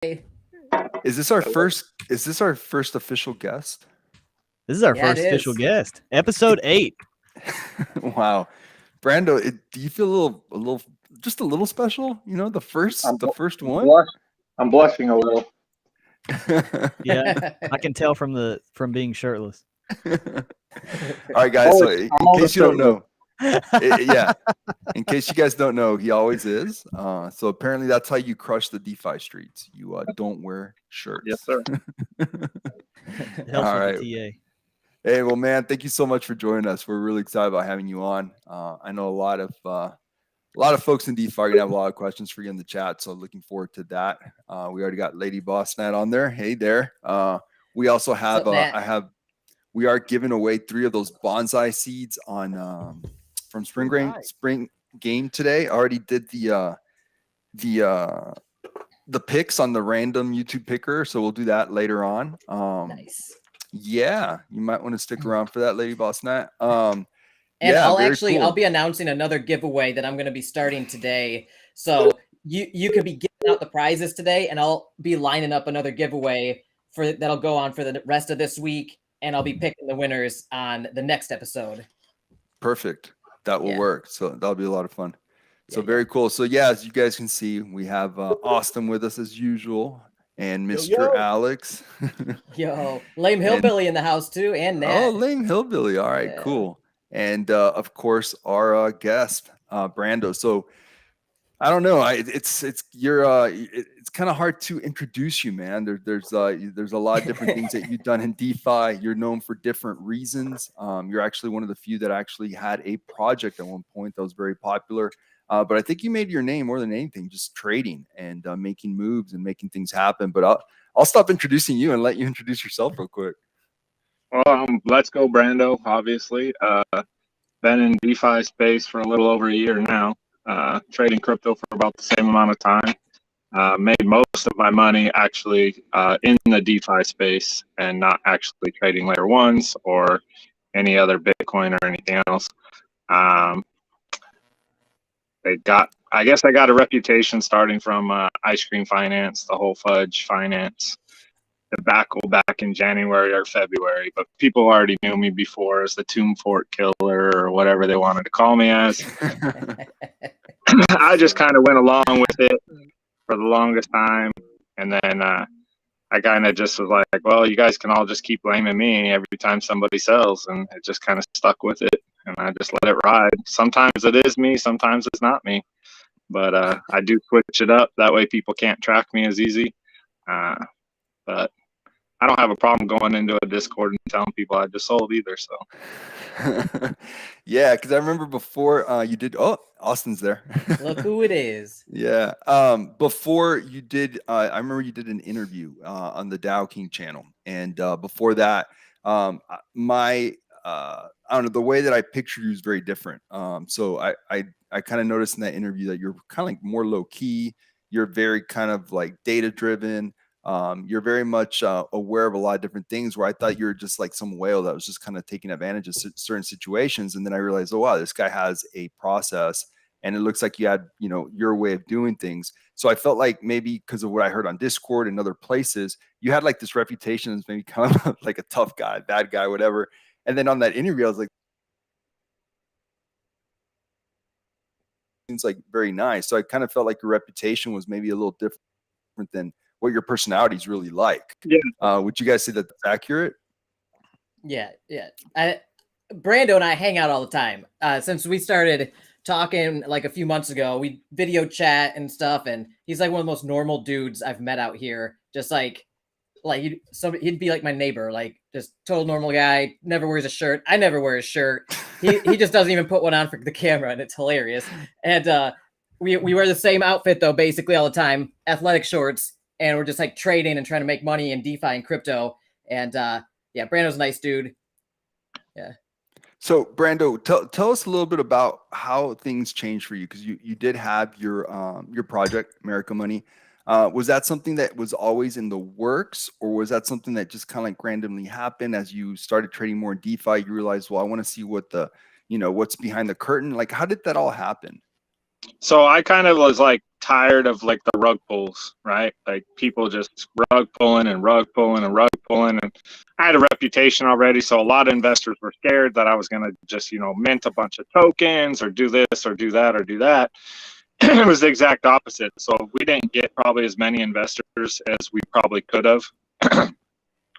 Is this our first? Is this our first official guest? This is our Yeah, it first official is. guest, episode 8. Wow, Brando, do you feel just a little special? You know, the first one. I'm blushing a little. Yeah, I can tell from being shirtless. All right, guys. So in case you don't know, yeah, in case you guys don't know, he always is. So apparently that's how you crush the DeFi streets. You don't wear shirts. Yes, sir. Helps All with right. the TA. Hey, well, man, thank you so much for joining us. We're really excited about having you on. I know a lot of folks in DeFi are gonna have a lot of questions for you in the chat, so looking forward to that. We already got Lady Boss Nat on there. Hey there. We also have we are giving away 3 of those bonsai seeds on from Spring Game today. I already did the picks on the random YouTube picker, so we'll do that later on. Nice. Yeah, you might want to stick around for that, Lady Boss Nat. And yeah, I'll be announcing another giveaway that I'm going to be starting today. So you could be giving out the prizes today, and I'll be lining up another giveaway that'll go on for the rest of this week, and I'll be picking the winners on the next episode. Perfect. That will work. So that'll be a lot of fun. So very cool. So yeah, as you guys can see, we have Austin with us as usual, and Mr. Alex. Yo, Lame Hillbilly in the house too, and Nat. Oh, Lame Hillbilly. All right, cool. And of course, our guest, Brando. So I don't know. It's kind of hard to introduce you, man. There's a lot of different things that you've done in DeFi. You're known for different reasons. You're actually one of the few that actually had a project at one point that was very popular. But I think you made your name more than anything, just trading and making moves and making things happen. But I'll stop introducing you and let you introduce yourself real quick. Well, let's go, Brando. Obviously, been in DeFi space for a little over a year now. Trading crypto for about the same amount of time. Made most of my money actually in the DeFi space and not actually trading layer ones or any other Bitcoin or anything else. I guess I got a reputation starting from ice cream finance, the whole fudge finance, debacle back in January or February, but people already knew me before as the Tomb Fort Killer or whatever they wanted to call me as. I just kind of went along with it for the longest time, and then I kind of just was like, well, you guys can all just keep blaming me every time somebody sells, and it just kind of stuck with it, and I just let it ride. Sometimes it is me, sometimes it's not me, but I do switch it up. That way people can't track me as easy. But I don't have a problem going into a Discord and telling people I just sold either. So, yeah, because I remember before you did. Oh, Austin's there. Look who it is. Yeah. Before you did, I remember you did an interview on the Dow King channel, and before that, I don't know, the way that I pictured you is very different. So I kind of noticed in that interview that you're kind of like more low key. You're very kind of like data driven. You're very much aware of a lot of different things, where I thought you were just like some whale that was just kind of taking advantage of certain situations. And then I realized, oh, wow, this guy has a process, and it looks like you had, your way of doing things. So I felt like maybe because of what I heard on Discord and other places, you had like this reputation as maybe kind of like a tough guy, bad guy, whatever. And then on that interview, I was like, seems like very nice. So I kind of felt like your reputation was maybe a little different than what your personality is really like. Yeah. Would you guys say that that's accurate? Yeah. Brando and I hang out all the time. Since we started talking like a few months ago, we video chat and stuff, and he's like one of the most normal dudes I've met out here. Just like he'd be like my neighbor, like just total normal guy, never wears a shirt. I never wear a shirt. He just doesn't even put one on for the camera, and it's hilarious. And we wear the same outfit though, basically all the time, athletic shorts, and we're just like trading and trying to make money in DeFi and crypto. And yeah, Brando's a nice dude. Yeah. So Brando, tell us a little bit about how things changed for you, because you did have your project, America Money. Was that something that was always in the works, or was that something that just kind of like randomly happened as you started trading more in DeFi? You realized, well, I want to see what what's behind the curtain. Like, how did that all happen? So I kind of was like tired of like the rug pulls, right? Like people just rug pulling and rug pulling and rug pulling. And I had a reputation already. So a lot of investors were scared that I was going to just, mint a bunch of tokens or do this or do that or do that. It was the exact opposite. So we didn't get probably as many investors as we probably could have.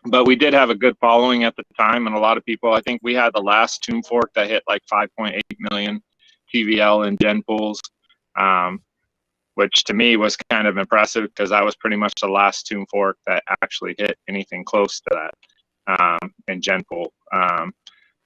But we did have a good following at the time. And a lot of people, I think we had the last Tomb Fork that hit like 5.8 million TVL in Gen pools. Which to me was kind of impressive because I was pretty much the last Tomb Fork that actually hit anything close to that in Gen Pool.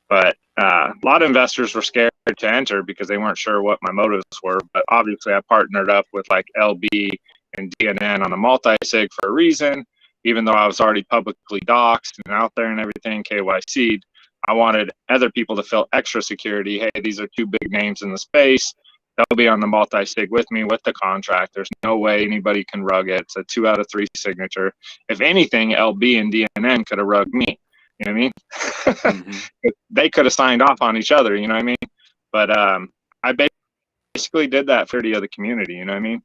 But a lot of investors were scared to enter because they weren't sure what my motives were. But obviously, I partnered up with like LB and DNN on a multi-sig for a reason. Even though I was already publicly doxxed and out there and everything, KYC'd, I wanted other people to feel extra security. Hey, these are two big names in the space. They'll be on the multi-sig with me with the contract. There's no way anybody can rug it. It's a 2 out of 3 signature. If anything, LB and DNN could have rugged me. You know what I mean? Mm-hmm. They could have signed off on each other. You know what I mean? But I basically did that for the community. You know what I mean?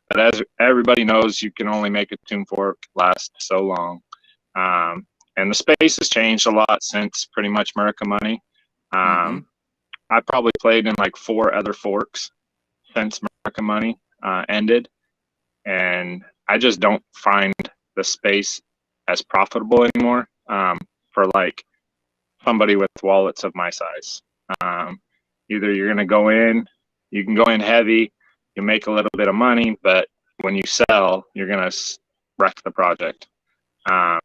But as everybody knows, you can only make a Tomb Fork last so long. And the space has changed a lot since pretty much Merca Money. I probably played in like 4 other forks since Merca Money ended. And I just don't find the space as profitable anymore for like somebody with wallets of my size. Either you're going to go in, you can go in heavy, you make a little bit of money, but when you sell, you're going to wreck the project. So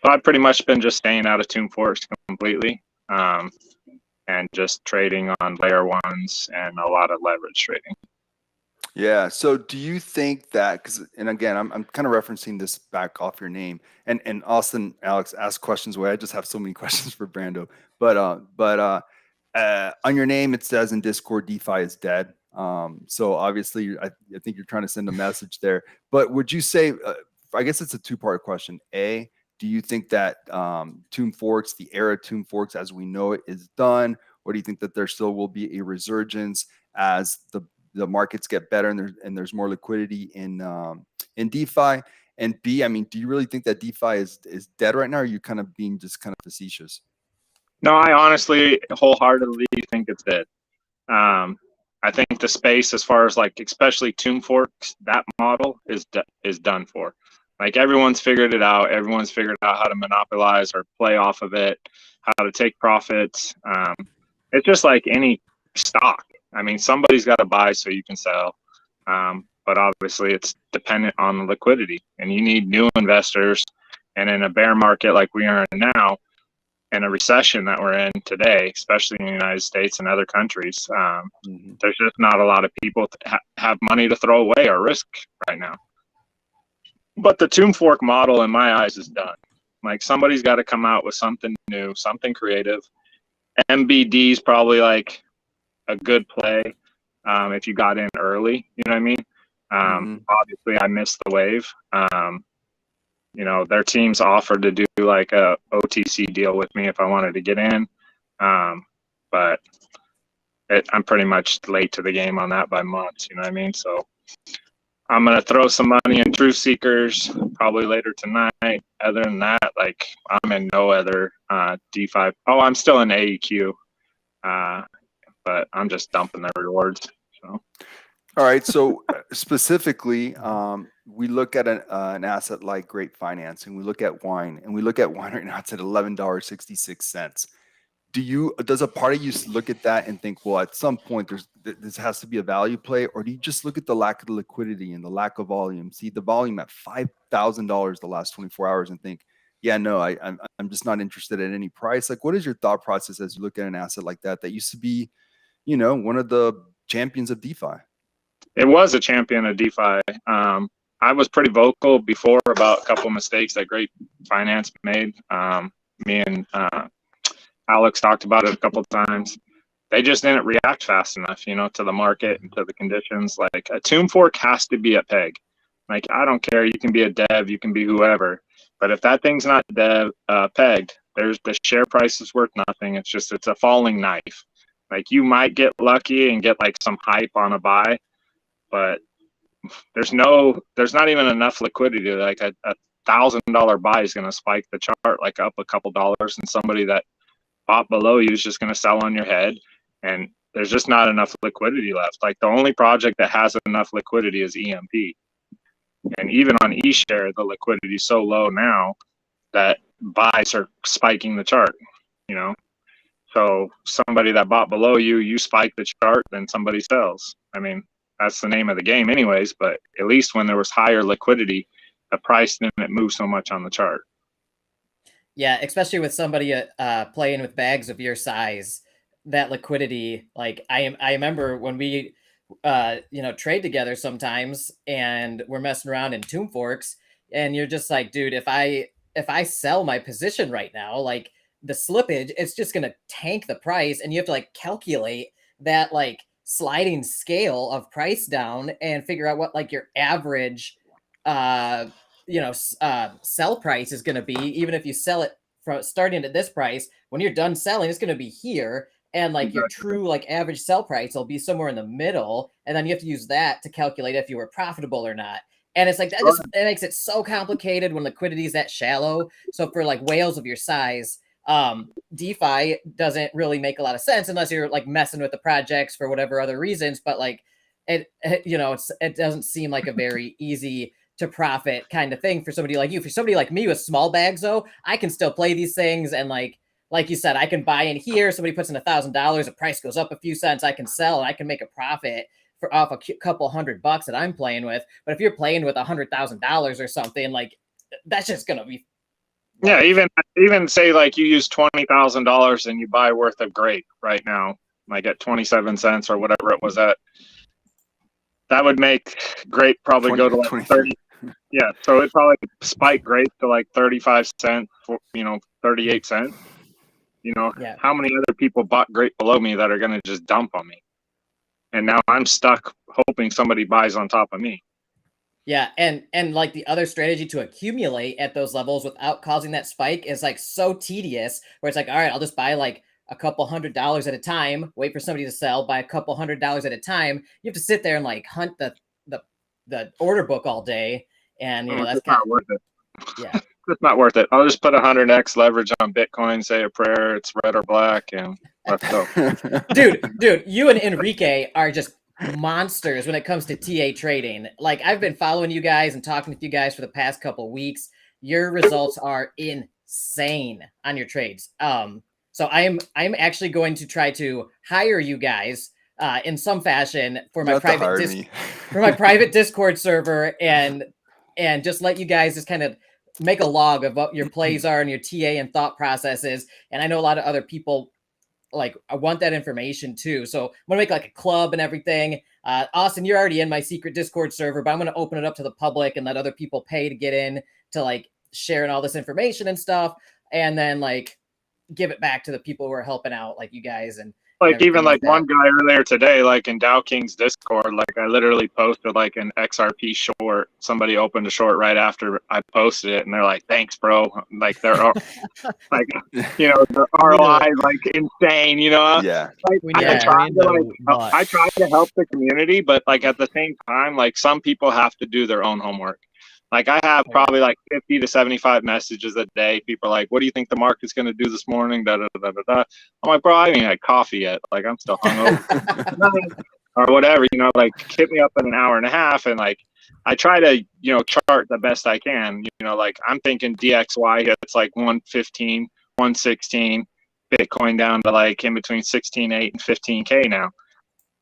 I've pretty much been just staying out of Tomb Forks completely. And just trading on layer ones and a lot of leverage trading. Yeah. So do you think that, and again, I'm kind of referencing this back off your name, and Austin, Alex asked questions where I just have so many questions for Brando, but on your name, it says in Discord, DeFi is dead. So obviously I think you're trying to send a message there, but would you say, I guess it's a 2-part question. A, do you think that Tomb Forks, the era of Tomb Forks as we know it, is done? Or do you think that there still will be a resurgence as the markets get better and there's more liquidity in DeFi? And B, I mean, do you really think that DeFi is dead right now? Or are you kind of being just kind of facetious? No, I honestly wholeheartedly think it's dead. I think the space, as far as like especially Tomb Forks, that model is done for. Like everyone's figured it out. Everyone's figured out how to monopolize or play off of it, how to take profits. It's just like any stock. I mean, somebody's got to buy so you can sell. But obviously it's dependent on the liquidity, and you need new investors. And in a bear market like we are in now, and a recession that we're in today, especially in the United States and other countries, there's just not a lot of people that have money to throw away or risk right now. But the Tomb Fork model, in my eyes, is done. Like somebody's got to come out with something new, something creative. MBD is probably like a good play if you got in early. You know what I mean? Obviously, I missed the wave. Their teams offered to do like a OTC deal with me if I wanted to get in, but I'm pretty much late to the game on that by months. You know what I mean? So I'm going to throw some money in Truth Seekers probably later tonight. Other than that, like I'm in no other DeFi. Oh, I'm still in AEQ, but I'm just dumping the rewards. So. All right. So specifically, we look at an asset like Great Finance, and we look at wine, right now it's at $11.66. Does a part of you look at that and think, well, at some point this has to be a value play, or do you just look at the lack of liquidity and the lack of volume, see the volume at $5,000 the last 24 hours and think, yeah, no, I'm just not interested at any price? Like, what is your thought process as you look at an asset like that used to be, one of the champions of DeFi? It was a champion of DeFi. I was pretty vocal before about a couple of mistakes that Great Finance made. Me and Alex talked about it a couple of times. They just didn't react fast enough, to the market and to the conditions. Like a Tomb Fork has to be a peg. Like, I don't care. You can be a dev, you can be whoever. But if that thing's not pegged, the share price is worth nothing. It's a falling knife. Like you might get lucky and get like some hype on a buy, but there's not even enough liquidity. Like a $1,000 buy is going to spike the chart like up a couple dollars, and somebody that bought below you is just going to sell on your head. And there's just not enough liquidity left. Like the only project that has enough liquidity is EMP. And even on eShare, the liquidity is so low now that buys are spiking the chart, you know? So somebody that bought below you, you spike the chart, then somebody sells. I mean, that's the name of the game anyways, but at least when there was higher liquidity, the price didn't move so much on the chart. Yeah, especially with somebody playing with bags of your size, that liquidity, like I remember when we trade together sometimes and we're messing around in Tomb Forks, and you're just like, dude, if I sell my position right now, like the slippage, it's just gonna tank the price, and you have to like calculate that like sliding scale of price down and figure out what like your average sell price is going to be. Even if you sell it from starting at this price, when you're done selling, it's going to be here, and like your true like average sell price will be somewhere in the middle, and then you have to use that to calculate if you were profitable or not. And it's like that just it makes it so complicated when liquidity is that shallow. So for like whales of your size, DeFi doesn't really make a lot of sense unless you're like messing with the projects for whatever other reasons. But like it doesn't seem like a very easy to profit kind of thing for somebody like you. For somebody like me with small bags, though, I can still play these things, and like you said, I can buy in here. Somebody puts in $1,000, the price goes up a few cents, I can sell and I can make a profit for off a couple $100 that I'm playing with. But if you're playing with $100,000 or something, like that's just gonna be yeah. Even say like you use $20,000 and you buy worth of grape right now, like at 27 cents or whatever it was at. That would make grape probably go to like 30. Yeah, so it probably spike grape to like 35 cents, 38 cents. Yeah. How many other people bought grape below me that are going to just dump on me? And now I'm stuck hoping somebody buys on top of me. Yeah, and like the other strategy to accumulate at those levels without causing that spike is like so tedious, where it's like, all right, I'll just buy like a couple $100 at a time, wait for somebody to sell, buy a couple $100 at a time. You have to sit there and like hunt the order book all day, and that's not worth it. Yeah. It's not worth it. I'll just put 100x leverage on Bitcoin, say a prayer, it's red or black, and let's go. Dude, you and Enrique are just monsters when it comes to TA trading. Like I've been following you guys and talking with you guys for the past couple weeks. Your results are insane on your trades. So I'm actually going to try to hire you guys in some fashion for my private Discord server, and just let you guys just kind of make a log of what your plays are and your TA and thought processes. And I know a lot of other people like I want that information too. So I'm gonna make like a club and everything. Austin, you're already in my secret Discord server, but I'm gonna open it up to the public and let other people pay to get in to like sharing all this information and stuff, and then like give it back to the people who are helping out, like you guys. And like even like one guy earlier today, like in Dow King's Discord, like I literally posted like an XRP short. Somebody opened a short right after I posted it, and they're like, "Thanks, bro." Like they're like, the ROI is like insane. Yeah. Like, I try to help the community, but like at the same time, like some people have to do their own homework. Like I have probably like 50 to 75 messages a day. People are like, "What do you think the market's going to do this morning?" Da, da, da, da, da. I'm like, "Bro, I haven't even had coffee yet. Like I'm still hungover." Or whatever, like hit me up in an hour and a half. And like, I try to, chart the best I can, like I'm thinking DXY hits like 115, 116, Bitcoin down to like in between 16.8 and 15K now.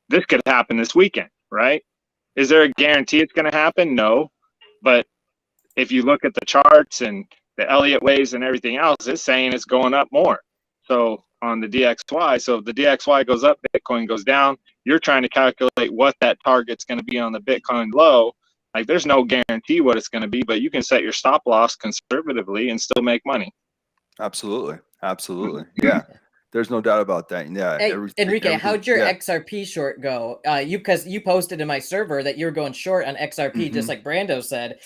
This could happen this weekend, right? Is there a guarantee it's going to happen? No. But if you look at the charts and the Elliott waves and everything else, it's saying it's going up more. So on the DXY, so if the DXY goes up, Bitcoin goes down. You're trying to calculate what that target's going to be on the Bitcoin low. Like there's no guarantee what it's going to be, but you can set your stop loss conservatively and still make money. Absolutely. Yeah. There's no doubt about that. Yeah. Hey, Enrique, how'd your XRP short go? Because you posted in my server that you were going short on XRP, just like Brando said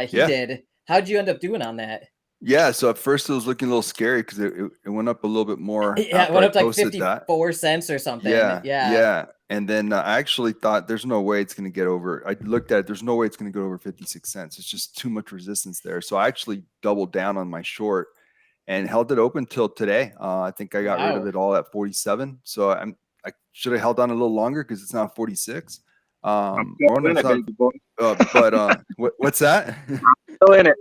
he did. How'd you end up doing on that? Yeah, so at first it was looking a little scary because it went up a little bit more Yeah, it after went I up to like posted that. 54 cents or something. Yeah, Yeah. yeah. And then I actually thought there's no way it's going to get over. I looked at it. There's no way it's going to go over 56 cents. It's just too much resistance there. So I actually doubled down on my short and held it open till today. I think I got rid of Wow. it all at 47. So I should have held on a little longer because it's not 46. I'm Or still no, in it's it, not. baby boy. What's that? Still in it.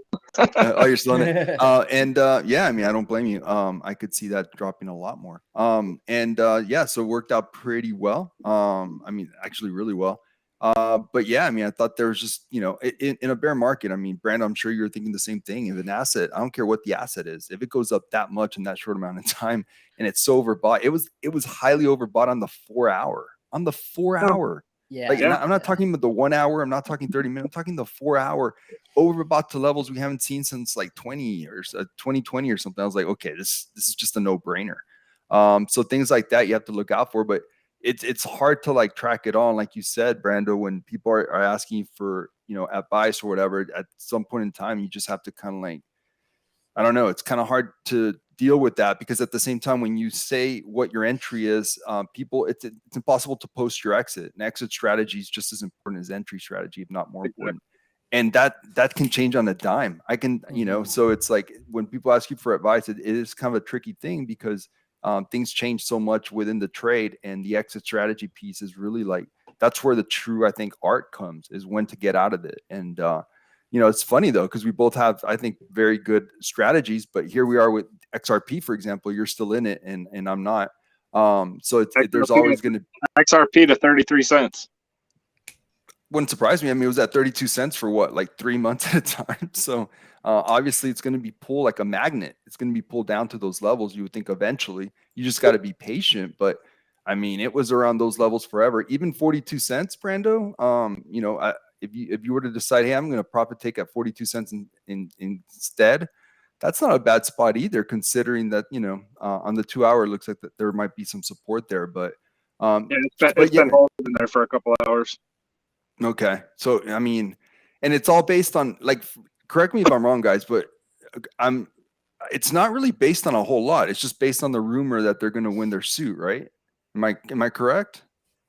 Oh, you're still in it. Yeah, I mean, I don't blame you. I could see that dropping a lot more. Yeah, so it worked out pretty well. I mean, actually really well. But yeah, I mean, I thought there was just, in a bear market, I mean, Brando, I'm sure you're thinking the same thing. If an asset, I don't care what the asset is, if it goes up that much in that short amount of time and it's so overbought, it was highly overbought on the 4 hour. On the 4 hour. Yeah. Like, I'm not talking about the 1 hour. I'm not talking 30 minutes. I'm talking the 4 hour overbought to levels we haven't seen since like 2020 or something. I was like, okay, this is just a no brainer. So things like that you have to look out for, but it's hard to like track it all. And like you said, Brando, when people are asking for, advice or whatever, at some point in time, you just have to kind of like, I don't know. It's kind of hard to deal with that because at the same time, when you say what your entry is, people, it's impossible to post your exit. An exit strategy is just as important as entry strategy, if not more important. And that can change on a dime. I can, so it's like when people ask you for advice, it is kind of a tricky thing because things change so much within the trade, and the exit strategy piece is really like that's where the true, I think, art comes, is when to get out of it. And it's funny though, because we both have, I think, very good strategies, but here we are with XRP, for example. You're still in it, and I'm not. So there's always going to XRP to 33 cents. Wouldn't surprise me. I mean, it was at 32 cents for what, like 3 months at a time. So obviously it's going to be pulled like a magnet. It's going to be pulled down to those levels. You would think eventually. You just got to be patient. But I mean, it was around those levels forever. Even 42 cents, Brando. If you were to decide, hey, I'm going to profit take at 42 cents instead, that's not a bad spot either, considering that on the 2 hour, it looks like that there might be some support there. But it's been holding there for a couple of hours. Okay. So, I mean, and it's all based on, like, correct me if I'm wrong, guys, but it's not really based on a whole lot. It's just based on the rumor that they're going to win their suit, right? Am I correct?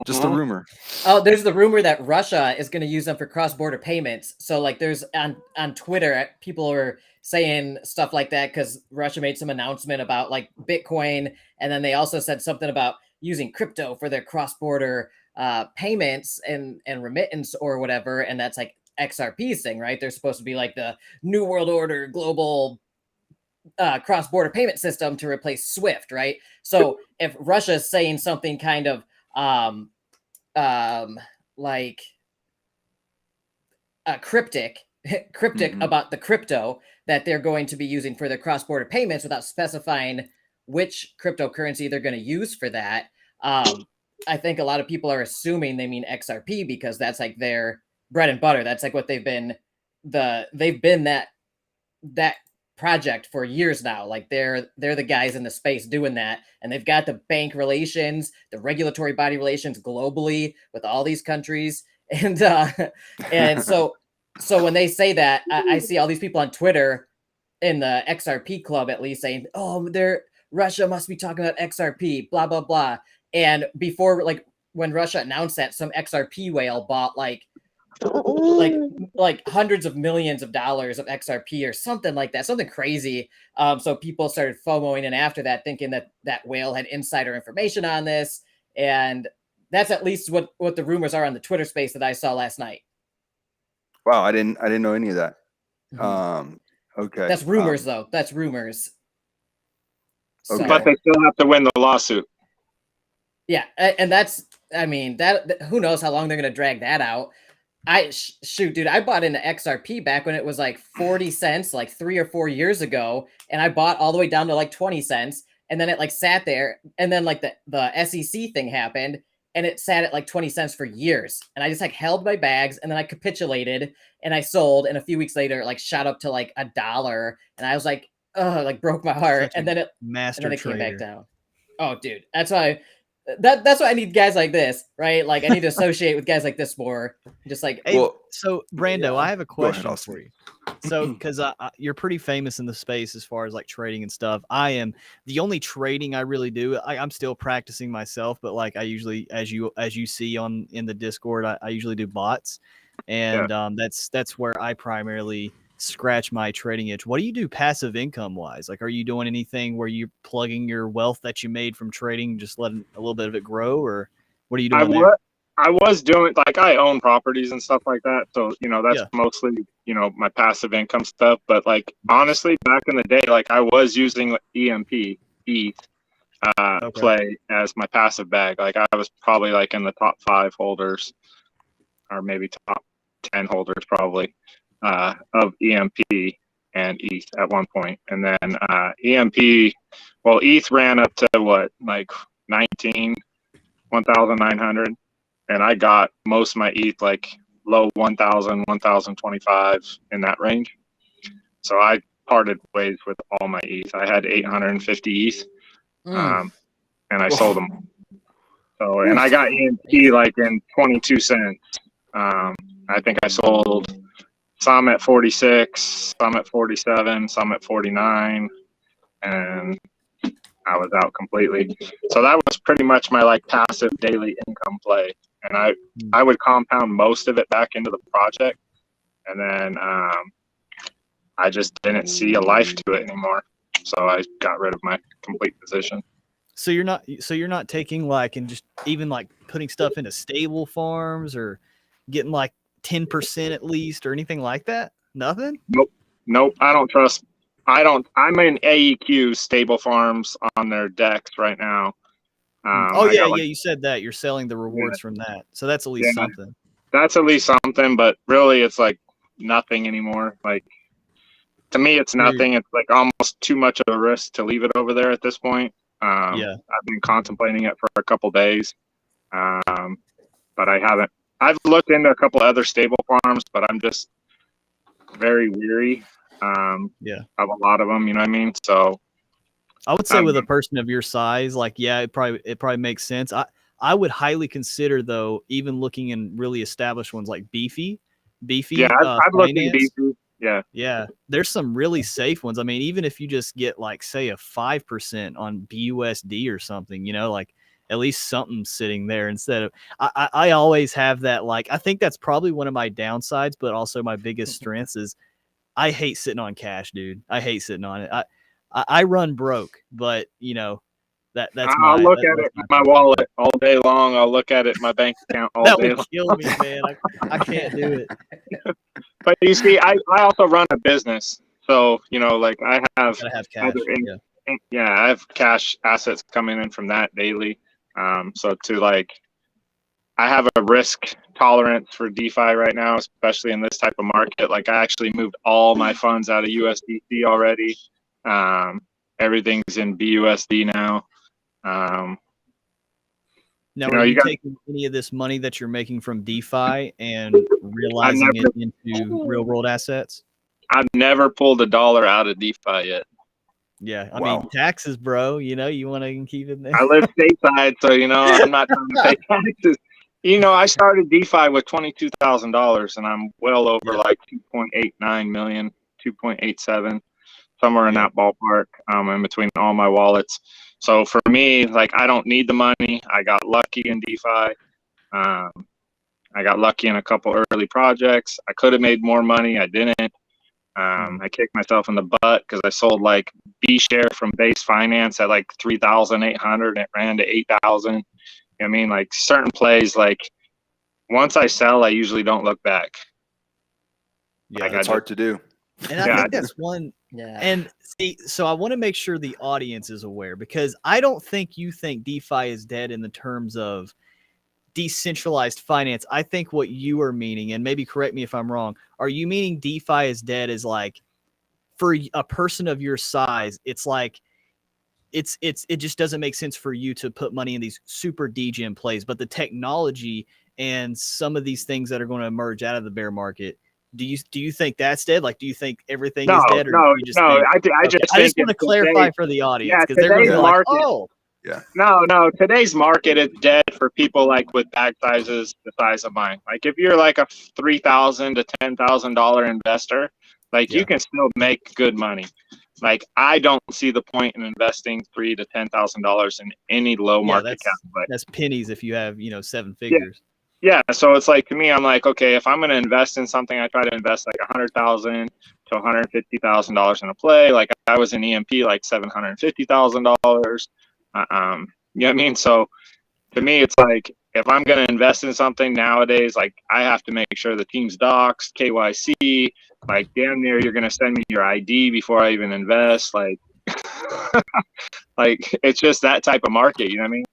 Just a rumor. Oh, there's the rumor that Russia is going to use them for cross-border payments. So like there's on Twitter, people are saying stuff like that because Russia made some announcement about like Bitcoin. And then they also said something about using crypto for their cross-border payments and remittance or whatever. And that's like XRP's thing, right? They're supposed to be like the New World Order global cross-border payment system to replace SWIFT, right? So if Russia's saying something kind of like cryptic about the crypto that they're going to be using for their cross-border payments without specifying which cryptocurrency they're going to use for that. I think a lot of people are assuming they mean XRP because that's like their bread and butter. That's like what they've been that project for years now. Like they're the guys in the space doing that, and they've got the bank relations, the regulatory body relations globally with all these countries, and so when they say that, I see all these people on Twitter in the XRP club at least saying, "Oh, Russia must be talking about XRP, blah blah blah." And before, like when Russia announced that, some XRP whale bought like hundreds of millions of dollars of XRP or something like that, something crazy. So people started FOMOing in after that, thinking that whale had insider information on this. And that's at least what the rumors are on the Twitter space that I saw last night. Wow, I didn't know any of that. Okay. That's rumors though. That's rumors. Okay. So, But they still have to win the lawsuit. yeah, and that's, I mean, that who knows how long they're going to drag that out. Shoot, dude, I bought into XRP back when it was like 40 cents, like 3 or 4 years ago. And I bought all the way down to like 20 cents. And then it like sat there. And then like the SEC thing happened and it sat at like 20 cents for years. And I just like held my bags and then I capitulated and I sold. And a few weeks later, it like shot up to like $1. And I was like, oh, like broke my heart. And then it came back down. Oh, dude, that's why that's why I need guys like this, right? Like I need to associate with guys like this more. Just like, Hey, Well, so Brando, yeah. I have a Go ahead, question Austin. for you. So, because you're pretty famous in the space as far as like trading and stuff. I am the only trading I really do. I'm still practicing myself, but like I usually, as you see in the Discord, I usually do bots, and that's where I primarily scratch my trading itch. What do you do passive income wise? Like, are you doing anything where you're plugging your wealth that you made from trading, just letting a little bit of it grow, or what are you doing there? I was doing, like, I own properties and stuff like that. So, that's mostly, my passive income stuff. But, like, honestly, back in the day, like, I was using EMP, ETH, play as my passive bag. Like, I was probably, like, in the top 5 holders, or maybe top 10 holders, probably, of EMP and ETH at one point. And then EMP, well, ETH ran up to, what, like, 1,900. And I got most of my ETH like low 1,000, 1,025 in that range. So I parted ways with all my ETH. I had 850 ETH, and I sold them. So, and I got EMP like in 22 cents. I think I sold some at 46, some at 47, some at 49, and I was out completely. So that was pretty much my like passive daily income play. And I would compound most of it back into the project, and then I just didn't see a life to it anymore. So I got rid of my complete position. So you're not taking like and just even like putting stuff into stable farms or getting like 10% at least or anything like that? Nothing? Nope. I don't trust. I'm in AEQ stable farms on their decks right now. You said that you're selling the rewards from that, so that's at least something. That's at least something, but really, it's like nothing anymore. Like to me, it's nothing. It's like almost too much of a risk to leave it over there at this point. I've been contemplating it for a couple days, but I haven't. I've looked into a couple other stable farms, but I'm just very weary of a lot of them. You know what I mean? So. I would say with a person of your size, like, it probably makes sense. I would highly consider though, even looking in really established ones like Beefy. Yeah, I've looked at Beefy. Yeah. There's some really safe ones. I mean, even if you just get like say a 5% on BUSD or something, like at least something sitting there instead of. I always have that. Like, I think that's probably one of my downsides, but also my biggest strengths is I hate sitting on cash, dude. I hate sitting on it. I run broke, but that's I'll look at it in my wallet all day long. I'll look at it in my bank account all day long. That would kill me, man. I can't do it. But you see, I also run a business, so like I have cash. I have cash assets coming in from that daily. So I have a risk tolerance for DeFi right now, especially in this type of market. Like I actually moved all my funds out of USDC already. Everything's in BUSD now. Now, are you taking any of this money that you're making from DeFi and realizing it into real world assets? I've never pulled $1 out of DeFi yet. Yeah, I mean taxes, bro. You want to keep it there. I live stateside, so I'm not trying to pay taxes. I started DeFi with $22,000, and I'm well over like 2.89 million, 2.87. Somewhere in that ballpark, in between all my wallets. So for me, like I don't need the money. I got lucky in DeFi. I got lucky in a couple early projects. I could have made more money. I didn't. I kicked myself in the butt because I sold like B share from Base Finance at like 3,800. It ran to 8,000. I mean, like certain plays, like once I sell, I usually don't look back. Yeah, it's hard to do. And I think that's one. Yeah. And see, so I want to make sure the audience is aware, because I don't think you think DeFi is dead in the terms of decentralized finance. I think what you are meaning, and maybe correct me if I'm wrong, are you meaning DeFi is dead as like for a person of your size, it's like it just doesn't make sense for you to put money in these super degen plays, but the technology and some of these things that are going to emerge out of the bear market, do you think that's dead? Like, do you think everything is dead? Or No. I just think want to clarify for the audience, because they're going to be like, No. Today's market is dead for people like with bag sizes the size of mine. Like if you're like a $3,000 to $10,000 investor, like you can still make good money. Like I don't see the point in investing $3,000 to $10,000 in any low market cap. That's pennies if you have 7 figures. Yeah, so it's like to me, I'm like, okay, if I'm going to invest in something, I try to invest like $100,000 to $150,000 in a play. Like I was in EMP like $750,000. You know what I mean? So to me, it's like if I'm going to invest in something nowadays, like I have to make sure the team's doxed, KYC. Like damn near, you're going to send me your ID before I even invest. Like, like it's just that type of market. You know what I mean?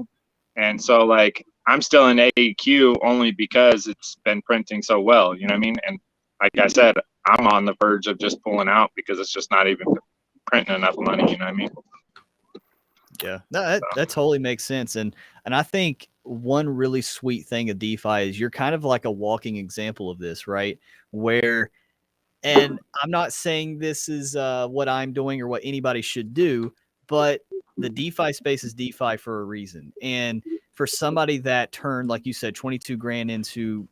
And so like I'm still in AEQ only because it's been printing so well. You know what I mean? And like I said, I'm on the verge of just pulling out because it's just not even printing enough money. You know what I mean? Yeah, no, that totally makes sense. And I think one really sweet thing of DeFi is you're kind of like a walking example of this, right? Where, and I'm not saying this is what I'm doing or what anybody should do, but the DeFi space is DeFi for a reason. And for somebody that turned, like you said, 22 grand into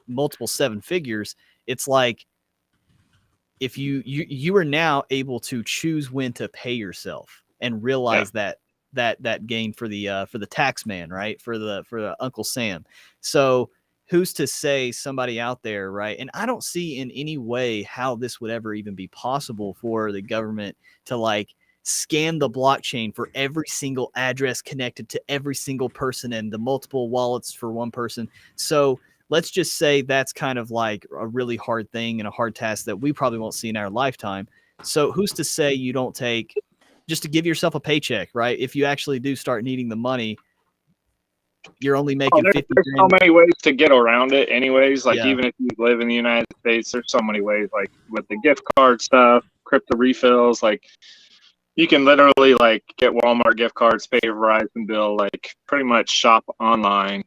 multiple 7 figures, it's like if you are now able to choose when to pay yourself and realize that gain for the tax man, right? For the Uncle Sam. So who's to say somebody out there, right? And I don't see in any way how this would ever even be possible for the government to like scan the blockchain for every single address connected to every single person and the multiple wallets for one person. So let's just say that's kind of like a really hard thing and a hard task that we probably won't see in our lifetime. So who's to say you don't take just to give yourself a paycheck, right? If you actually do start needing the money, you're only making 50 There's so many ways to get around it anyways. Like even if you live in the United States, there's so many ways, like with the gift card stuff, crypto refills, like you can literally like get Walmart gift cards, pay your Verizon bill, like pretty much shop online.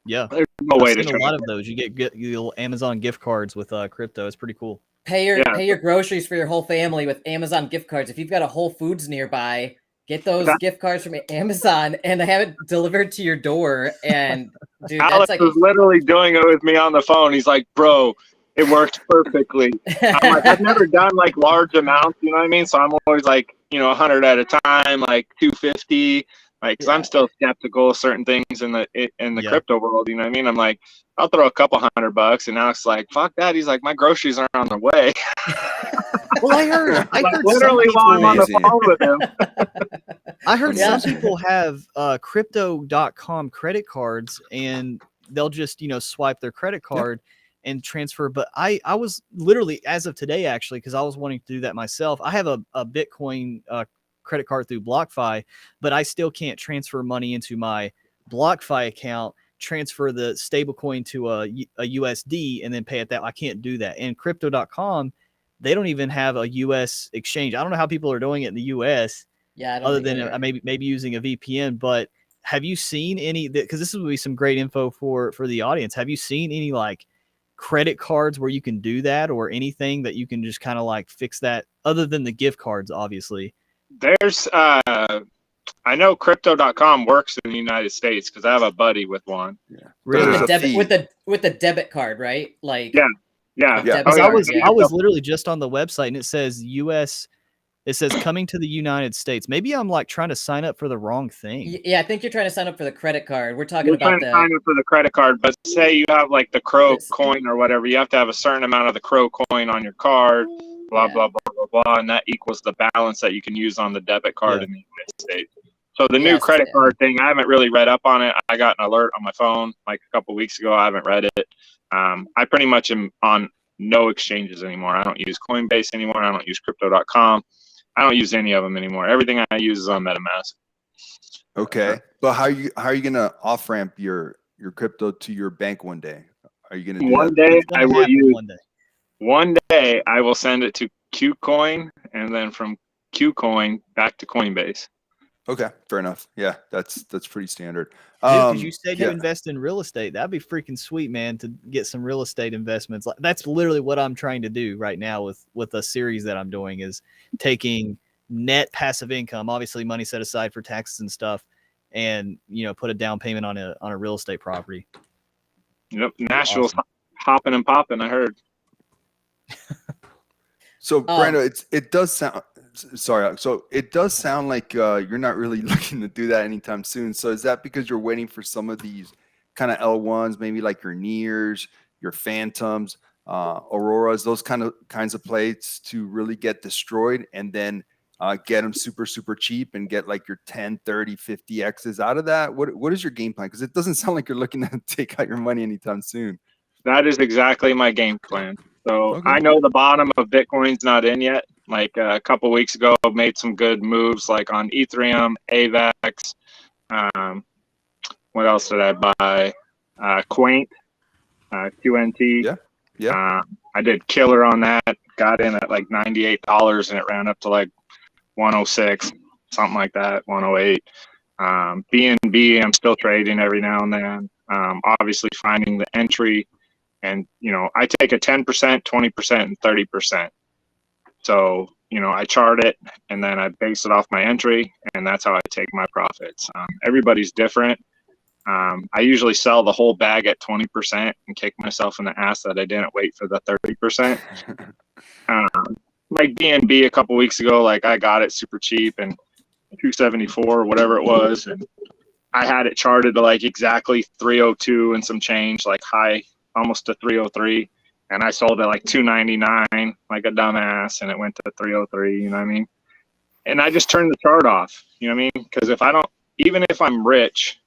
Yeah, there's no way to a lot of those. You get little Amazon gift cards with crypto. It's pretty cool. Pay your groceries for your whole family with Amazon gift cards. If you've got a Whole Foods nearby, get those gift cards from Amazon and have it delivered to your door. And dude, Alex that's like was literally doing it with me on the phone. He's like, bro, it works perfectly. I'm like, I've never done like large amounts, you know what I mean? So I'm always like, 100 at a time, like 250. Like, cause I'm still skeptical of certain things in the crypto world. You know what I mean? I'm like, I'll throw a couple $100, and Alex like, fuck that. He's like, my groceries are on their way. Well, I heard literally while I'm on the phone with him. I heard some people have crypto.com credit cards, and they'll just swipe their credit card and transfer. But I was literally, as of today, actually, because I was wanting to do that myself. I have a Bitcoin credit card through BlockFi, but I still can't transfer money into my BlockFi account, transfer the stablecoin to a USD, and then pay it that. I can't do that. And crypto.com, they don't even have a US exchange. I don't know how people are doing it in the US. Yeah, other than maybe using a VPN. But have you seen any? Because this would be some great info for the audience. Have you seen any like credit cards where you can do that, or anything that you can just kind of like fix that, other than the gift cards, obviously? There's I know crypto.com works in the United States because I have a buddy with one. Yeah. Really? With the debit card, right? Like yeah. I was literally just on the website, and it says US. It says coming to the United States. Maybe I'm like trying to sign up for the wrong thing. Yeah, I think you're trying to sign up for the credit card. We're talking about trying to sign up for the credit card, but say you have like the Crow coin or whatever, you have to have a certain amount of the Crow coin on your card. Blah blah blah, and that equals the balance that you can use on the debit card in the United States. So the new credit card thing, I haven't really read up on it. I got an alert on my phone like a couple weeks ago. I haven't read it. I pretty much am on no exchanges anymore. I don't use Coinbase anymore. I don't use crypto.com. I don't use any of them anymore. Everything I use is on MetaMask. Okay, but how are you gonna off ramp your crypto to your bank one day? Are you gonna do one that? day? I will use. One day I will send it to Qcoin, and then from Qcoin back to Coinbase. Okay, fair enough. Yeah, that's pretty standard. Because you said you invest in real estate. That'd be freaking sweet, man, to get some real estate investments. Like that's literally what I'm trying to do right now with a series that I'm doing, is taking net passive income, obviously money set aside for taxes and stuff, and put a down payment on a real estate property. Yep, Nashville's hopping and popping, I heard. So Brando, it does sound sorry. So it does sound like you're not really looking to do that anytime soon. So is that because you're waiting for some of these kind of L1s, maybe like your Nears, your Phantoms, Auroras, those kinds of plates to really get destroyed, and then get them super, super cheap and get like your 10, 30, 50 X's out of that? What is your game plan? Because it doesn't sound like you're looking to take out your money anytime soon. That is exactly my game plan. So Okay. I know the bottom of Bitcoin's not in yet. Like a couple weeks ago, I made some good moves like on Ethereum, AVAX. What else did I buy? Quaint, QNT. Yeah. I did killer on that. Got in at like $98 and it ran up to like 106, something like that, 108. BNB, I'm still trading every now and then. Obviously finding the entry. And, I take a 10%, 20%, and 30%. So, I chart it and then I base it off my entry, and that's how I take my profits. Everybody's different. I usually sell the whole bag at 20% and kick myself in the ass that I didn't wait for the 30%. Like BNB a couple weeks ago, like I got it super cheap and 274 or whatever it was. And I had it charted to like exactly 302 and some change, like high, almost to 303, and I sold it like 299 like a dumbass, and it went to 303. You know what I mean? And I just turned the chart off. You know what I mean? Because if I don't, even if I'm rich,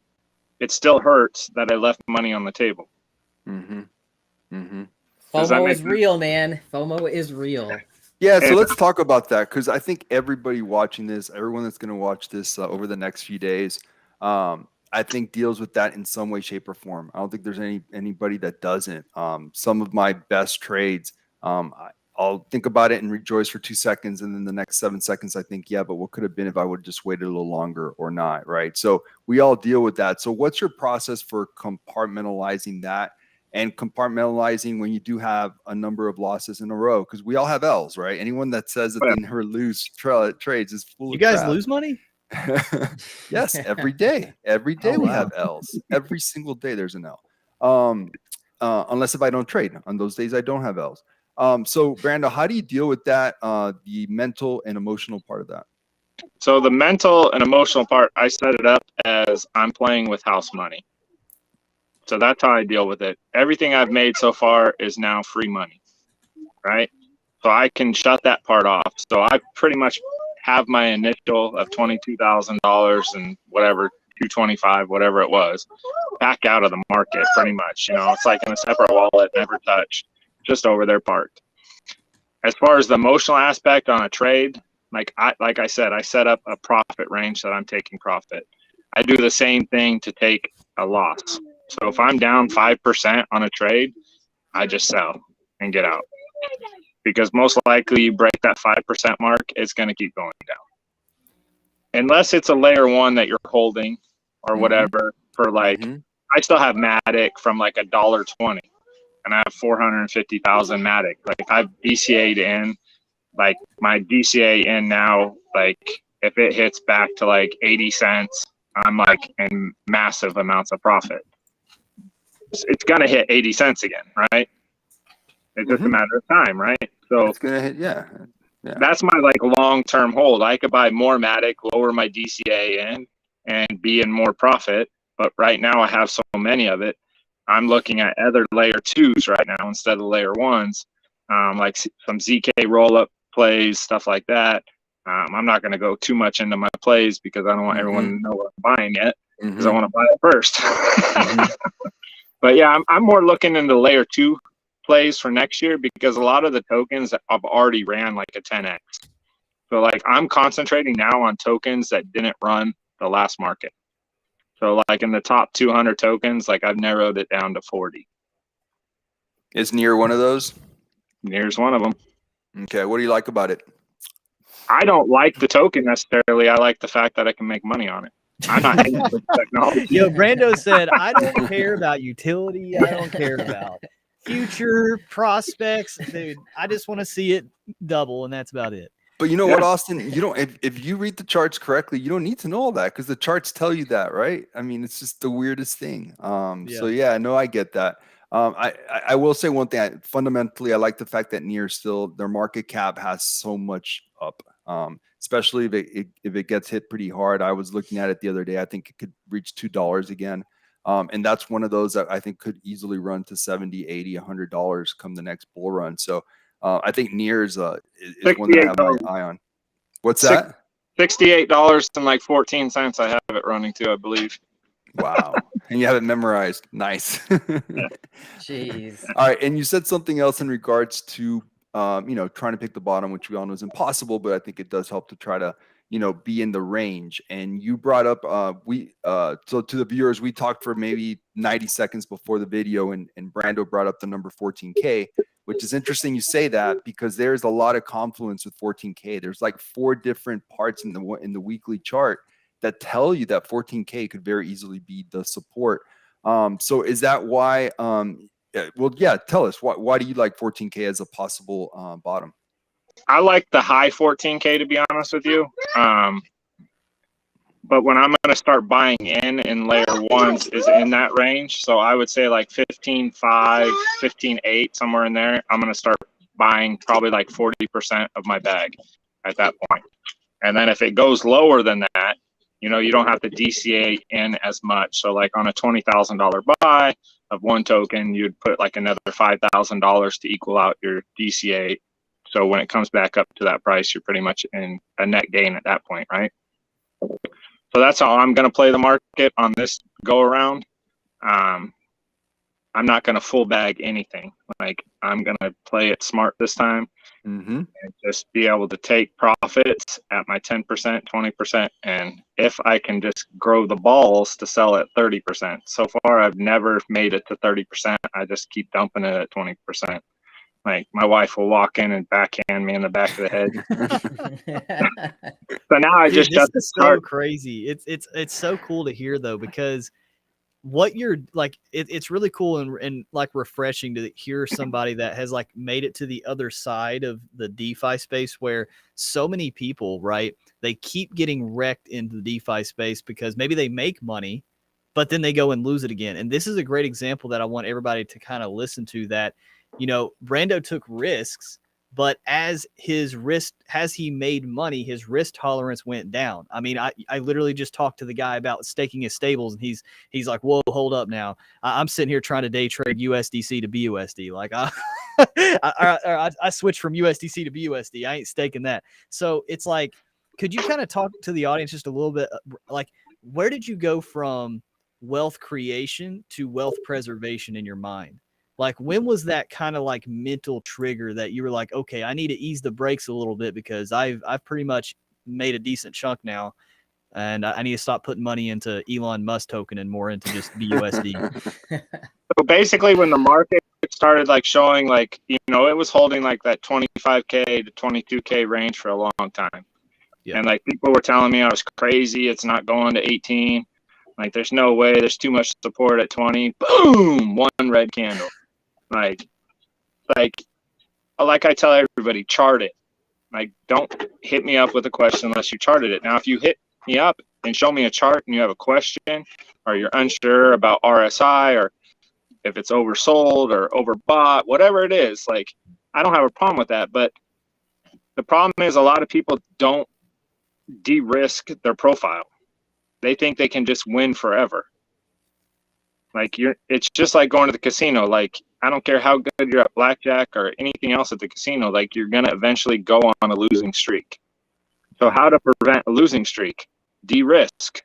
it still hurts that I left money on the table. FOMO is real, man. FOMO is real. Yeah, so let's talk about that, because I think everybody watching this, everyone that's going to watch this over the next few days, I think deals with that in some way, shape, or form. I don't think there's anybody that doesn't. Some of my best trades, I'll think about it and rejoice for 2 seconds, and then the next 7 seconds I think, yeah, but what could have been if I would have just waited a little longer or not, right? So we all deal with that. So what's your process for compartmentalizing that, and compartmentalizing when you do have a number of losses in a row? Because we all have L's, right? Anyone that says that they never lose trades is full of crap. You guys lose money? Yes, every day. Every day we have L's. Every single day there's an L. Unless if I don't trade. On those days I don't have L's. So Brando, how do you deal with that? The mental and emotional part of that? So the mental and emotional part, I set it up as I'm playing with house money. So that's how I deal with it. Everything I've made so far is now free money, right? So I can shut that part off. So I pretty much have my initial of $22,000 and whatever, 225, whatever it was, back out of the market pretty much. It's like in a separate wallet, never touched, just over there parked. As far as the emotional aspect on a trade, like I said, I set up a profit range that I'm taking profit. I do the same thing to take a loss. So if I'm down 5% on a trade, I just sell and get out. Because most likely you break that 5% mark, it's going to keep going down. Unless it's a layer one that you're holding or whatever for like, I still have Matic from like $1.20 and I have 450,000 Matic. Like I've DCA'd in, like my DCA in now, like if it hits back to like 80 cents, I'm like in massive amounts of profit. It's going to hit 80 cents again, right? It's just a matter of time, right? So it's gonna hit, yeah. That's my like long-term hold. I could buy more Matic, lower my DCA in, and be in more profit. But right now I have so many of it. I'm looking at other layer twos right now instead of layer ones, like some ZK roll-up plays, stuff like that. I'm not going to go too much into my plays because I don't want everyone to know what I'm buying yet, because I want to buy it first. But yeah, I'm more looking into layer two plays for next year, because a lot of the tokens that I've already ran like a 10x. So like I'm concentrating now on tokens that didn't run the last market. So like in the top 200 tokens, like I've narrowed it down to 40. Is Near one of those? Near's one of them. Okay, what do you like about it? I don't like the token necessarily. I like the fact that I can make money on it. I'm not hating the technology. Yo, Brando said, I don't care about utility. I don't care about future prospects. Dude, I just want to see it double, and that's about it. But you know what, Austin? You don't. If you read the charts correctly, you don't need to know all that because the charts tell you that, right? I mean, it's just the weirdest thing. So yeah, no, I get that. I will say one thing. Fundamentally, I like the fact that Near still their market cap has so much up. Especially if it gets hit pretty hard. I was looking at it the other day. I think it could reach $2 again. And that's one of those that I think could easily run to $70, $80, $100 come the next bull run. So I think Near is one that I have my eye on. What's that? $68.14. I have it running to, I believe. Wow. And you have it memorized. Nice. Jeez. All right. And you said something else in regards to trying to pick the bottom, which we all know is impossible, but I think it does help to try to, be in the range. And you brought up, so to the viewers, we talked for maybe 90 seconds before the video and Brando brought up the number 14K, which is interesting you say that because there's a lot of confluence with 14K. There's like 4 different parts in the weekly chart that tell you that 14K could very easily be the support. So is that why, tell us why do you like 14K as a possible bottom? I like the high 14K to be honest with you. But when I'm going to start buying in layer ones is in that range. So I would say like 15.5, 15.8, somewhere in there. I'm going to start buying probably like 40% of my bag at that point. And then if it goes lower than that, you don't have to DCA in as much. So like on a $20,000 buy of one token, you'd put like another $5,000 to equal out your DCA. So when it comes back up to that price, you're pretty much in a net gain at that point, right? So that's how I'm going to play the market on this go around. I'm not going to full bag anything. Like I'm going to play it smart this time and just be able to take profits at my 10%, 20%. And if I can just grow the balls to sell at 30%. So far, I've never made it to 30%. I just keep dumping it at 20%. Like my wife will walk in and backhand me in the back of the head. So now I just this is so crazy. It's so cool to hear though, because what you're like, it's really cool and like refreshing to hear somebody that has like made it to the other side of the DeFi space where so many people, right, they keep getting wrecked into the DeFi space because maybe they make money, but then they go and lose it again. And this is a great example that I want everybody to kind of listen to that, Brando took risks, but as he made money, his risk tolerance went down. I mean, I literally just talked to the guy about staking his stables, and he's like, "Whoa, hold up now! I'm sitting here trying to day trade USDC to BUSD. Like, I switched from USDC to BUSD. I ain't staking that." So it's like, could you kind of talk to the audience just a little bit? Like, where did you go from wealth creation to wealth preservation in your mind? Like, when was that kind of like mental trigger that you were like, okay, I need to ease the brakes a little bit because I've pretty much made a decent chunk now, and I need to stop putting money into Elon Musk token and more into just BUSD. So basically, when the market started like showing like, it was holding like that 25K to 22K range for a long time. Yeah. And like people were telling me I was crazy. It's not going to 18. Like there's no way. There's too much support at 20. Boom, one red candle. Like I tell everybody, chart it. Like, don't hit me up with a question unless you charted it. Now, if you hit me up and show me a chart and you have a question or you're unsure about RSI or if it's oversold or overbought, whatever it is, like, I don't have a problem with that. But the problem is a lot of people don't de-risk their profile. They think they can just win forever. Like it's just like going to the casino. Like, I don't care how good you're at blackjack or anything else at the casino, like you're going to eventually go on a losing streak. So how to prevent a losing streak? De-risk.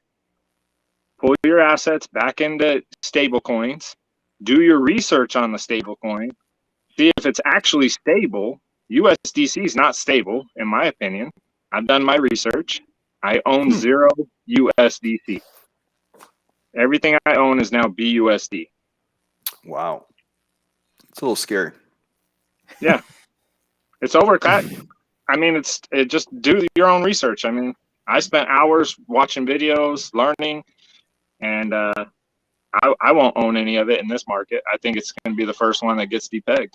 Pull your assets back into stable coins. Do your research on the stable coin. See if it's actually stable. USDC is not stable, in my opinion. I've done my research. I own 0 USDC. Everything I own is now BUSD. Wow. It's a little scary. Yeah. It's overcut. I mean, it just do your own research. I mean, I spent hours watching videos, learning, and I won't own any of it in this market. I think it's going to be the first one that gets depegged.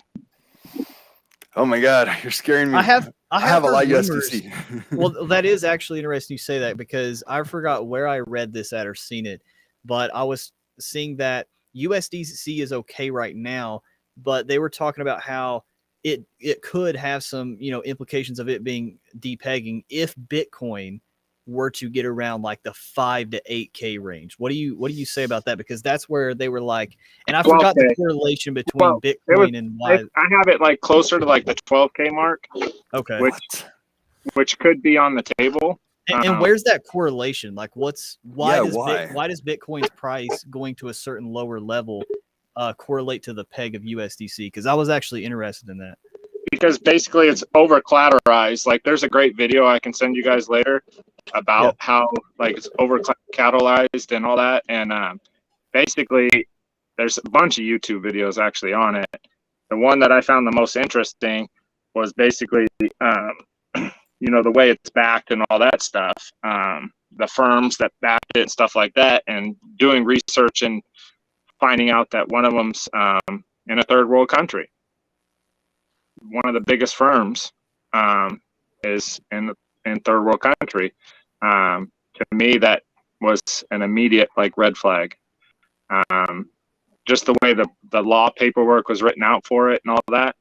Oh my God, you're scaring me. I have a lot of heard rumors. USDC. Well, that is actually interesting you say that, because I forgot where I read this at or seen it, but I was seeing that USDC is okay right now, but they were talking about how it could have some, implications of it being depegging if Bitcoin were to get around like the 5 to 8K range. What do you say about that? Because that's where they were like, and I forgot the correlation between Bitcoin and why. I have it like closer to like the 12K mark. Okay. Which could be on the table. And where's that correlation? Like, why why does Bitcoin's price going to a certain lower level correlate to the peg of USDC? Because I was actually interested in that. Because basically it's over collateralized. Like, there's a great video I can send you guys later about how like it's over collateralized and all that. And basically, there's a bunch of YouTube videos actually on it. The one that I found the most interesting was basically the way it's backed and all that stuff, the firms that backed it and stuff like that, and doing research and finding out that one of them's in a third world country. One of the biggest firms is in third world country. To me, that was an immediate like red flag. Just the way the law paperwork was written out for it and all that.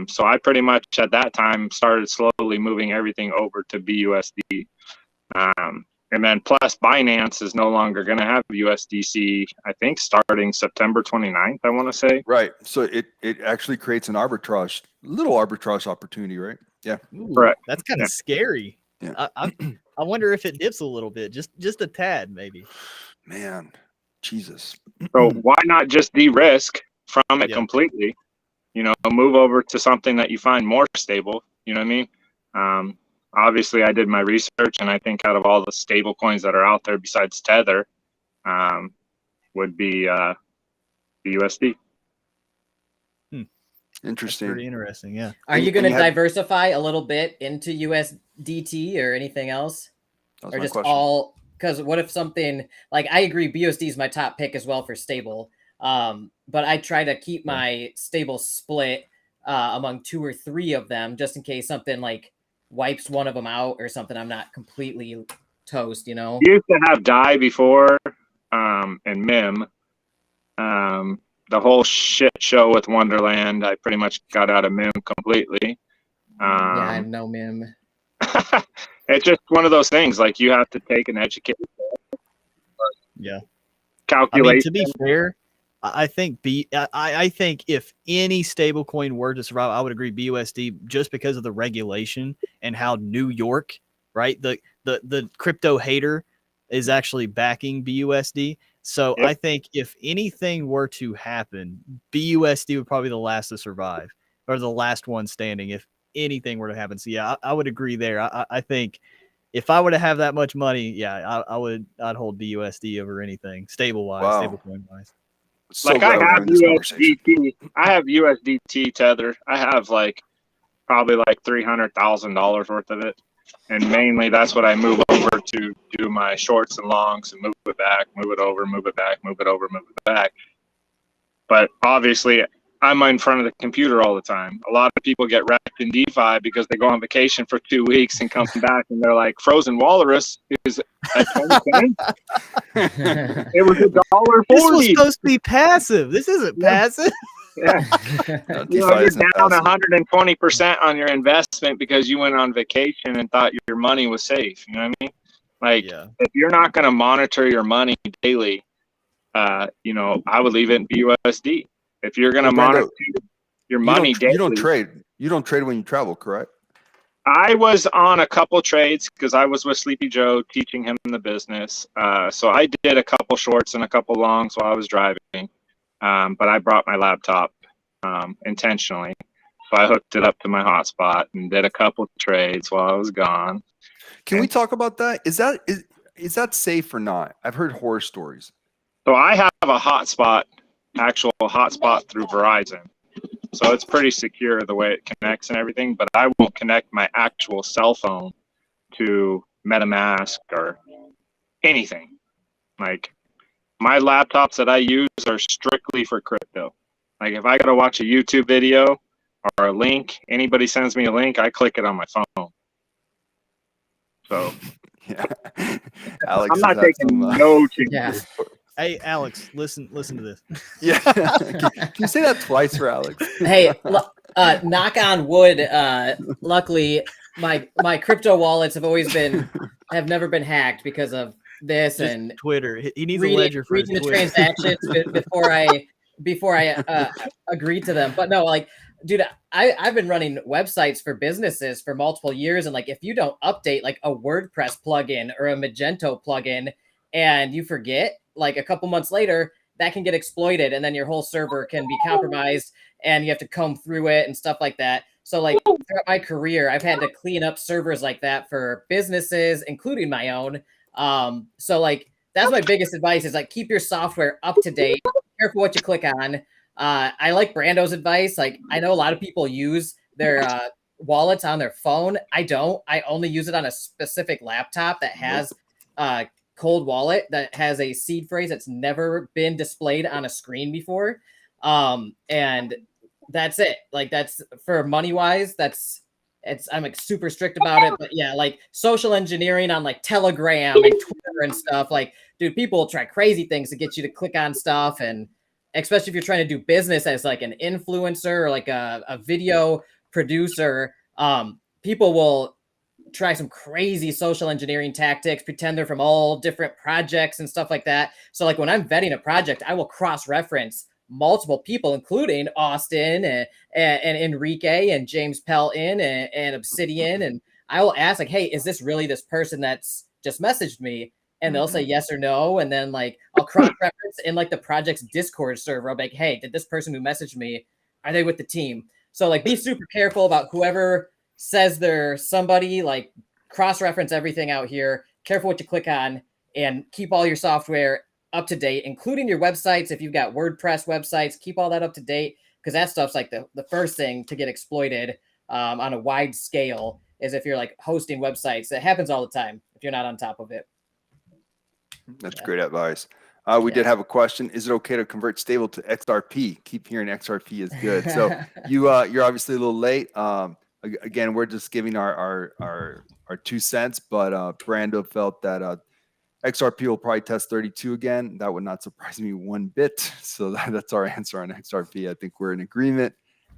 So I pretty much at that time started slowly moving everything over to BUSD. And then plus Binance is no longer going to have USDC, I think, starting September 29th, I want to say. Right. So it actually creates an little arbitrage opportunity, right? Yeah. Ooh, correct. That's kind of scary. Yeah. I wonder if it dips a little bit, just a tad, maybe. Man, Jesus. So why not just de-risk from it completely? Move over to something that you find more stable. You know what I mean? Obviously, I did my research, and I think out of all the stable coins that are out there besides Tether, would be USD. Interesting. That's pretty interesting, yeah. Are you going to diversify a little bit into USDT or anything else? Or just question. All? Because what if something like, I agree, BUSD is my top pick as well for stable. But I try to keep my stable split among 2 or 3 of them, just in case something like wipes one of them out or something. I'm not completely toast, You used to have DAI before, and MIM. The whole shit show with Wonderland, I pretty much got out of MIM completely. I have no MIM. It's just one of those things. Like, you have to take an educated calculation. To be fair, I think I think if any stable coin were to survive, I would agree BUSD, just because of the regulation and how New York, right? The crypto hater is actually backing BUSD. So I think if anything were to happen, BUSD would probably be the last to survive, or the last one standing if anything were to happen. So I would agree there. I think if I were to have that much money, I'd hold BUSD over anything stablecoin wise. So like, I have USDT. I have USDT Tether. I have probably $300,000 worth of it, and mainly that's what I move over to do my shorts and longs, and move it back, move it over, move it back, move it over, move it back. But obviously, I'm in front of the computer all the time. A lot of people get wrecked in DeFi because they go on vacation for 2 weeks and come back and they're like, Frozen Walrus is at 20 cents. It was $1.40. This was supposed to be passive. This isn't passive. Yeah. You're down 120% on your investment because you went on vacation and thought your money was safe. You know what I mean? If you're not going to monitor your money daily, I would leave it in BUSD. If you're going to monitor your money daily, you don't trade. You don't trade when you travel, correct? I was on a couple trades because I was with Sleepy Joe teaching him the business. So I did a couple shorts and a couple longs while I was driving. But I brought my laptop intentionally. So I hooked it up to my hotspot and did a couple trades while I was gone. Can we talk about that? Is that safe or not? I've heard horror stories. So I have a actual hotspot through Verizon. So it's pretty secure the way it connects and everything, but I won't connect my actual cell phone to MetaMask or anything. Like, my laptops that I use are strictly for crypto. Like, if I got to watch a YouTube video or a link. Anybody sends me a link, I click it on my phone. So Yeah. Alex I'm not has had taking some, no chances. Yeah. Hey, Alex, listen to this. Yeah. Can you say that twice for Alex? Hey, knock on wood. Luckily, my crypto wallets have never been hacked because of this, Just and Twitter. He needs a ledger for his reading the Twitter. transactions before I agreed to them. But no, like, dude, I've been running websites for businesses for multiple years, and like, if you don't update like a WordPress plugin or a Magento plugin, and you forget, like a couple months later, that can get exploited, and then your whole server can be compromised, and you have to comb through it and stuff like that. So like throughout my career, I've had to clean up servers like that for businesses, including my own. So like that's my biggest advice is like keep your software up to date. Be careful what you click on. I like Brando's advice. Like I know a lot of people use their wallets on their phone. I don't. I only use it on a specific laptop that has cold wallet that has a seed phrase that's never been displayed on a screen before. And that's it. Like that's for money wise, I'm like super strict about it. But yeah, like social engineering on like Telegram and Twitter and stuff. Like, dude, people try crazy things to get you to click on stuff, and especially if you're trying to do business as like an influencer or like a video producer, people will try some crazy social engineering tactics, pretend they're from all different projects and stuff like that. So like when I'm vetting a project, I will cross-reference multiple people, including Austin and Enrique and James Pelton and Obsidian. And I will ask like, hey, is this really this person that's just messaged me? And they'll say yes or no. And then like I'll cross-reference in like the project's Discord server. I'll be like, hey, did this person who messaged me, are they with the team? So like be super careful about whoever says they're somebody. Like cross-reference everything out here. Careful what you click on, and keep all your software up to date, including your websites. If you've got WordPress websites, keep all that up to date, because that stuff's like the first thing to get exploited on a wide scale is if you're like hosting websites. That happens all the time if you're not on top of it. That's great advice. We did have a question. Is it okay to convert stable to XRP? Keep hearing XRP is good. So you're obviously a little late. Again, we're just giving our 2 cents, but Brando felt that XRP will probably test 32 again. That would not surprise me one bit. So that's our answer on XRP. I think we're in agreement.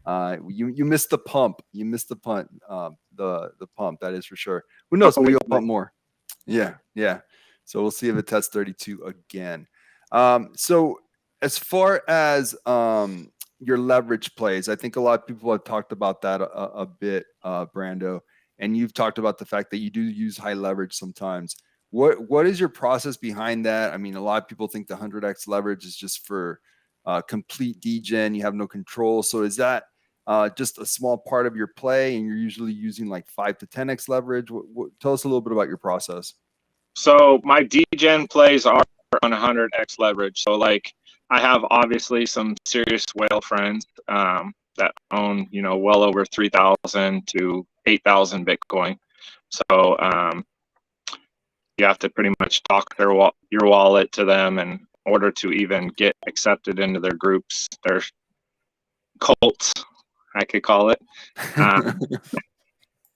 You missed the pump. You missed the punt. The pump, that is for sure. Who knows? Maybe you'll pump more. Yeah. So we'll see if it tests 32 again. So as far as your leverage plays, I think a lot of people have talked about that a bit, Brando, and you've talked about the fact that you do use high leverage sometimes. What is your process behind that? I mean, a lot of people think the 100x leverage is just for complete degen. You have no control. So is that just a small part of your play, and you're usually using like 5 to 10x leverage? Tell us a little bit about your process. So my degen plays are on 100x leverage. So like I have obviously some serious whale friends that own, well over 3,000 to 8,000 Bitcoin. So you have to pretty much talk your wallet to them in order to even get accepted into their groups, their cults, I could call it.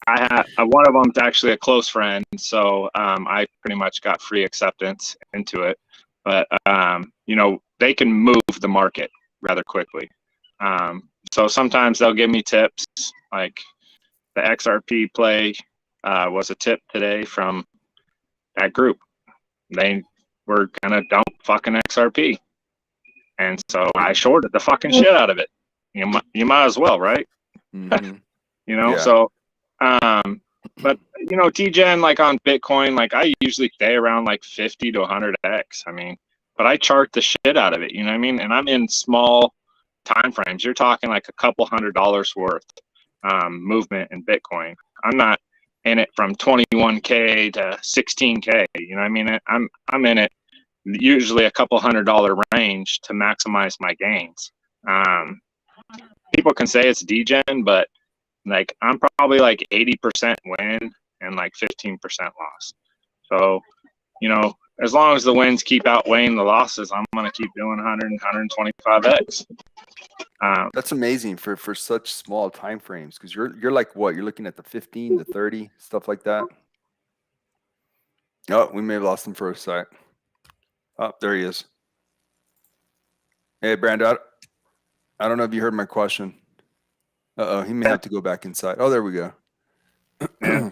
One of them's actually a close friend, so I pretty much got free acceptance into it. But they can move the market rather quickly. So sometimes they'll give me tips, like the XRP play was a tip today from that group. They were gonna dump fucking XRP, and so I shorted the fucking shit out of it. You might as well, right? Mm-hmm. Yeah. So but degen, like on Bitcoin, like I usually stay around like 50 to 100x. I mean, but I chart the shit out of it, you know what I mean? And I'm in small time frames. You're talking like a couple $100 worth movement in Bitcoin. I'm not in it from 21K to 16K. You know what I mean? I'm in it usually a couple $100 range to maximize my gains. People can say it's degen, but like I'm probably like 80% win and like 15% loss. So, as long as the wins keep outweighing the losses, I'm going to keep doing 100 and 125x. That's amazing for such small time frames, because you're like what? You're looking at the 15 to 30, stuff like that. Oh, we may have lost him for a sec. Oh, there he is. Hey, Brando, I don't know if you heard my question. Uh-oh, he may have to go back inside. Oh, there we go. Yeah.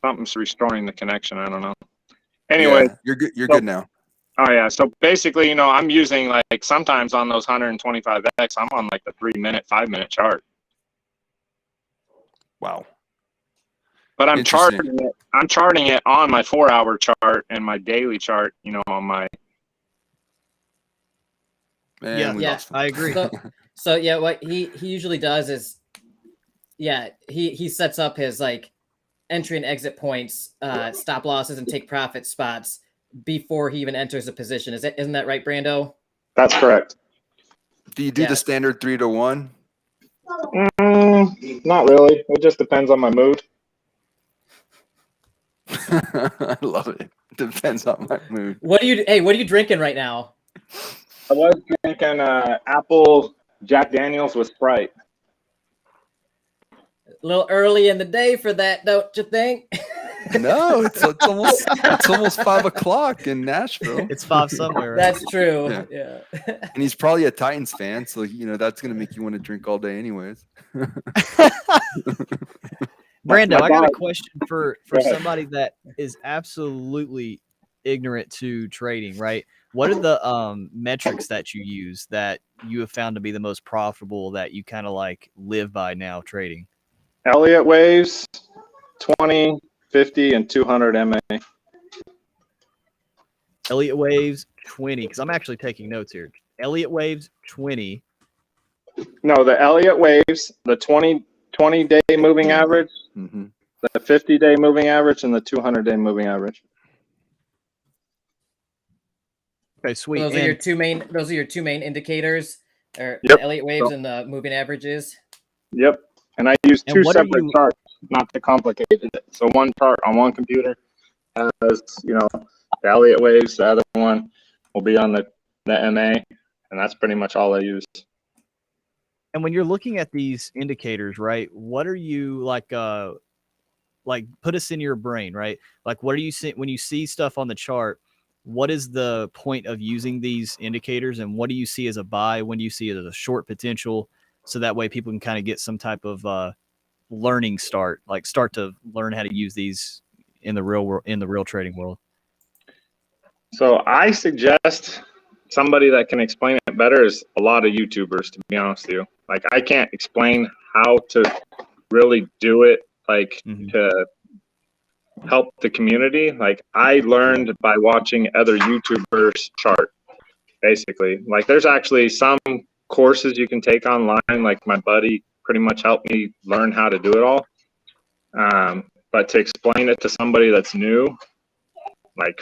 Something's restoring the connection. I don't know. Anyway, yeah, you're good. You're good now. Oh yeah. So basically, you know, I'm using like sometimes on those 125X, I'm on like the 3-minute, 5-minute chart. Wow. But I'm charting it. I'm charting it on my 4-hour chart and my daily chart. You know, on my. Man, yeah, I agree. So yeah, what he usually does is, yeah, he sets up his like entry and exit points, stop losses, and take profit spots before he even enters a position. Isn't that right, Brando? That's correct. Do you do the standard 3 to 1? Not really. It just depends on my mood. I love it. Depends on my mood. What are you drinking right now? I was drinking apple Jack Daniels with Sprite. A little early in the day for that, don't you think? No, it's almost 5 o'clock in Nashville. It's 5 somewhere. Right? That's true. Yeah. And he's probably a Titans fan, so you know that's gonna make you want to drink all day, anyways. Brando, I got a question for somebody that is absolutely ignorant to trading, right? What are the metrics that you use that you have found to be the most profitable that you kind of like live by now trading? Elliott waves, 20, 50, and 200 MA. Elliott waves 20, because I'm actually taking notes here. Elliott waves 20. No, the Elliott waves, the 20-day moving average, Mm-hmm. the 50-day moving average, and the 200-day moving average. Okay, sweet. Those are your two main indicators, or Yep. the Elliott waves and the moving averages. Yep. And I use two what are separate you- charts, not to complicate it. So one chart on one computer has, you know, the Elliott waves. The other one will be on the MA, and that's pretty much all I use. And when you're looking at these indicators, right, what are you like put us in your brain, right? Like, what are you seeing when you see stuff on the chart? What is the point of using these indicators, and what do you see as a buy? When do you see it as a short potential? So that way people can kind of get some type of learning start to learn how to use these in the real world, in the real trading world. So I suggest somebody that can explain it better is a lot of YouTubers, to be honest with you. Like, I can't explain how to really do it, like, to help the community. Like, I learned by watching other YouTubers chart, basically. Like, there's actually some courses you can take online. Like, my buddy pretty much helped me learn how to do it all. But to explain it to somebody that's new, like...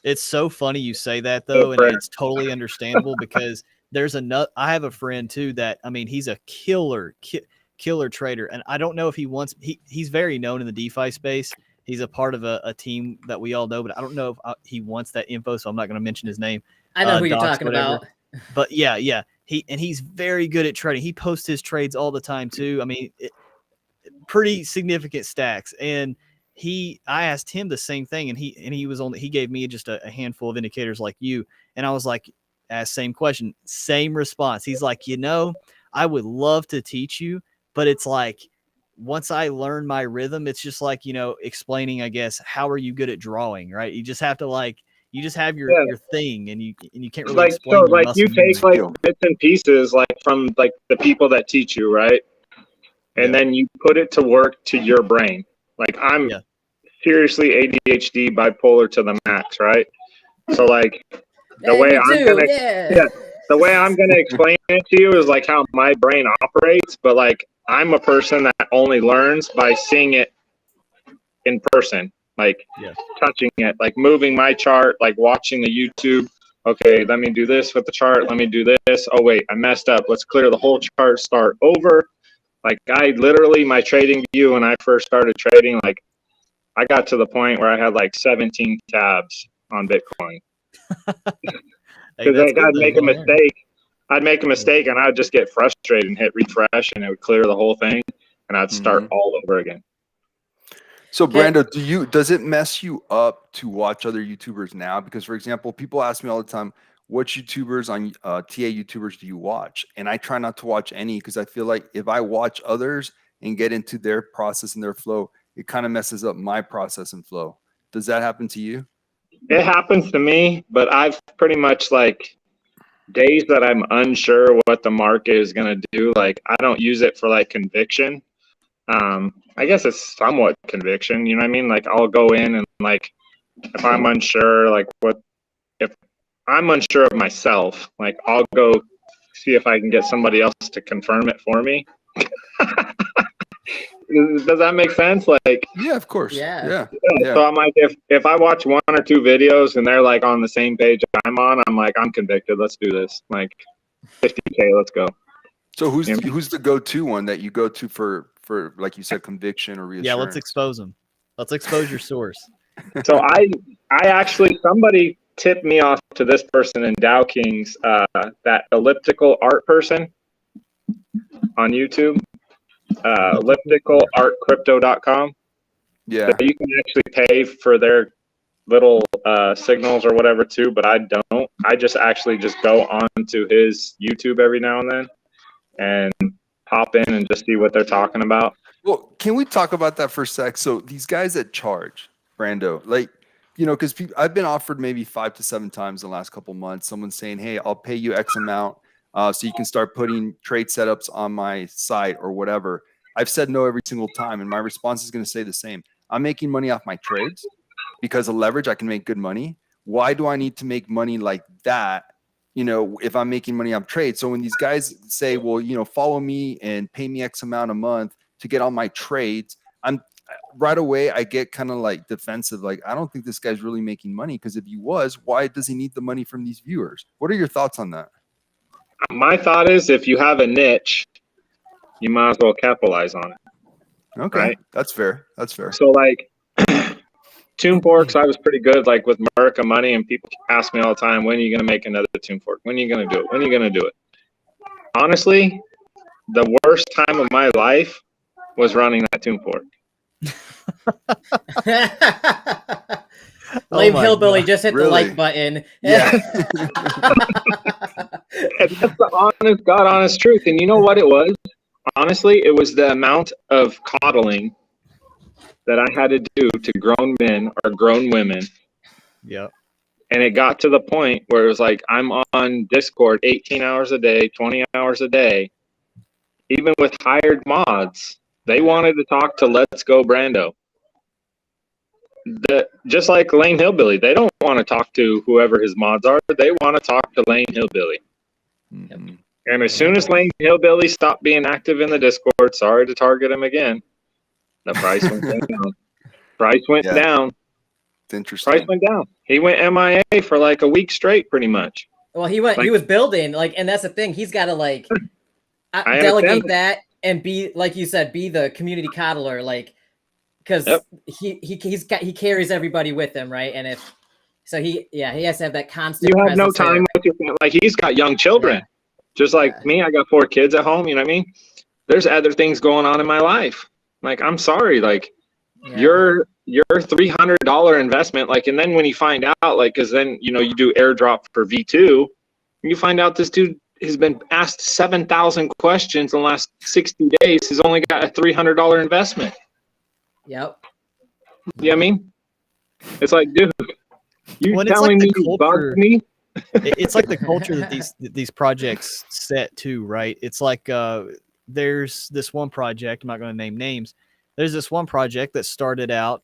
It's so funny you say that, though, and it's totally understandable because there's I have a friend, too, that, I mean, he's a killer trader, and I don't know if he's very known in the DeFi space. He's a part of a team that we all know, but I don't know if he wants that info, so I'm not going to mention his name. I know who you're talking about. But yeah, he's very good at trading. He posts his trades all the time, too. I mean, pretty significant stacks, and I asked him the same thing, and he gave me just a handful of indicators like you, and I was like, same question, same response. He's like, I would love to teach you, but it's like, once I learn my rhythm, it's just like, explaining, I guess, how are you good at drawing, right? You just have to you just have your thing, and you can't really explain. So like you take like bits and pieces like from like the people that teach you, right? And then you put it to work to your brain. Like, I'm seriously ADHD bipolar to the max, right? So like the way I'm gonna explain it to you is like how my brain operates, but like I'm a person that only learns by seeing it in person, like touching it, like moving my chart, like watching the YouTube. Okay, let me do this with the chart. Let me do this. Oh wait, I messed up. Let's clear the whole chart, start over. Like, I literally, my trading view when I first started trading, like I got to the point where I had like 17 tabs on Bitcoin. Because I got to make a mistake. I'd make a mistake and I'd just get frustrated and hit refresh and it would clear the whole thing and I'd start all over again. So Brando, does it mess you up to watch other YouTubers now? Because for example, people ask me all the time, which YouTubers on TA YouTubers do you watch? And I try not to watch any because I feel like if I watch others and get into their process and their flow, it kind of messes up my process and flow. Does that happen to you? It happens to me, but I've pretty much like days that I'm unsure what the market is going to do. Like I don't use it for like conviction. I guess it's somewhat conviction, you know what I mean? Like I'll go in and like, if I'm unsure, like if I'm unsure of myself, like I'll go see if I can get somebody else to confirm it for me. Does that make sense? Like, yeah, of course. Yeah. So I'm like, if I watch 1 or 2 videos and they're like on the same page I'm on, I'm like, I'm convicted. Let's do this. Like 50K, let's go. So who's the go-to one that you go to for like you said, conviction or reassurance? Yeah, let's expose them. Let's expose your source. So I actually, somebody tipped me off to this person in Dow Kings, that elliptical art person on YouTube, ellipticalartcrypto.com. Yeah. So you can actually pay for their little signals or whatever too, but I don't. I just actually just go on to his YouTube every now and then and pop in and just see what they're talking about. Well, can we talk about that for a sec? So these guys that charge, Brando, like, you know, because I've been offered maybe 5 to 7 times in the last couple months. Someone's saying, hey, I'll pay you X amount so you can start putting trade setups on my site or whatever. I've said no every single time, and my response is going to stay the same. I'm making money off my trades because of leverage. I can make good money. Why do I need to make money like that? You know, if I'm making money on trade. So when these guys say, well, you know, follow me and pay me X amount a month to get all my trades, I'm right away, I get kind of like defensive. Like, I don't think this guy's really making money, because if he was, why does he need the money from these viewers? What are your thoughts on that? My thought is, if you have a niche, you might as well capitalize on it. Okay. Right? That's fair. That's fair. So like Tune Forks, I was pretty good, like with America Money, and people ask me all the time, when are you going to make another Tune Fork? When are you going to do it? When are you going to do it? Honestly, the worst time of my life was running that Tune Fork. Lame hillbilly just hit really? The like button. Yeah. That's the honest truth. And you know what it was? Honestly, it was the amount of coddling that I had to do to grown men or grown women. Yep. And it got to the point where it was like, I'm on Discord 18 hours a day, 20 hours a day. Even with hired mods, they wanted to talk to Let's Go Brando. Just like Lame Hillbilly, they don't want to talk to whoever his mods are. They want to talk to Lame Hillbilly. Mm-hmm. And as soon as Lame Hillbilly stopped being active in the Discord, sorry to target him again, the price went down. Price went down. It's interesting. Price went down. He went MIA for like a week straight, pretty much. Well, he went. Like, he was building, like, and that's the thing. He's got to like delegate that and be, like you said, be the community coddler, like, because he carries everybody with him, right? And if so, he has to have that constant. You have no time with your family. Like, he's got young children, just like me. I got 4 kids at home. You know what I mean? There's other things going on in my life. Like, I'm sorry, like your $300 investment, like, and then when you find out, like, because then, you know, you do airdrop for V2, and you find out this dude has been asked 7,000 questions in the last 60 days. He's only got a $300 investment. Yep. You know what I mean? It's like, dude, you telling me you bugged me? It's like the culture that these projects set too, right? It's like there's this one project, I'm not going to name names. There's this one project that started out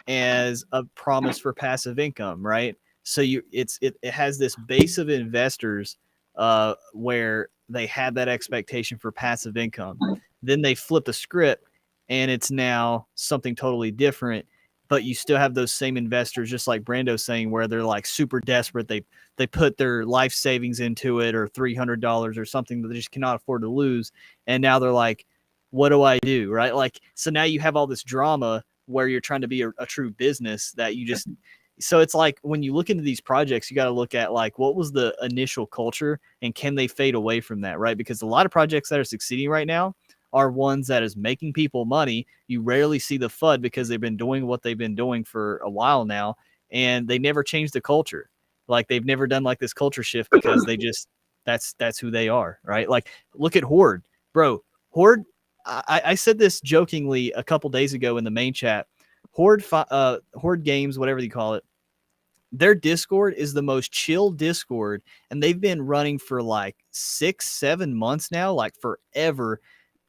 as a promise for passive income, right? So it has this base of investors where they had that expectation for passive income. Then they flip the script and it's now something totally different, but you still have those same investors, just like Brando's saying, where they're like super desperate. They put their life savings into it, or $300 or something that they just cannot afford to lose. And now they're like, what do I do? Right? Like, so now you have all this drama where you're trying to be a true business that you just, so it's like when you look into these projects, you got to look at like what was the initial culture and can they fade away from that, right? Because a lot of projects that are succeeding right now are ones that is making people money. You rarely see the FUD because they've been doing what they've been doing for a while now, and they never changed the culture. Like they've never done like this culture shift because they just that's who they are, right? Like look at Horde, bro. Horde. I said this jokingly a couple days ago in the main chat. Horde Games, whatever you call it, their Discord is the most chill Discord, and they've been running for like 6-7 months now, like forever.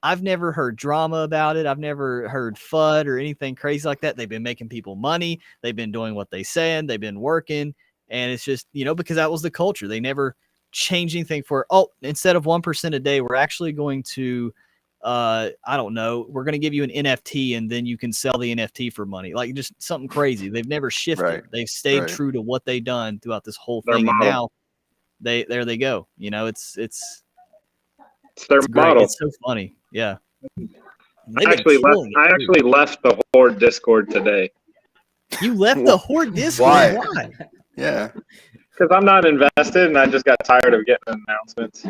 I've never heard drama about it. I've never heard FUD or anything crazy like that. They've been making people money. They've been doing what they said. They've been working, and it's just, you know, because that was the culture. They never changed anything for, oh, instead of 1% a day, we're actually going to I don't know, we're going to give you an NFT and then you can sell the NFT for money. Like just something crazy. They've never shifted. Right. They've stayed Right. true to what they've done throughout this whole Their thing. And model. now there they go. You know, it's It's their great. model. It's so funny. Yeah. I actually left the Horde Discord today. You left the Horde Discord? Why? Yeah. Because I'm not invested and I just got tired of getting announcements.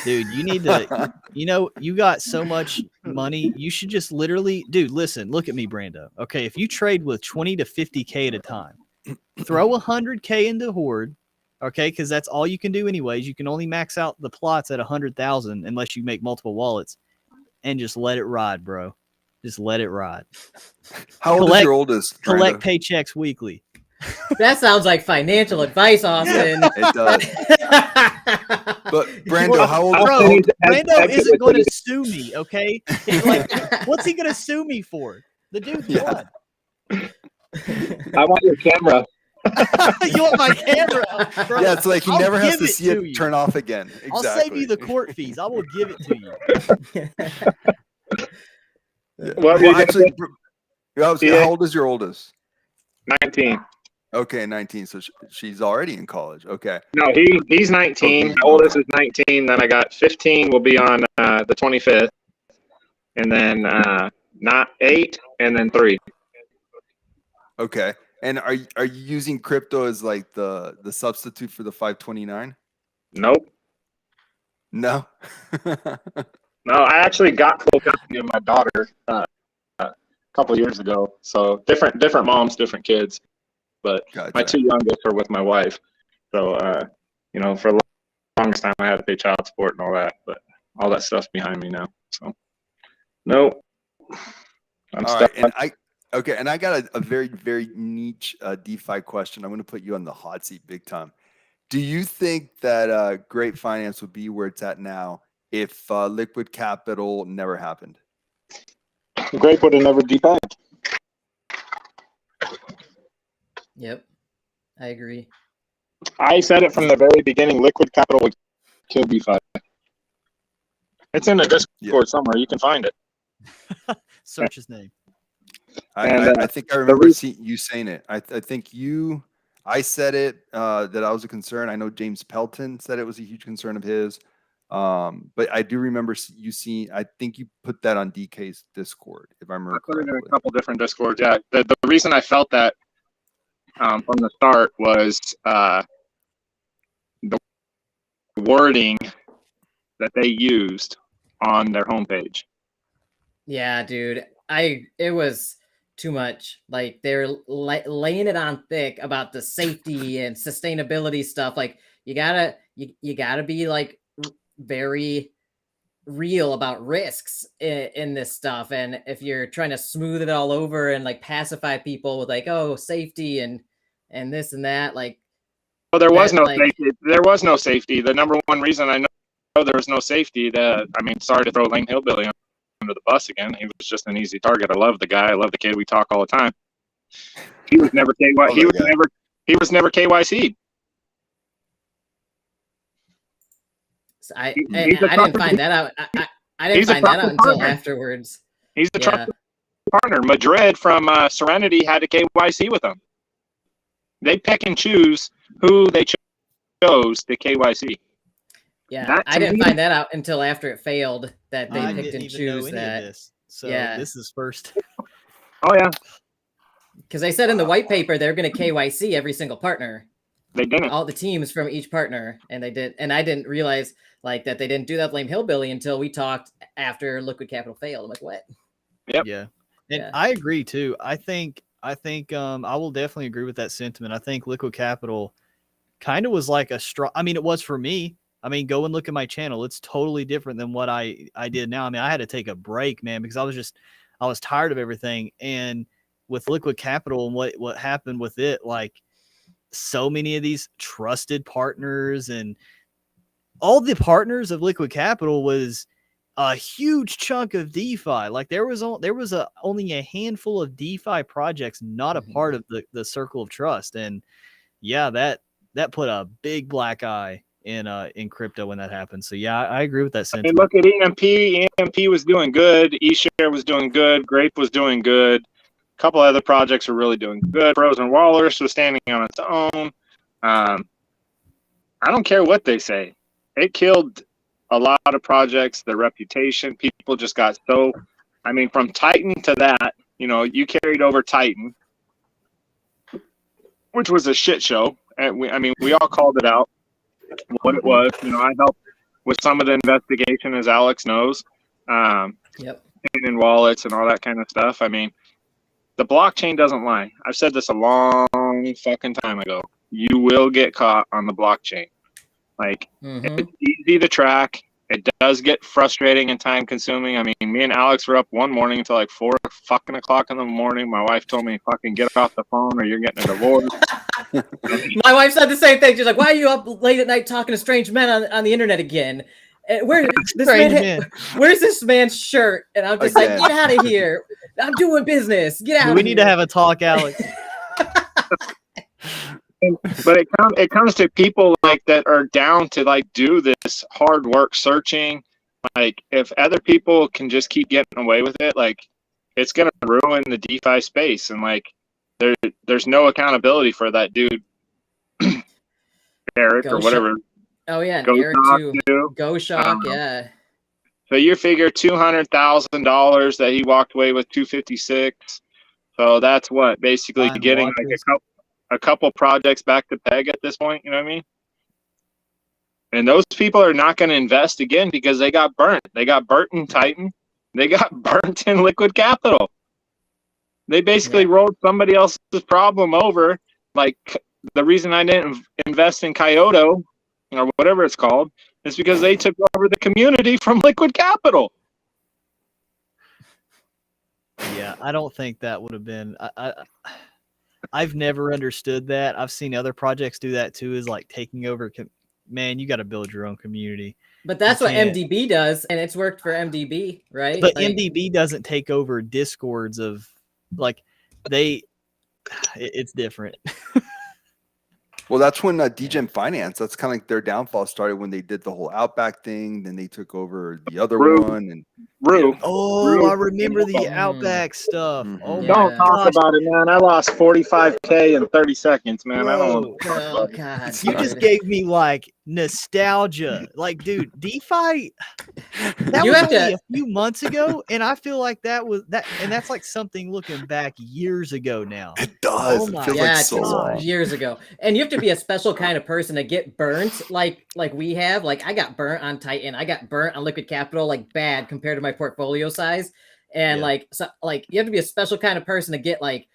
Dude, you need to, you know, you got so much money. You should just literally, dude, listen, look at me, Brando. Okay. If you trade with 20 to 50K at a time, throw 100K into Horde. Okay. Cause that's all you can do anyways. You can only max out the plots at 100,000 unless you make multiple wallets, and just let it ride, bro. Just let it ride. How old is your oldest? Collect Brando? paychecks weekly. That sounds like financial advice, Austin. It does. But Brando, how old? Bro, I'll- Brando isn't going to sue me, okay? Like, what's he going to sue me for? The dude's Yeah. gone. I want your camera. You want my camera? Bro, Yeah, it's like he I'll never has give to it see to it you. turn off again. Exactly. I'll save you the court fees. I will give it to you. Yeah. What were you Well, gonna actually, Yeah. how old is your oldest? 19. Okay, 19. So she's already in college. Okay. No, he's 19. Okay. My oldest is 19. Then I got 15 will be on the 25th. And then not 8 and then 3. Okay. And are you using crypto as like the substitute for the 529? Nope. No. No, I actually got close to my daughter a couple of years ago. So different moms, different kids. But Gotcha. my two youngest are with my wife. So, you know, for the longest time, I had to pay child support and all that. But all that stuff's behind me now. So, nope. I'm All stuck. right. And I got a very, very niche DeFi question. I'm going to put you on the hot seat big time. Do you think that great finance would be where it's at now if liquid capital never happened? Grape would have never defined. Yep, I agree. I said it from the very beginning. Liquid capital would kill DeFi. It's in the Discord somewhere. You can find it. Search his name. I think I remember you saying it. I think I said it that I was a concern. I know James Pelton said it was a huge concern of his. But I do remember you seeing, I think you put that on DK's Discord, if I remember I put it in correctly. a couple different Discords. Yeah, the reason I felt that from the start was the wording that they used on their homepage. Yeah, dude. It was too much. Like they're laying it on thick about the safety and sustainability stuff. Like you gotta be like very real about risks in this stuff. And if you're trying to smooth it all over and like pacify people with like, oh, safety and this and that, like, well, there was no like, safety. There was no safety. The number one reason I know there was no safety, sorry to throw Lane Hillbilly under the bus again. He was just an easy target. I love the guy. I love the kid. We talk all the time. He was never KYC. He was never KYC. I didn't find that out. I didn't find that out until afterwards. He's a trusted partner. Madrid from Serenity had a KYC with him. They pick and choose who they chose to KYC. Yeah, I didn't find that out until after it failed that they picked and choose that. This. So yeah, this is first. Oh yeah. Because they said in the white paper they're going to KYC every single partner. They didn't. All the teams from each partner, and they did. And I didn't realize like that they didn't do that blame hillbilly until we talked after Liquid Capital failed. I'm like, what? Yep. Yeah. And I agree too. I think I will definitely agree with that sentiment. I think Liquid Capital kind of was like a straw. I mean, it was for me. I mean, go and look at my channel. It's totally different than what I did now. I mean, I had to take a break, man, because I was tired of everything. And with Liquid Capital and what happened with it, like so many of these trusted partners and all the partners of Liquid Capital was a huge chunk of DeFi. Like there was only a handful of DeFi projects not a part of the circle of trust. And yeah, that put a big black eye in crypto when that happened. So yeah, I agree with that sentiment. Look at EMP. EMP was doing good. eShare was doing good. Grape was doing good. A couple other projects were really doing good. Frozen Walrus was standing on its own. I don't care what they say. It killed a lot of projects, their reputation. People just got so, I mean, from Titan to that, you carried over Titan, which was a shit show. And we all called it out what it was. I helped with some of the investigation, as Alex knows. Yep. And wallets and all that kind of stuff. I mean, the blockchain doesn't lie. I've said this a long fucking time ago. You will get caught on the blockchain. Like, it's easy to track. It does get frustrating and time consuming. I mean, me and Alex were up one morning until like 4 fucking o'clock in the morning. My wife told me, fucking get off the phone or you're getting a divorce. My wife said the same thing. She's like, why are you up late at night talking to strange men on the internet again? Where's this man's shirt? And I'm just like, get out of here. I'm doing business. Get out of here. We need to have a talk, Alex. But it comes to people like that are down to like do this hard work searching. Like if other people can just keep getting away with it, like it's gonna ruin the DeFi space. And like there's no accountability for that dude, Eric or whatever. Oh yeah, Go Eric too. Go Shock, yeah. So you figure $200,000 that he walked away with 256. So that's what basically getting like a couple projects back to peg at this point, you know what I mean? And those people are not going to invest again because they got burnt. They got burnt in Titan. They got burnt in Liquid Capital. They basically rolled somebody else's problem over. Like the reason I didn't invest in Kyoto or whatever it's called is because they took over the community from Liquid Capital. Yeah, I don't think that would have been. I've never understood that. I've seen other projects do that too, is like taking over. Man, you got to build your own community. But that's what MDB does, and it's worked for MDB, right? But like, MDB doesn't take over discords of like it's different. Well, that's when Degen Finance, that's kind of like their downfall started when they did the whole Outback thing. Then they took over the other one. And I remember the Outback stuff. Oh, don't talk about it, man. I lost 45K in 30 seconds, man. Bro. Oh, God. You just gave me like nostalgia. Like, dude, DeFi, that was only a few months ago. And I feel like that's like something looking back years ago now. It does. Oh, it feels like so long. Years ago. And you have to be a special kind of person to get burnt like we have. Like I got burnt on Titan. I got burnt on Liquid Capital, like bad compared to my portfolio size. And you have to be a special kind of person to get like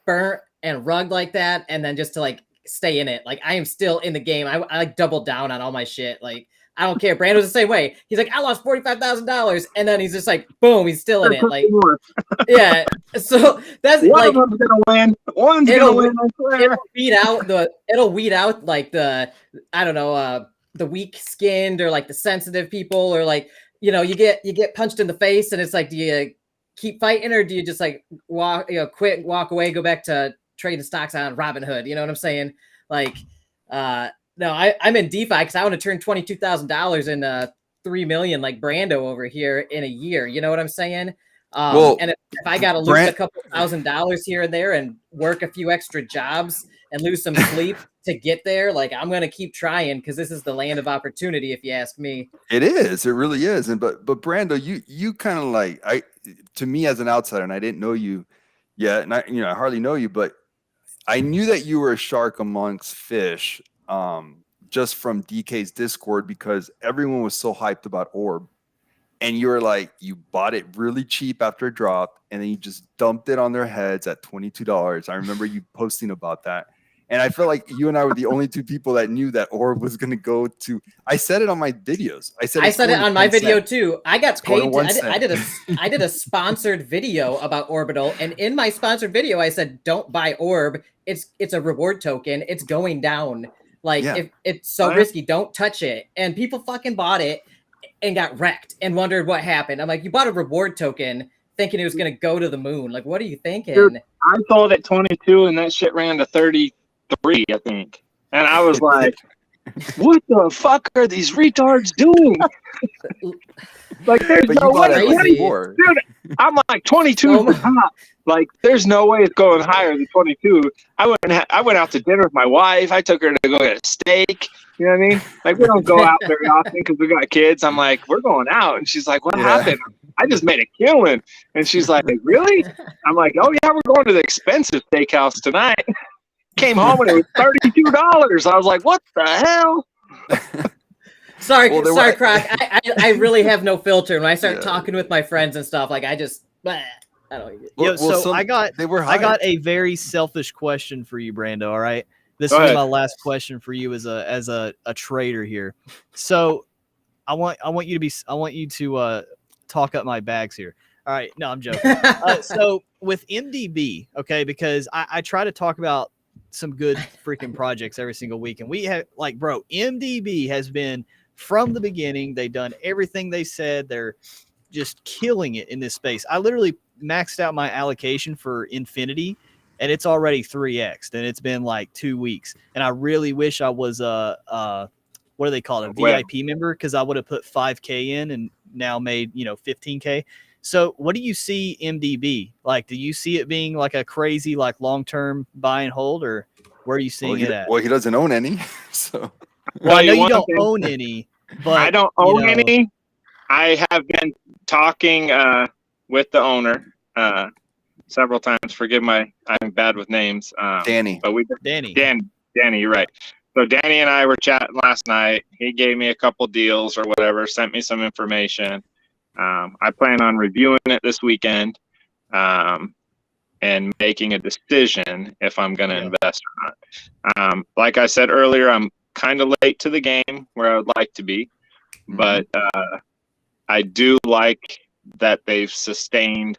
burnt and rugged like that. And then just to like stay in it. Like I am still in the game. I like doubled down on all my shit. Like I don't care. Brando's the same way. He's like, I lost $45,000. And then he's just like, boom, he's still in it. Like, yeah. So that's one of them's gonna win. One's gonna win. It'll weed out like the, I don't know, the weak skinned or like the sensitive people, or like, you get punched in the face and it's like, do you keep fighting or do you just like quit, walk away, go back to trading stocks on Robinhood? You know what I'm saying? Like, no, I'm in DeFi because I want to turn $22,000 into $3 million like Brando over here in a year. You know what I'm saying? And if I got to lose a couple $1,000 here and there and work a few extra jobs and lose some sleep to get there, like I'm going to keep trying because this is the land of opportunity, if you ask me. It is. It really is. And but Brando, you kind of like, to me as an outsider, and I didn't know you Yeah, and I hardly know you, but I knew that you were a shark amongst fish, just from DK's Discord, because everyone was so hyped about Orb. And you were like, you bought it really cheap after it dropped, and then you just dumped it on their heads at $22. I remember you posting about that. And I feel like you and I were the only two people that knew that Orb was going to go to. I said it on my videos. I said it on my video too. I got paid. I did a sponsored video about Orbital, and in my sponsored video, I said, "Don't buy Orb. It's a reward token. It's going down. Like if it's so risky, don't touch it." And people fucking bought it and got wrecked and wondered what happened. I'm like, you bought a reward token thinking it was going to go to the moon. Like, what are you thinking? Dude, I sold at 22 and that shit ran to 33, I think. And I was like, what the fuck are these retards doing? Like, there's no way. Dude, I'm like, 22 is the top. Like, there's no way it's going higher than 22. I went out to dinner with my wife. I took her to go get a steak. You know what I mean? Like, we don't go out very often because we got kids. I'm like, we're going out. And she's like, what happened? I just made a killing. And she's like, really? I'm like, oh, yeah, we're going to the expensive steakhouse tonight. Came home and it was $32. I was like, what the hell? Sorry, Croc. I really have no filter. When I start talking with my friends and stuff, like, I just... I don't I got a very selfish question for you, Brando. All right, this is my last question for you as a trader here. So, I want you to talk up my bags here. All right, no, I'm joking. So with MDB, okay, because I try to talk about some good freaking projects every single week, and we have MDB has been from the beginning. They've done everything they said. They're just killing it in this space. I literally maxed out my allocation for Infinity, and it's already 3x, and it's been like 2 weeks. And I really wish I was what do they call it, a VIP member, because I would have put 5K in and now made 15K. So what do you see MDB like? Do you see it being like a crazy like long-term buy and hold, or where are you seeing it at? Well, he doesn't own any, so. Well, I know you don't own any, but I don't own any. I have been talking with the owner several times. Forgive I'm bad with names. Danny. But Danny, you're right. So Danny and I were chatting last night. He gave me a couple deals or whatever, sent me some information. I plan on reviewing it this weekend and making a decision if I'm going to invest or not. Like I said earlier, I'm kind of late to the game where I would like to be, but I do like that they've sustained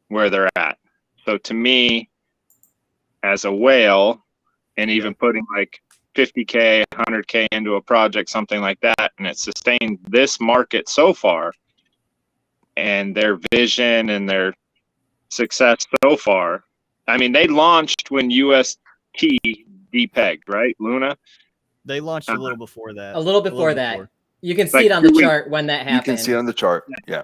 where they're at. So to me, as a whale, and even putting like 50K, 100K into a project, something like that, and it sustained this market so far, and their vision and their success so far. I mean, they launched when UST depegged, right, Luna? They launched a little before that. A little before that. You can see it on the chart when that happened. You can see it on the chart. Yeah.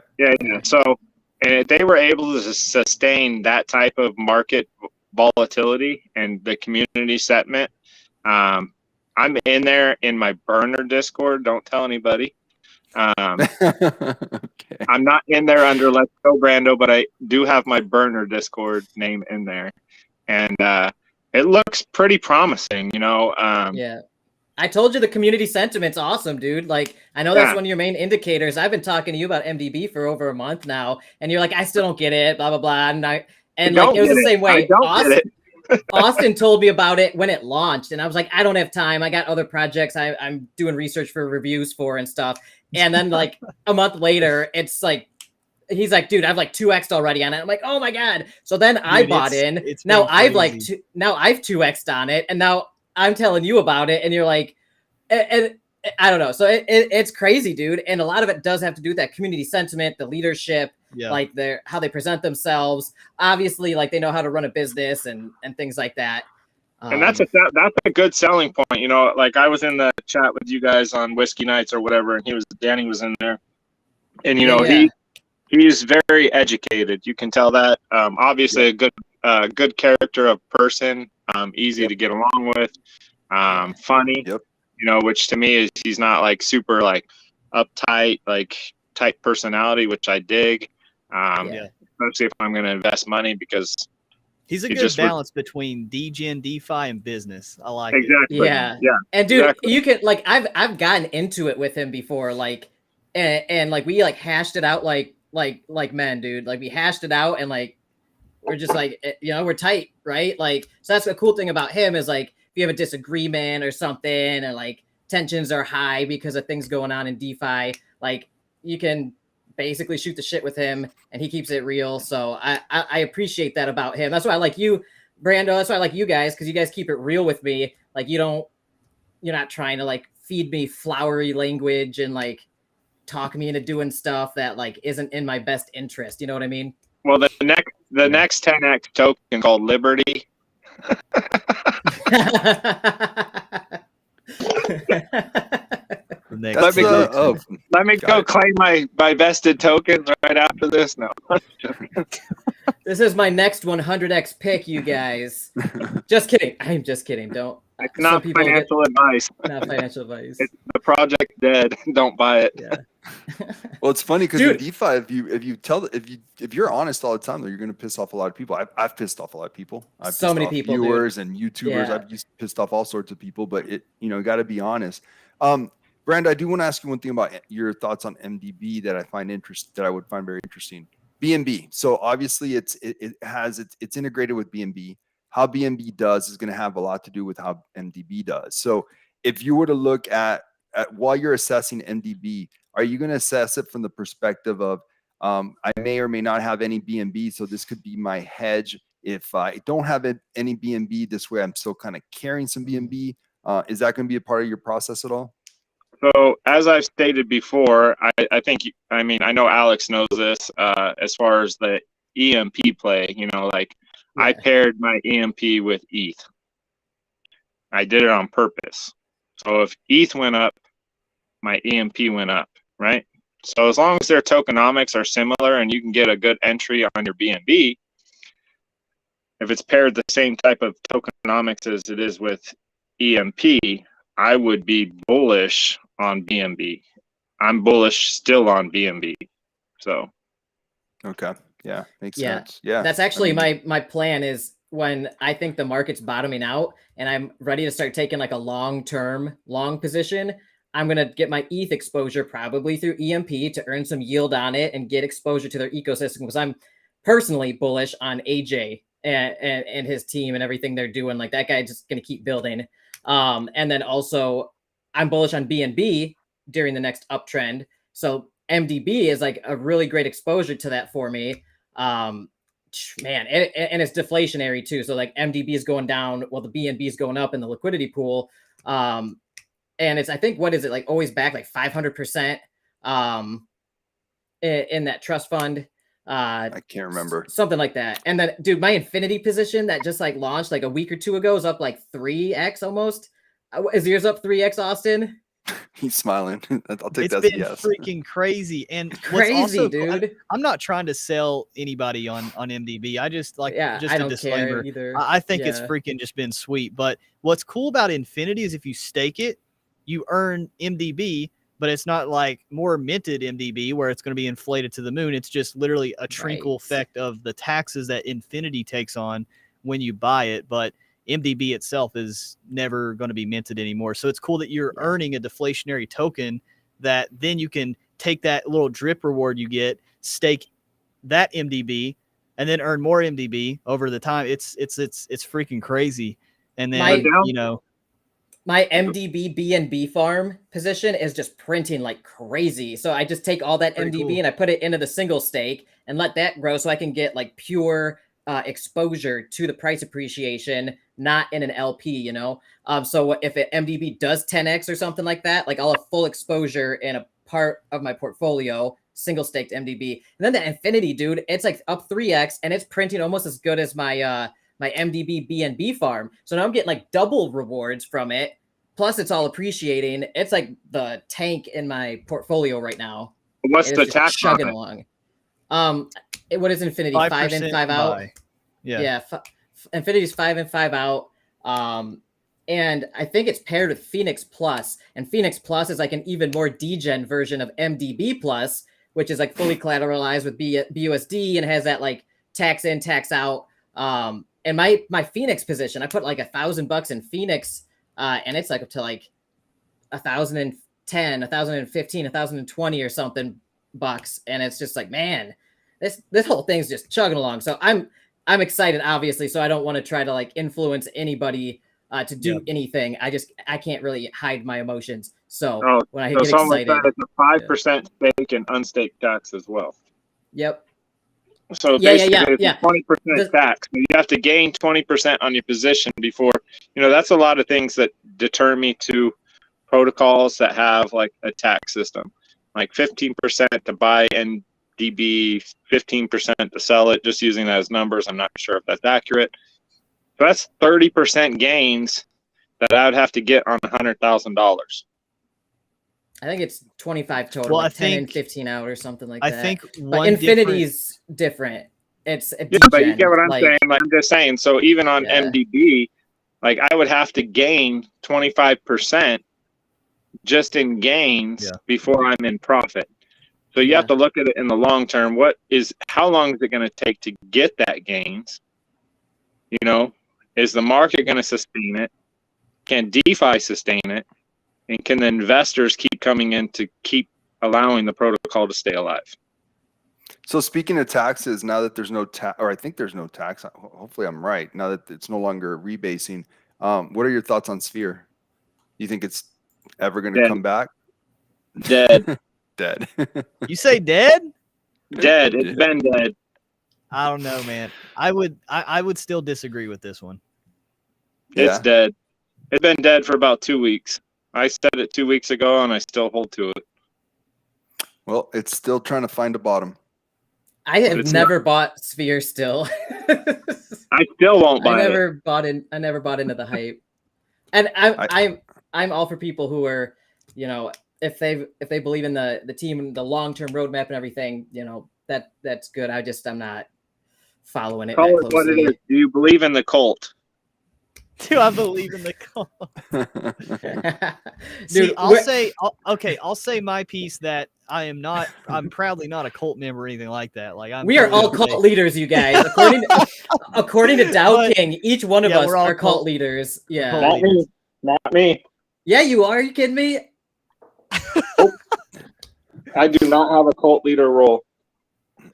So, and they were able to sustain that type of market volatility and the community sentiment. I'm in there in my burner Discord. Don't tell anybody. Okay. I'm not in there under Let's Go Brando, but I do have my burner Discord name in there, and it looks pretty promising. Yeah. I told you the community sentiment's awesome, dude. Like, I know that's one of your main indicators. I've been talking to you about MDB for over a month now, and you're like, I still don't get it, blah, blah, blah. And it was the same way. Austin told me about it when it launched, and I was like, I don't have time. I got other projects I'm doing research for reviews for and stuff. And then like a month later, it's like, he's like, dude, I've like 2x'd already on it. I'm like, oh my God. So then I bought in. Now I've now I've 2x'd on it, and now I'm telling you about it, and you're like, and I don't know. So it's crazy, dude. And a lot of it does have to do with that community sentiment, the leadership, like how they present themselves. Obviously, like they know how to run a business and things like that. And that's a good selling point. Like I was in the chat with you guys on Whiskey Nights or whatever, and Danny was in there, and he's very educated. You can tell that. Obviously, a good character of person. Easy to get along with. Funny. Yep. Which to me is he's not like super like uptight, like type personality, which I dig. Especially if I'm going to invest money, because He's a He good just balance between DGen, DeFi, and business. I like it. exactly. Yeah. Yeah. And dude, Exactly. you can like I've gotten into it with him before, like and like we like hashed it out like men, dude. Like we hashed it out and like we're just like we're tight, right? Like so that's the cool thing about him is like if you have a disagreement or something and like tensions are high because of things going on in DeFi, like you can basically shoot the shit with him and he keeps it real. So I appreciate that about him. That's why I like you, Brando. That's why I like you guys, because you guys keep it real with me. Like you're not trying to like feed me flowery language and like talk me into doing stuff that like isn't in my best interest. You know what I mean? Well, the next 10x token called Liberty. Let me go claim my vested tokens right after this. No. This is my next 100x pick, you guys. Just kidding. I'm just kidding. Don't. It's not financial advice. Not financial advice. It's the project dead. Don't buy it. Yeah. Well, it's funny because in DeFi, if you're honest all the time, though, you're going to piss off a lot of people. I've pissed off a lot of people. I've so many people, viewers dude. and YouTubers. Yeah. I've pissed off all sorts of people, but got to be honest. Brand, I do want to ask you one thing about your thoughts on MDB that I would find very interesting. BNB. So obviously it's integrated with BNB. How BNB does is going to have a lot to do with how MDB does. So if you were to look at while you're assessing MDB, are you going to assess it from the perspective of I may or may not have any BNB, so this could be my hedge. If I don't have any BNB, this way I'm still kind of carrying some BNB. Is that going to be a part of your process at all? So as I've stated before, I know Alex knows this as far as the EMP play, I paired my EMP with ETH. I did it on purpose. So if ETH went up, my EMP went up, right? So as long as their tokenomics are similar and you can get a good entry on your BNB, if it's paired the same type of tokenomics as it is with EMP, I would be bullish on BNB. I'm bullish still on BNB. So. Okay. Yeah. Makes sense. Yeah. That's actually my plan is when I think the market's bottoming out and I'm ready to start taking like a long position, I'm going to get my ETH exposure probably through EMP to earn some yield on it and get exposure to their ecosystem because I'm personally bullish on AJ and his team and everything they're doing. Like that guy just going to keep building. And then also I'm bullish on BNB during the next uptrend. So MDB is like a really great exposure to that for me. And it's deflationary too. So like MDB is going down while the BNB is going up in the liquidity pool. And it's, I think, what is it like always back like 500% in that trust fund. I can't remember. Something like that. And then, dude, my Infinity position that just like launched like a week or two ago is up like 3x almost. Is yours up 3x, Austin? He's smiling. I'll take that. It's been freaking crazy. And crazy, also, dude. I'm not trying to sell anybody on MDB. I just like just I a don't disclaimer. Care either. I think it's freaking just been sweet. But what's cool about Infinity is if you stake it, you earn MDB, but it's not like more minted MDB where it's going to be inflated to the moon. It's just literally a trickle effect of the taxes that Infinity takes on when you buy it. But MDB itself is never going to be minted anymore. So it's cool that you're earning a deflationary token that then you can take that little drip reward you get, stake that MDB, and then earn more MDB over the time. It's freaking crazy. And then, my MDB BNB farm position is just printing like crazy. So I just take all that MDB and I put it into the single stake and let that grow so I can get like pure exposure to the price appreciation, not in an LP, So if MDB does 10x or something like that, like I'll have full exposure in a part of my portfolio, single staked MDB. And then the Infinity, dude, it's like up 3x and it's printing almost as good as my MDB BNB farm. So now I'm getting like double rewards from it. Plus it's all appreciating. It's like the tank in my portfolio right now. What's the tax chugging along? What is Infinity? 5 in, 5 out. Buy. Yeah. Infinity's 5 in, 5 out. And I think it's paired with Phoenix Plus. And Phoenix Plus is like an even more degen version of MDB Plus, which is like fully collateralized with BUSD and has that like tax in, tax out. And my Phoenix position, I put like $1,000 in Phoenix, and it's like up to like 1,010, 1,015, 1,020 or something bucks, and it's just like, man, this whole thing's just chugging along. So I'm excited, obviously. So I don't want to try to like influence anybody to do anything. I can't really hide my emotions. So when I get excited, it's a 5% stake and unstaked tax as well. Yep. So basically, it's a 20% tax. You have to gain 20% on your position before, that's a lot of things that deter me to protocols that have like a tax system, like 15% to buy NDB, 15% to sell it, just using that as numbers. I'm not sure if that's accurate. So that's 30% gains that I would have to get on $100,000. I think it's 25 total. Well, like I 10 think and 15 out or something like that. I think but Infinity's different. It's a but you get what I'm saying. Like, I'm just saying. So even on MDB, like I would have to gain 25% just in gains before I'm in profit. So you have to look at it in the long term. How long is it going to take to get that gains? Is the market going to sustain it? Can DeFi sustain it? And can the investors keep coming in to keep allowing the protocol to stay alive? So speaking of taxes, now that there's no tax, or I think there's no tax, hopefully I'm right, now that it's no longer rebasing, what are your thoughts on Sphere? You think it's ever going to come back? Dead. Dead. You say dead? Dead. It's been dead. I don't know, man. I would still disagree with this one. It's dead. It's been dead for about 2 weeks. I said it 2 weeks ago, and I still hold to it. Well, it's still trying to find a bottom. I have never bought Sphere still. I still won't buy it. I never bought into the hype. And I'm all for people who are, if they believe in the team and the long-term roadmap and everything, that's good. I'm not following it. Call it what it is. Do you believe in the cult? Do I believe in the cult? Dude, See, I'll say my piece that I'm proudly not a cult member or anything like that. Like we are all cult leaders, you guys. According to Dow King, each one of us are cult leaders. Yeah. Not me. Yeah, you are. Are you kidding me? I do not have a cult leader role.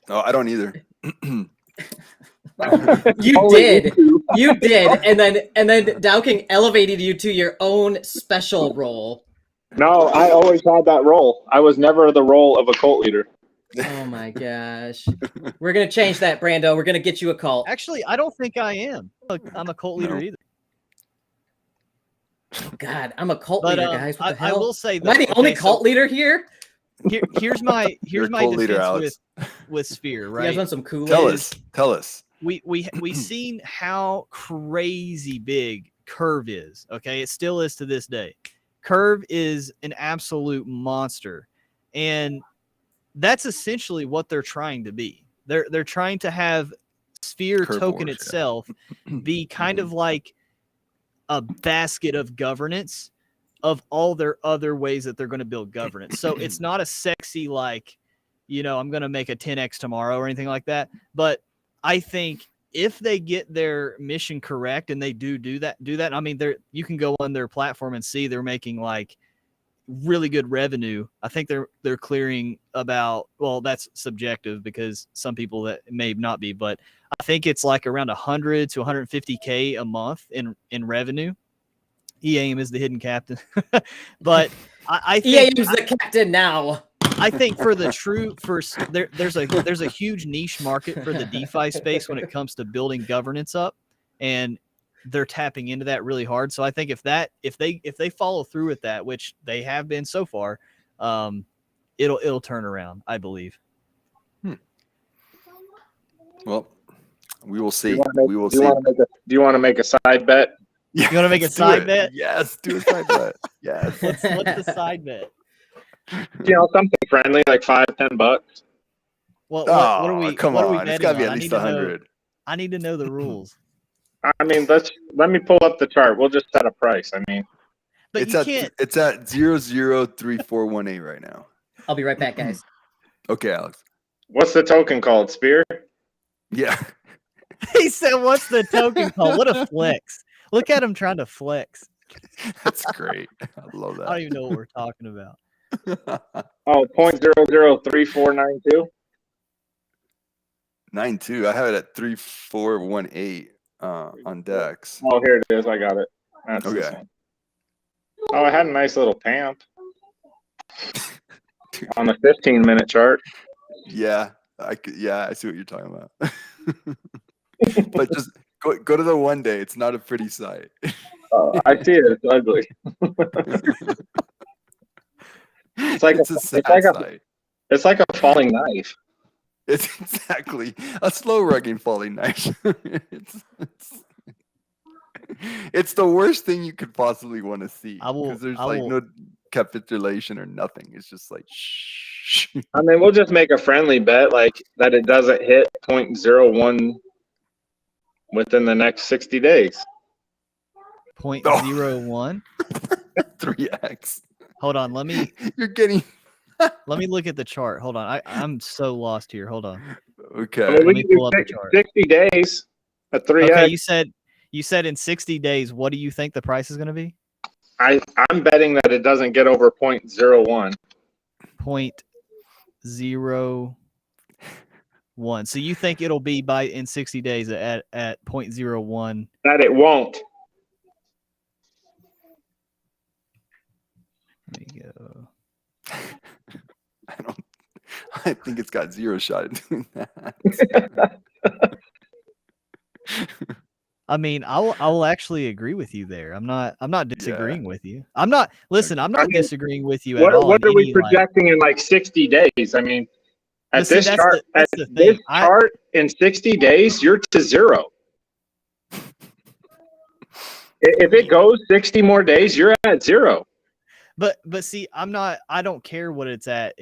No, I don't either. You did, and then Dow King elevated you to your own special role. No, I always had that role. I was never the role of a cult leader. Oh my gosh, we're gonna change that, Brando. We're gonna get you a cult. Actually, I don't think I am. I'm a cult leader either. God, I'm a cult leader, guys. What the hell? I will say, am I the only cult leader here? Here's my defense with Sphere. Right? You guys want some cool? Tell us. We seen how crazy big Curve is. Okay, it still is to this day. Curve is an absolute monster, and that's essentially what they're trying to be. They're trying to have Sphere Curve token Wars, itself be kind of like a basket of governance of all their other ways that they're going to build governance. So it's not a sexy like, I'm going to make a 10x tomorrow or anything like that, but I think if they get their mission correct and they do that. I mean, you can go on their platform and see they're making like really good revenue. I think they're clearing about, well, that's subjective because some people that may not be, but I think it's like around 100 to 150K a month in revenue. EAM is the hidden captain, but I think EAM's the captain now. I think for the true there's a huge niche market for the DeFi space when it comes to building governance up, and they're tapping into that really hard. So I think if they follow through with that, which they have been so far, it'll turn around, I believe. Well, we will see. Do you want to make a side bet? You want to make a side bet? Yes, do a side bet. Yes. What's the side bet? Something friendly, like $5-10. Well, what are we? Come what on, are we it's got to be on? at least 100. I need to know the rules. I mean, let me pull up the chart. We'll just set a price. I mean, but it's can't. It's at 003418 right now. I'll be right back, guys. Okay, Alex. What's the token called? Spear? Yeah. He said, "What's the token called?" What a flex! Look at him trying to flex. That's great. I love that. I don't even know what we're talking about. Oh, 0.003492. 9.2. I have it at 3.418 on Dex. Oh, here it is. I got it. That's Okay. this one. Oh, I had a nice little PAMP on the 15-minute chart. Yeah, I see what you're talking about. But just go to the 1 day. It's not a pretty sight. I see it. It's ugly. It's like it's a sad sight. It's like a falling knife. It's exactly a slow rugging falling knife. It's the worst thing you could possibly want to see because there's no capitulation or nothing. It's just like shh. I mean, we'll just make a friendly bet like that it doesn't hit 0.01 within the next 60 days. 0.01? 3x. Hold on, You're getting. Let me look at the chart. Hold on, I'm so lost here. Hold on. Okay. I mean, Let me pull up the chart. 60 days at 3x. Okay, you said in 60 days. What do you think the price is going to be? I'm betting that it doesn't get over 0.01. 0.01. So you think it'll be in 60 days at 0.01? That it won't. Let me go. I think it's got zero shot at doing that. I mean, I'll actually agree with you there. I'm not disagreeing with you. I'm not disagreeing with you at all. What are we projecting in like 60 days? I mean, this chart in 60 days, you're to zero. If it goes 60 more days, you're at zero. But see, I don't care what it's at.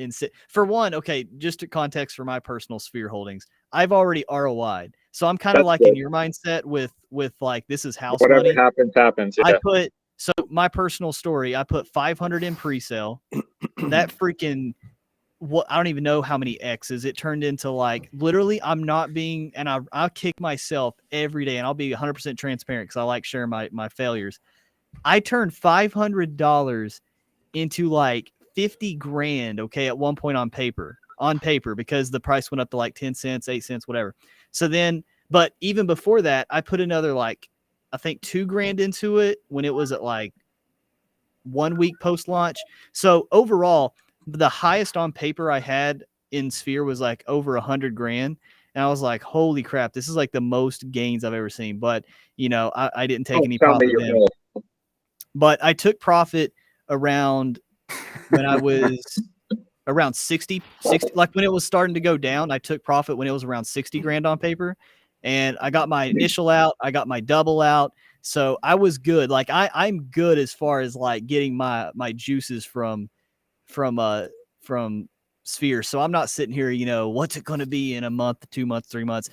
For one, okay, just to context for my personal Sphere holdings, I've already ROI'd. So I'm kind of like in your mindset with like, this is house Whatever money. happens. Yeah. So my personal story, I put 500 in pre-sale. That freaking, I don't even know how many X's it turned into. Like, literally, I'm not being, and I'll kick myself every day, and I'll be 100% transparent because I like sharing my failures. I turned $500 into like 50 grand, okay, at one point on paper, because the price went up to like 10 cents, 8 cents, whatever. So then, but even before that, I put another like, I think 2 grand into it when it was at like 1 week post launch. So overall, the highest on paper I had in Sphere was like over 100 grand. And I was like, holy crap, this is like the most gains I've ever seen. But, you know, I didn't take any profit then. But I took profit around when I was around 60, like when it was starting to go down. I took profit when it was around 60 grand on paper, and I got my initial out, I got my double out, so I was good. Like I'm good as far as like getting my juices from Sphere. So I'm not sitting here, you know, what's it going to be in a month, 2 months, 3 months?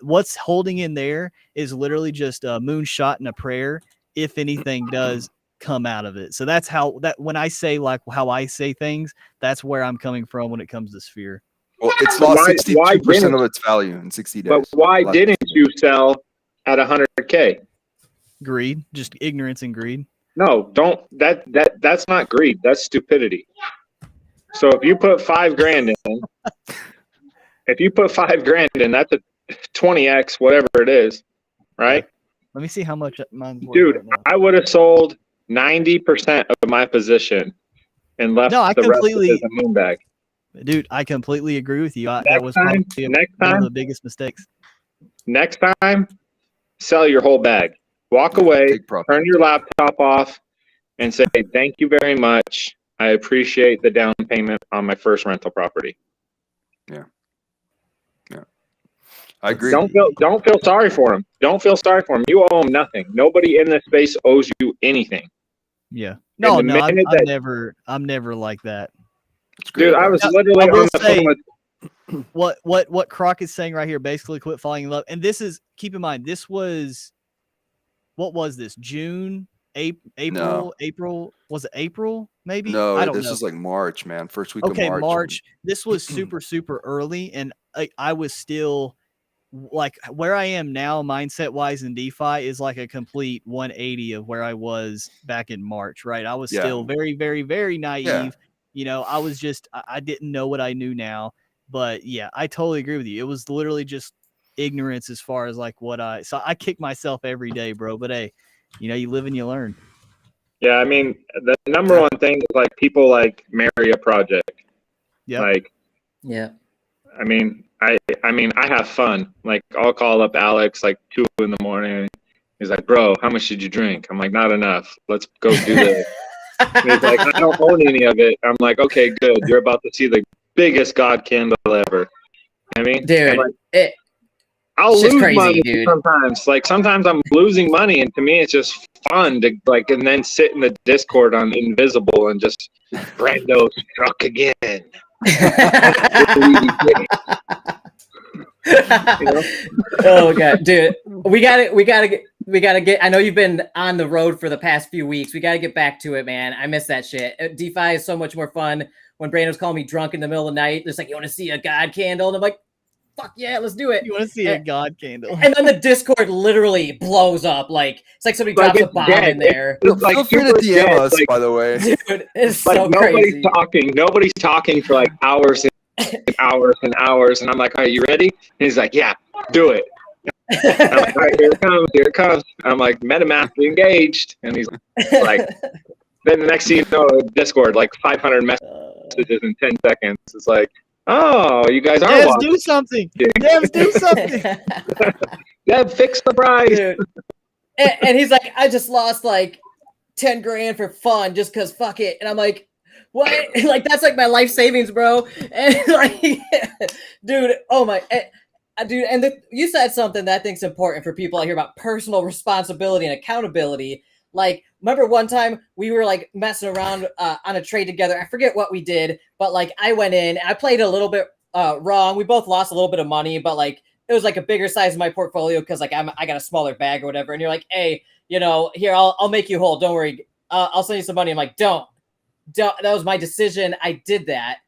What's holding in there is literally just a moonshot and a prayer if anything does come out of it. So that's when I say like how I say things, that's where I'm coming from when it comes to Sphere. Well, it's lost 62% of its value in 60 days. But why didn't you sell at 100K? Greed, just ignorance and greed. No, that's not greed. That's stupidity. So if you put 5 grand in, that's a 20x, whatever it is, right? Let me see how much mine's worth. Dude, right now. I would have sold 90% of my position and left the rest of it as a moon bag. Dude, I completely agree with you. That was one of the biggest mistakes. Next time, sell your whole bag. Walk away, turn your laptop off, and say, thank you very much. I appreciate the down payment on my first rental property. Yeah. I agree. Don't feel sorry for them. Don't feel sorry for them. You owe them nothing. Nobody in this space owes you anything. Yeah. No, I'm never like that. Dude, I was literally on the phone with what Croc is saying right here, basically quit falling in love. And this is, keep in mind, this was, what was this? June, April, was it April? Maybe? No, I don't know. This is like March, man. First week of March. Okay, March. This was super, super early. And I was still like where I am now, mindset wise in DeFi is like a complete 180 of where I was back in March, right? I was still very, very, very naive. You know, I was just, I didn't know what I knew now. But yeah, I totally agree with you. It was literally just ignorance as far as like so I kick myself every day, bro. But hey, you know, you live and you learn. Yeah, I mean, the number one thing is like people like marry a project. Yeah. Like, yeah. I mean, I have fun. Like, I'll call up Alex like 2 a.m. He's like, "Bro, how much did you drink?" I'm like, "Not enough. Let's go do this." He's like, "I don't own any of it." I'm like, "Okay, good. You're about to see the biggest God candle ever." I mean, dude, like, I'll lose crazy, money dude. sometimes. Like sometimes I'm losing money, and to me, it's just fun to like, and then sit in the Discord on Invisible and just Brando struck again. You know? Oh god, dude, we gotta get. I know you've been on the road for the past few weeks. We gotta get back to it, man. I miss that shit. DeFi is so much more fun. When Brando's calling me drunk in the middle of the night, it's like, "You want to see a God candle?" And I'm like, "Fuck yeah, let's do it." You want to see a God candle? And then the Discord literally blows up. Like it's like somebody drops a bomb in there. Feel free to DM us, like, by the way. Dude, it's like so nobody's crazy. talking. Nobody's talking for like hours and hours and hours. And I'm like, "Are you ready?" And he's like, "Yeah, do it." I'm like, "All right, here it comes. Here it comes." I'm like, "MetaMask engaged." And he's like, then the next thing you know, Discord, like 500 messages in 10 seconds. It's like, "Oh, you guys are watching. Do something. Devs, do something. Dev, fix the price." Dude. And he's like, "I just lost like 10 grand for fun just because fuck it." And I'm like, "What?" Like, that's like my life savings, bro. And like, dude, oh my, dude. And you said something that I think is important for people out here about personal responsibility and accountability. Like, remember one time we were like messing around on a trade together. I forget what we did, but like I went in, I played a little bit wrong. We both lost a little bit of money, but like it was like a bigger size of my portfolio because like I got a smaller bag or whatever. And you're like, "Hey, you know, here I'll make you whole. Don't worry, I'll send you some money." I'm like, don't. That was my decision. I did that.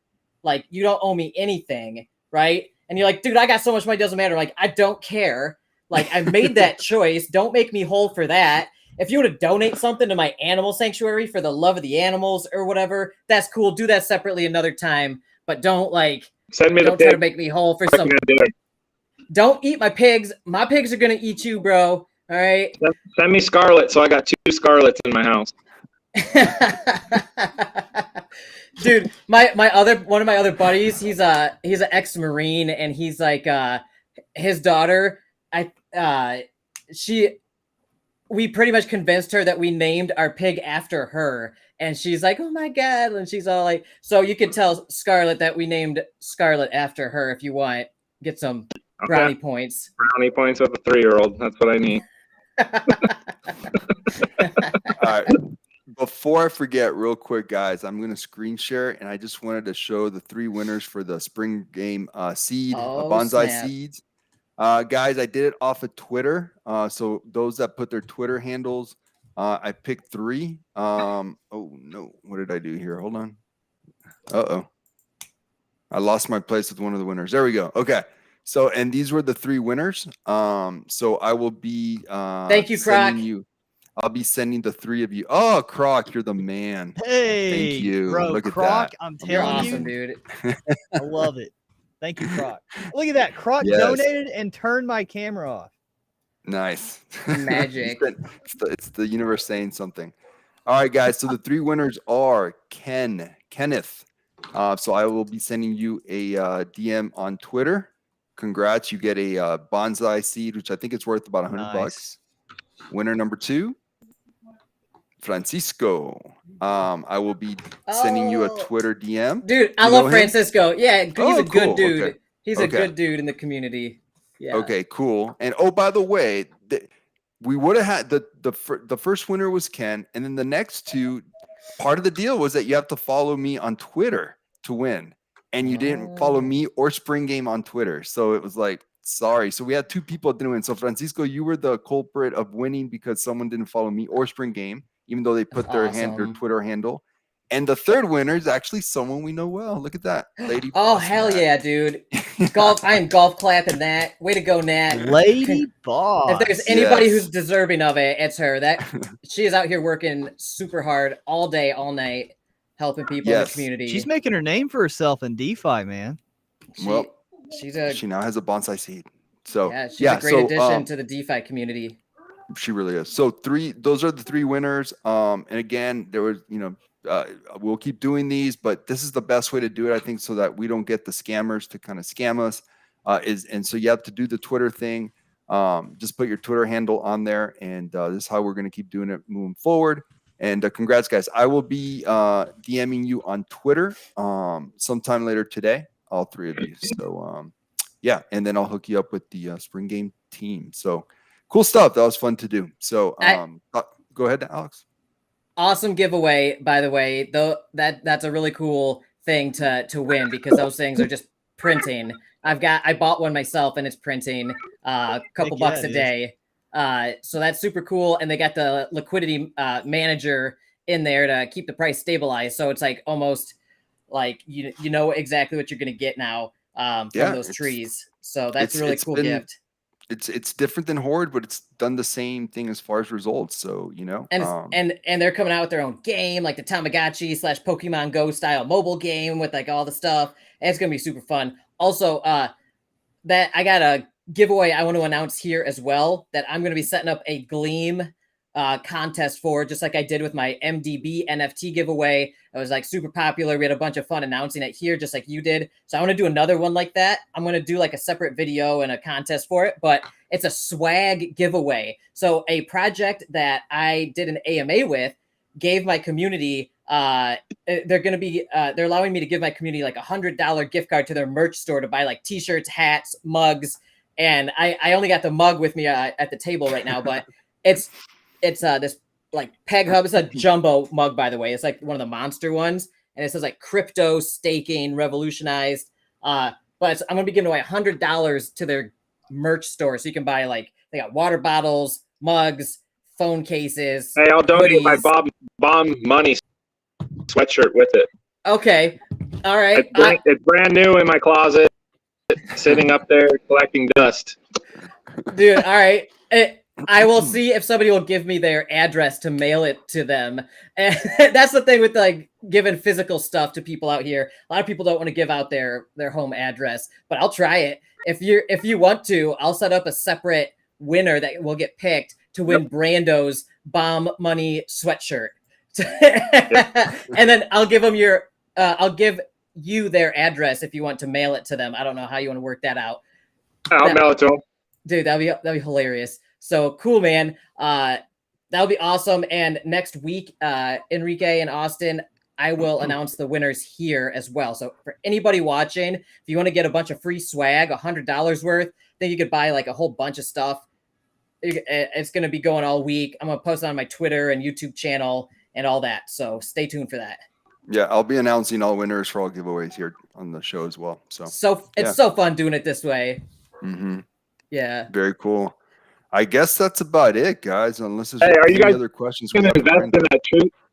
Like, you don't owe me anything, right? And you're like, "Dude, I got so much money. Doesn't matter." Like, I don't care. Like, I made that choice. Don't make me whole for that. If you want to donate something to my animal sanctuary for the love of the animals or whatever, that's cool. Do that separately another time. But don't like Send me don't try to make me whole for some. Don't eat my pigs. My pigs are gonna eat you, bro. All right. Send me Scarlet. So I got 2 Scarlets in my house. Dude, one of my other buddies, he's an ex-Marine, and he's like his daughter, we pretty much convinced her that we named our pig after her. And she's like, "Oh my God." And she's all like, so you can tell Scarlet that we named Scarlet after her if you want. Get some brownie points. Brownie points with a 3-year-old. That's what I need. All right. Before I forget, real quick, guys, I'm going to screen share, and I just wanted to show the 3 winners for the spring game seed, bonsai seeds. Guys, I did it off of Twitter. So those that put their Twitter handles, I picked 3. Oh, no. What did I do here? Hold on. Uh-oh. I lost my place with one of the winners. There we go. Okay. So, and these were the 3 winners. So I will be thank you, Croc. I'll be sending the 3 of you. Oh, Croc, you're the man. Hey, thank you. Bro, look Croc, at that. I'm telling you, awesome, dude. I love it. Thank you, Croc. Look at that. Croc donated and turned my camera off. Nice. Magic. It's the universe saying something. All right, guys. So the 3 winners are Kenneth. So I will be sending you a DM on Twitter. Congrats. You get a bonsai seed, which I think it's worth about $100. Winner number 2, Francisco. I will be sending you a Twitter DM. Dude, I love Francisco. Yeah, he's a good dude. Okay. He's a good dude in the community. Yeah. Okay, cool. And oh, by the way, we would have had the first winner was Ken, and then the next 2. Part of the deal was that you have to follow me on Twitter to win, and you didn't follow me or Spring Game on Twitter, so it was like, sorry. So we had 2 people that didn't win. So Francisco, you were the culprit of winning because someone didn't follow me or Spring Game, even though they put their Twitter handle. And the third winner is actually someone we know well. Look at that, Lady. Oh, Boss hell Nat. yeah, dude. Golf. I am golf clapping that. Way to go, Nat. Lady Boss. If there's anybody Yes. who's deserving of it, it's her. That she is out here working super hard all day, all night, helping people in the Yes. community. She's making her name for herself in DeFi, man. Well, she now has a bonsai seed. So yeah, she's a great addition to the DeFi community. She really is. So those are the three winners. And again, there was, we'll keep doing these, but this is the best way to do it, I think, so that we don't get the scammers to kind of scam us. And so you have to do the Twitter thing. Just put your Twitter handle on there, and this is how we're going to keep doing it moving forward. And congrats, guys. I will be DMing you on Twitter sometime later today, all three of you. So yeah, and then I'll hook you up with the spring game team. So cool stuff. That was fun to do. So go ahead, Alex. Awesome giveaway, by the way. Though that's a really cool thing to win, because those things are just printing. I bought one myself, and it's printing a couple bucks a day. So that's super cool. And they got the liquidity manager in there to keep the price stabilized. So it's like almost like you know exactly what you're going to get now from those trees. So that's a really cool gift. It's different than Horde, but it's done the same thing as far as results. So, and they're coming out with their own game, like the Tamagotchi / Pokemon Go style mobile game with like all the stuff. And it's going to be super fun. Also, that I got a giveaway I want to announce here as well, that I'm going to be setting up a Gleam contest for, just like I did with my MDB NFT giveaway. It was like super popular. We had a bunch of fun announcing it here, just like you did. So I want to do another one like that. I'm going to do like a separate video and a contest for it, but it's a swag giveaway. So a project that I did an AMA with gave my community, they're allowing me to give my community like $100 gift card to their merch store to buy like t-shirts, hats, mugs. And I only got the mug with me at the table right now, but it's this like Peg Hub. It's a jumbo mug, by the way. It's like one of the monster ones, and it says like crypto staking revolutionized. But I'm gonna be giving away $100 to their merch store, so you can buy like they got water bottles, mugs, phone cases. Hey, I'll donate hoodies. my Bomb Money sweatshirt with it. Okay, all right. It's brand new in my closet, sitting up there collecting dust. Dude, all right. I will see if somebody will give me their address to mail it to them. And that's the thing with like giving physical stuff to people out here. A lot of people don't want to give out their home address, but I'll try it. If you want to, I'll set up a separate winner that will get picked to win Brando's Bomb Money sweatshirt. And then I'll give them I'll give you their address if you want to mail it to them. I don't know how you want to work that out. I'll mail it to them. Dude, that'd be hilarious. So cool, man. That'll be awesome. And next week, Enrique and Austin, I will announce the winners here as well. So for anybody watching, if you want to get a bunch of free swag, $100 worth, then you could buy like a whole bunch of stuff. It's going to be going all week. I'm going to post it on my Twitter and YouTube channel and all that. So stay tuned for that. Yeah, I'll be announcing all winners for all giveaways here on the show as well. So it's so fun doing it this way. Mm-hmm. Yeah. Very cool. I guess that's about it, guys. Unless there's are you any guys other questions. Are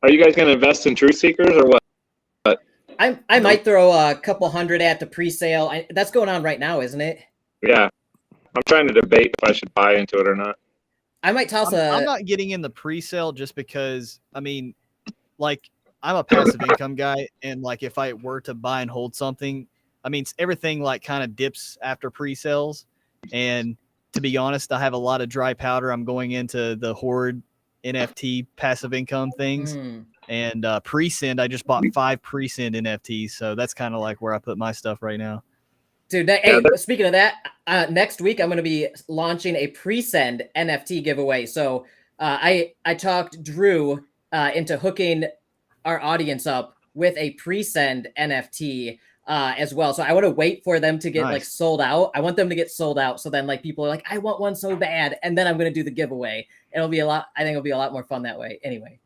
you guys going to invest in Truth Seekers or what? I might throw a couple hundred at the pre-sale. That's going on right now, isn't it? Yeah. I'm trying to debate if I should buy into it or not. I might toss I'm not getting in the pre-sale just because, I mean, like, I'm a passive income guy, and like if I were to buy and hold something, I mean, everything like kind of dips after pre-sales. And to be honest, I have a lot of dry powder. I'm going into the Horde NFT passive income things. And pre-send, I just bought 5 pre-send NFTs. So that's kind of like where I put my stuff right now. Dude, speaking of that, next week I'm going to be launching a pre-send NFT giveaway. So I talked Drew into hooking our audience up with a pre-send NFT as well. So I want to wait for them to get like sold out. I want them to get sold out. So then like people are like, I want one so bad. And then I'm going to do the giveaway. I think it'll be a lot more fun that way. Anyway.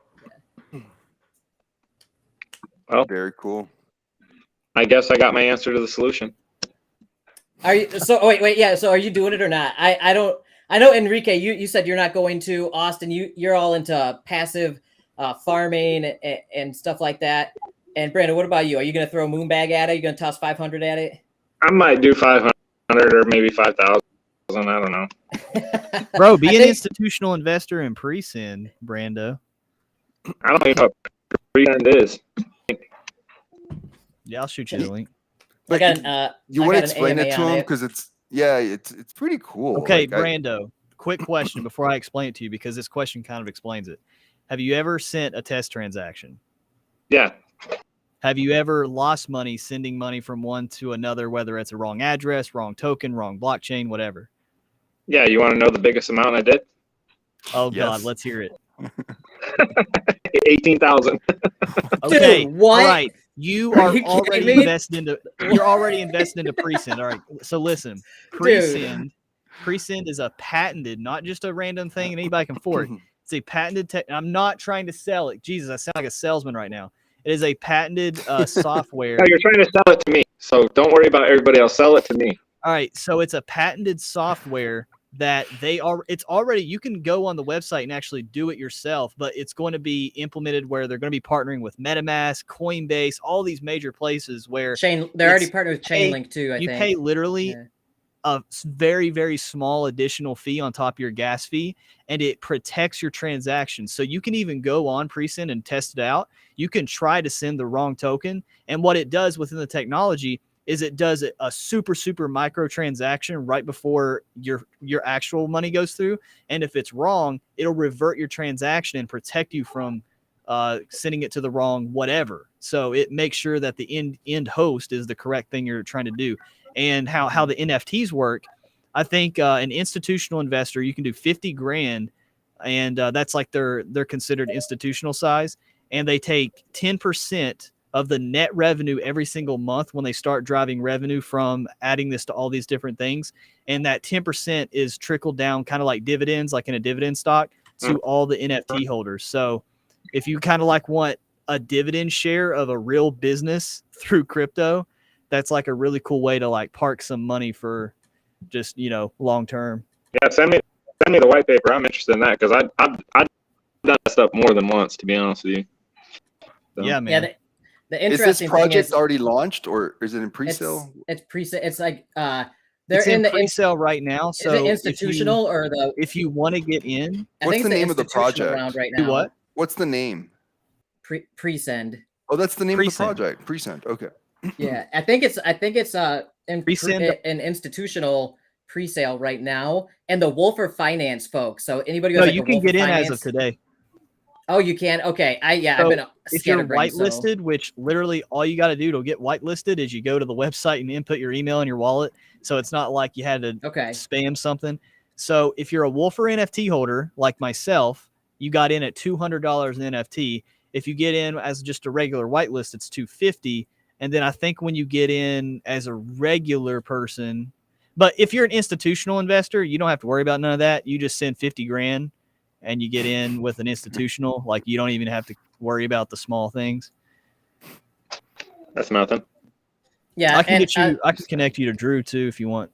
Yeah. Well, very cool. I guess I got my answer to the solution. Are you wait, yeah. So are you doing it or not? I know Enrique, you said you're not going to. Austin, you're all into passive farming and stuff like that. And Brandon, what about you? Are you going to throw a moonbag at it? Are you going to toss 500 at it? I might do 500 or maybe 5,000. I don't know. Bro, be an institutional investor in pre-send, Brando. I don't think what pre-send is. Yeah, I'll shoot you the link. But you want to explain it to him because it's pretty cool. Okay, Brando, quick question before I explain it to you, because this question kind of explains it. Have you ever sent a test transaction? Yeah. Have you ever lost money sending money from one to another, whether it's a wrong address, wrong token, wrong blockchain, whatever? Yeah, you want to know the biggest amount I did? Oh, yes. God, let's hear it. 18,000. Dude, Okay, what? All right. You're already invested into pre-send. All right. So listen, pre-send is a patented, not just a random thing and anybody can afford it. It's a patented tech. I'm not trying to sell it. Jesus, I sound like a salesman right now. It is a patented software. No, you're trying to sell it to me, so don't worry about everybody else. Sell it to me. All right. So it's a patented software that it's already, you can go on the website and actually do it yourself, but it's going to be implemented where they're going to be partnering with MetaMask, Coinbase, all these major places where they're already partnered with Chainlink too. You pay literally a very, very small additional fee on top of your gas fee, and it protects your transactions. So you can even go on pre-send and test it out. You can try to send the wrong token. And what it does within the technology is it does a super, super micro transaction right before your actual money goes through. And if it's wrong, it'll revert your transaction and protect you from sending it to the wrong whatever. So it makes sure that the end host is the correct thing you're trying to do. And how the NFTs work, I think an institutional investor, you can do 50 grand, and that's like they're considered institutional size, and they take 10% of the net revenue every single month when they start driving revenue from adding this to all these different things. And that 10% is trickled down kind of like dividends, like in a dividend stock, to all the NFT holders. So if you kind of like want a dividend share of a real business through crypto, that's like a really cool way to like park some money for just, long term. Yeah, send me the white paper. I'm interested in that because I've done that stuff more than once, to be honest with you. So. Yeah, man. Yeah, the interesting is this project thing already launched, or is it in pre-sale? It's pre-sale. It's like it's in pre-sale right now. So is it institutional if you want to get in, what's the name of the project? Round right now. What? What's the name? Pre-send. Oh, that's the name of the project. Pre-send. Okay. Yeah, I think it's an institutional pre-sale right now, and the Wolfer Finance folks. So anybody who has you can get in as of today. Oh, you can? Okay. So I've been if you're whitelisted, which literally all you got to do to get whitelisted is you go to the website and input your email in your wallet. So it's not like you had to spam something. So if you're a Wolfer NFT holder like myself, you got in at $200 in NFT. If you get in as just a regular whitelist, it's $250. And then I think when you get in as a regular person, but if you're an institutional investor, you don't have to worry about none of that. You just send 50 grand and you get in with an institutional. Like you don't even have to worry about the small things. That's nothing. Yeah. I can I can connect you to Drew too, if you want.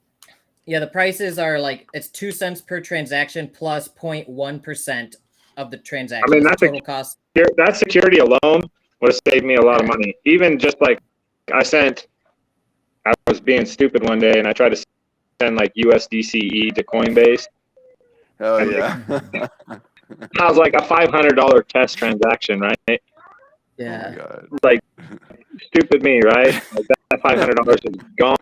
Yeah. The prices are like, it's 2 cents per transaction plus 0.1% of the transaction. I mean, that's total cost. That security alone would have saved me a lot of money. Even just like I was being stupid one day and I tried to send like USDCE to Coinbase. Oh yeah. I was like a $500 test transaction, right? Yeah. Oh, God. Like stupid me, right? Like that $500 is gone.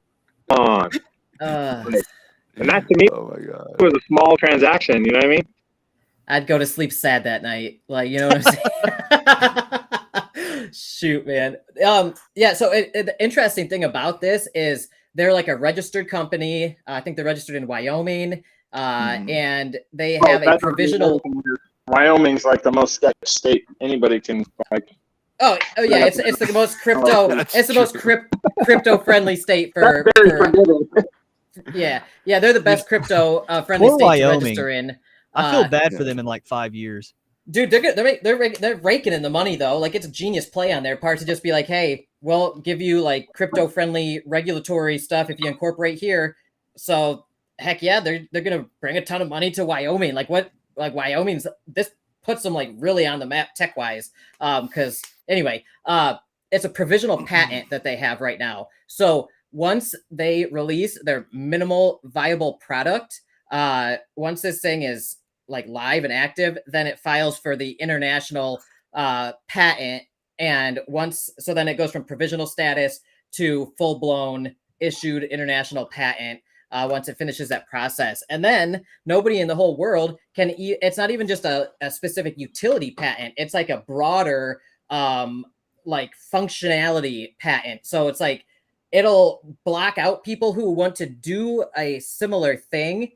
And that to me was a small transaction. You know what I mean? I'd go to sleep sad that night. Like, you know what I'm saying? Shoot, man. Yeah. So the interesting thing about this is they're like a registered company. I think they're registered in Wyoming, and they have a provisional. Wyoming's like the most sketch state anybody can like. Oh yeah, it's the most crypto. It's the most crypto friendly state for yeah. They're the best crypto friendly state to register in. I feel bad for them in like 5 years. Dude, they're raking in the money though. Like it's a genius play on their part to just be like, hey, we'll give you like crypto friendly regulatory stuff if you incorporate here. So heck yeah, they're gonna bring a ton of money to Wyoming. Like what? Like Wyoming's this puts them like really on the map tech wise. Because anyway, it's a provisional patent that they have right now. So once they release their minimal viable product, once this thing is like live and active, then it files for the international patent. And so then it goes from provisional status to full blown issued international patent. Once it finishes that process, and then nobody in the whole world can. It's not even just a specific utility patent. It's like a broader like functionality patent. So it's like it'll block out people who want to do a similar thing,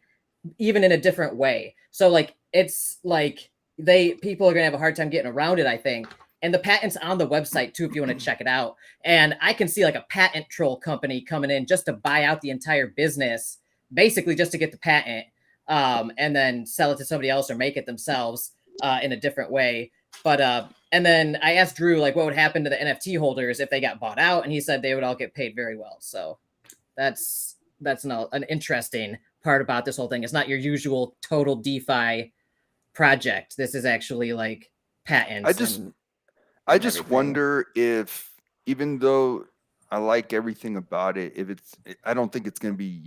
even in a different way. So like it's like people are gonna have a hard time getting around it, I think. And the patent's on the website too, if you want to check it out. And I can see like a patent troll company coming in just to buy out the entire business, basically just to get the patent, and then sell it to somebody else or make it themselves in a different way. But and then I asked Drew like what would happen to the NFT holders if they got bought out, and he said they would all get paid very well. So that's an interesting part about this whole thing. It's not your usual total DeFi project. This is actually like patents. I just wonder if, even though I like everything about it, I don't think it's going to be,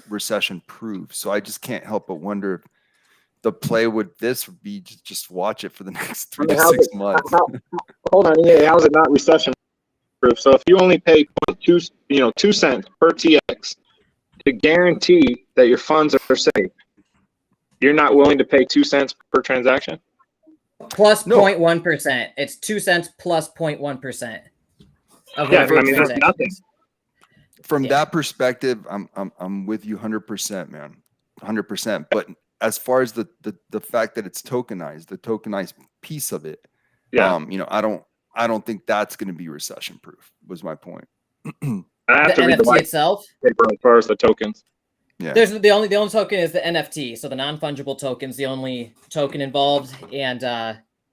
recession proof. So I just can't help but wonder if the play with this would be just watch it for the next 3 to 6 months. Hold on, how is it not recession proof? So if you only pay 2 cents per TX to guarantee that your funds are safe, you're not willing to pay 2 cents per transaction? Plus 0.1%. It's 2 cents plus 0.1%. Yeah, I mean that's nothing. From that perspective, I'm with you 100%, man, 100%. But as far as the fact that it's tokenized, the tokenized piece of it, I don't think that's going to be recession proof. Was my point. The NFT itself, as far as the tokens. Yeah. There's the only token is the NFT, so the non-fungible token's the only token involved, and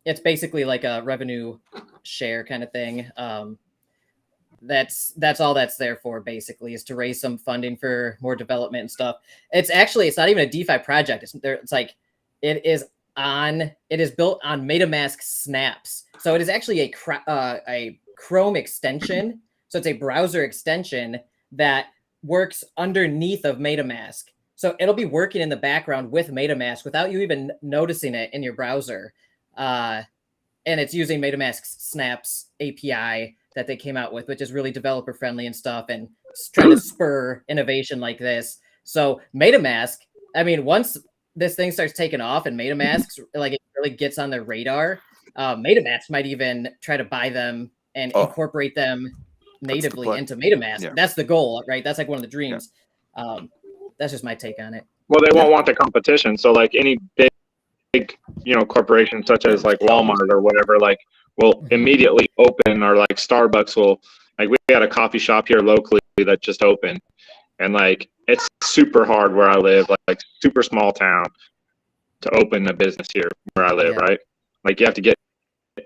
it's basically like a revenue share kind of thing. That's all that's there for, basically, is to raise some funding for more development and stuff. It's not even a DeFi project. It is built on MetaMask snaps, so it is actually a Chrome extension. So it's a browser extension that works underneath of MetaMask. So it'll be working in the background with MetaMask without you even noticing it in your browser. And it's using MetaMask's Snaps API that they came out with, which is really developer friendly and stuff, and trying to spur innovation like this. So MetaMask, I mean, once this thing starts taking off and MetaMask like it really gets on their radar, MetaMask might even try to buy them and incorporate them natively into MetaMask. Yeah. That's the goal, right? That's like one of the dreams. Yeah. That's just my take on it. Well, they won't want the competition. So like any big corporation such as like Walmart or whatever, like will immediately open, or like Starbucks will, like we had a coffee shop here locally that just opened, and like it's super hard where I live, like super small town, to open a business here where I live, right? Like you have to get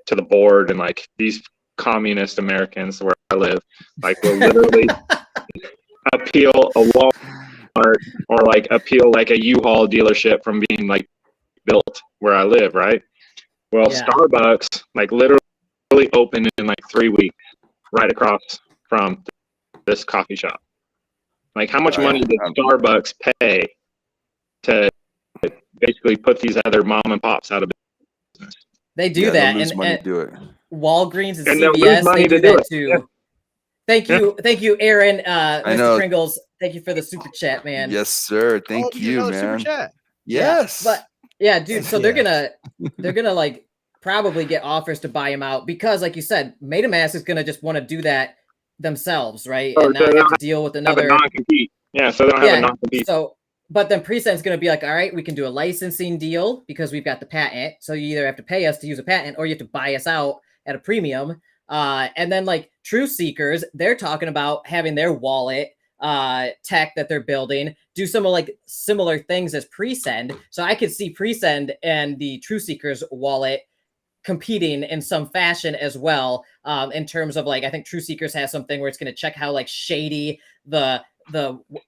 to the board, and like these communist Americans where I live, like will literally appeal a Walmart or like appeal like a U-Haul dealership from being like built where I live, right? Well, Starbucks like literally opened in like 3 weeks right across from this coffee shop. Like how much money did Starbucks pay to basically put these other mom and pops out of business? They do that, and do it. Walgreens and CVS, they do that too. Yeah. Thank you, Aaron, Mr. Pringles. Thank you for the super chat, man. Yes, sir. Thank you, man. Super chat. Yes. But yeah, dude. So they're gonna like probably get offers to buy him out because, like you said, MetaMask is gonna just want to do that themselves, right? And not have to deal with another non-compete. Yeah, so they don't have a non-compete. So, but then Present's gonna be like, all right, we can do a licensing deal because we've got the patent. So you either have to pay us to use a patent, or you have to buy us out at a premium. And then like True Seekers, they're talking about having their wallet tech that they're building do some like similar things as Presend. So I could see Presend and the True Seekers wallet competing in some fashion as well. In terms of like, I think True Seekers has something where it's going to check how like shady the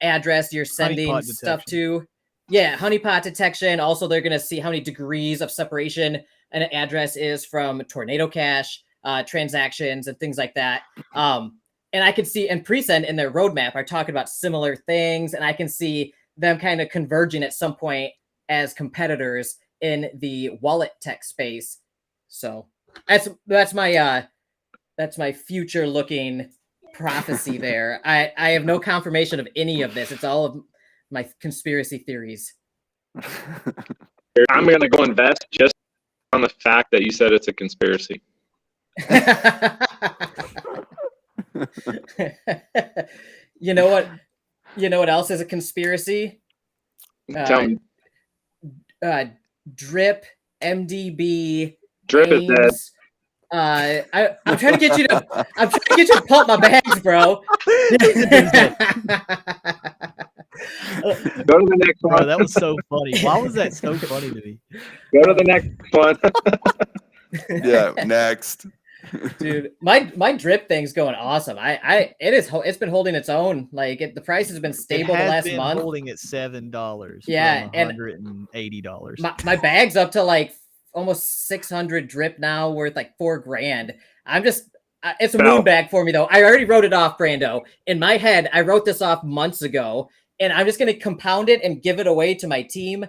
address you're sending stuff to. Yeah, honeypot detection. Also, they're going to see how many degrees of separation an address is from Tornado Cash transactions and things like that. And I can see, and Presend in their roadmap are talking about similar things, and I can see them kind of converging at some point as competitors in the wallet tech space. So that's my future looking prophecy there. I have no confirmation of any of this. It's all of my conspiracy theories. I'm gonna go invest just on the fact that you said it's a conspiracy. You know what? You know what else is a conspiracy? Tell me. Drip, MDB, Drip is dead. I'm trying to get you to pump my bags, bro. Go to the next one. Bro, that was so funny. Why was that so funny to me? Go to the next one. Yeah, next. Dude, my drip thing's going awesome. It's been holding its own. Like the price has been stable the last month. Holding at $7. Yeah, and $180. My bag's up to like almost 600 drip now, worth like $4,000. It's a moon bag for me though. I already wrote it off, Brando. In my head, I wrote this off months ago, and I'm just gonna compound it and give it away to my team,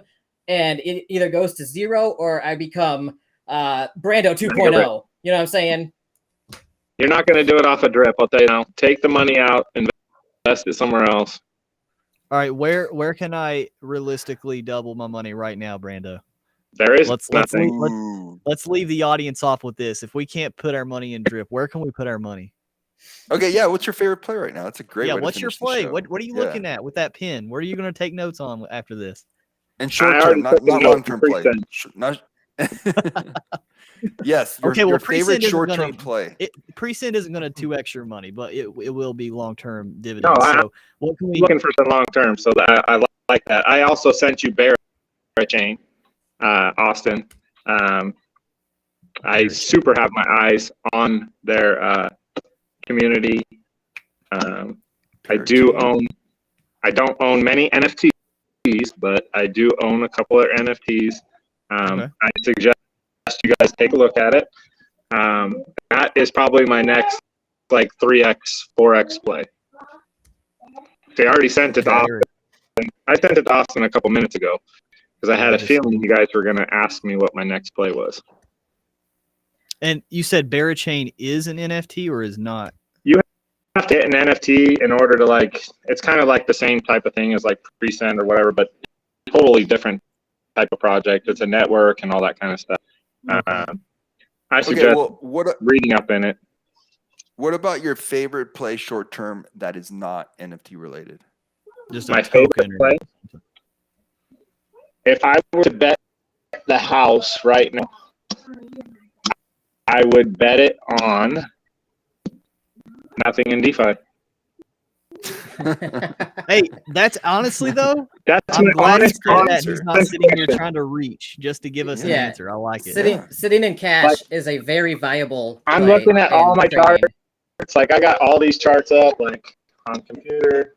and it either goes to 0 or I become Brando 2.0. You know what I'm saying? You're not going to do it off a drip. I'll tell you now. Take the money out, invest it somewhere else. All right, where can I realistically double my money right now, Brando? There is let's leave the audience off with this. If we can't put our money in drip, where can we put our money? Okay, yeah. What's your favorite play right now? That's a great. way What's to your finish the play? show. What are you looking at with that pin? What are you going to take notes on after this? And short term, not long term play. Yes. Your favorite short term play. Presend isn't going to 2x your money, but it will be long term dividends. No, so what can we looking for some long term? So I like that. I also sent you Barachain, Austin. I super have my eyes on their community. I don't own many NFTs, but I do own a couple of NFTs. I suggest you guys take a look at it. That is probably my next like 3x, 4x play. They already sent it to Austin. I sent it to Austin a couple minutes ago because I had a feeling you guys were going to ask me what my next play was. And you said Barachain is an NFT or is not? You have to hit an NFT in order to it's kind of like the same type of thing as like Presend or whatever, but totally different type of project. It's a network and all that kind of stuff. I suggest reading up in it. What about your favorite play short term that is not NFT related? Just my favorite play. If I were to bet the house right now, I would bet it on nothing in DeFi. Hey, that's honestly though. I'm glad honest that he's not sitting here trying to reach just to give us an answer. I like it. Sitting in cash is a very viable. I'm looking at all my charts. It's like I got all these charts up, like on computer.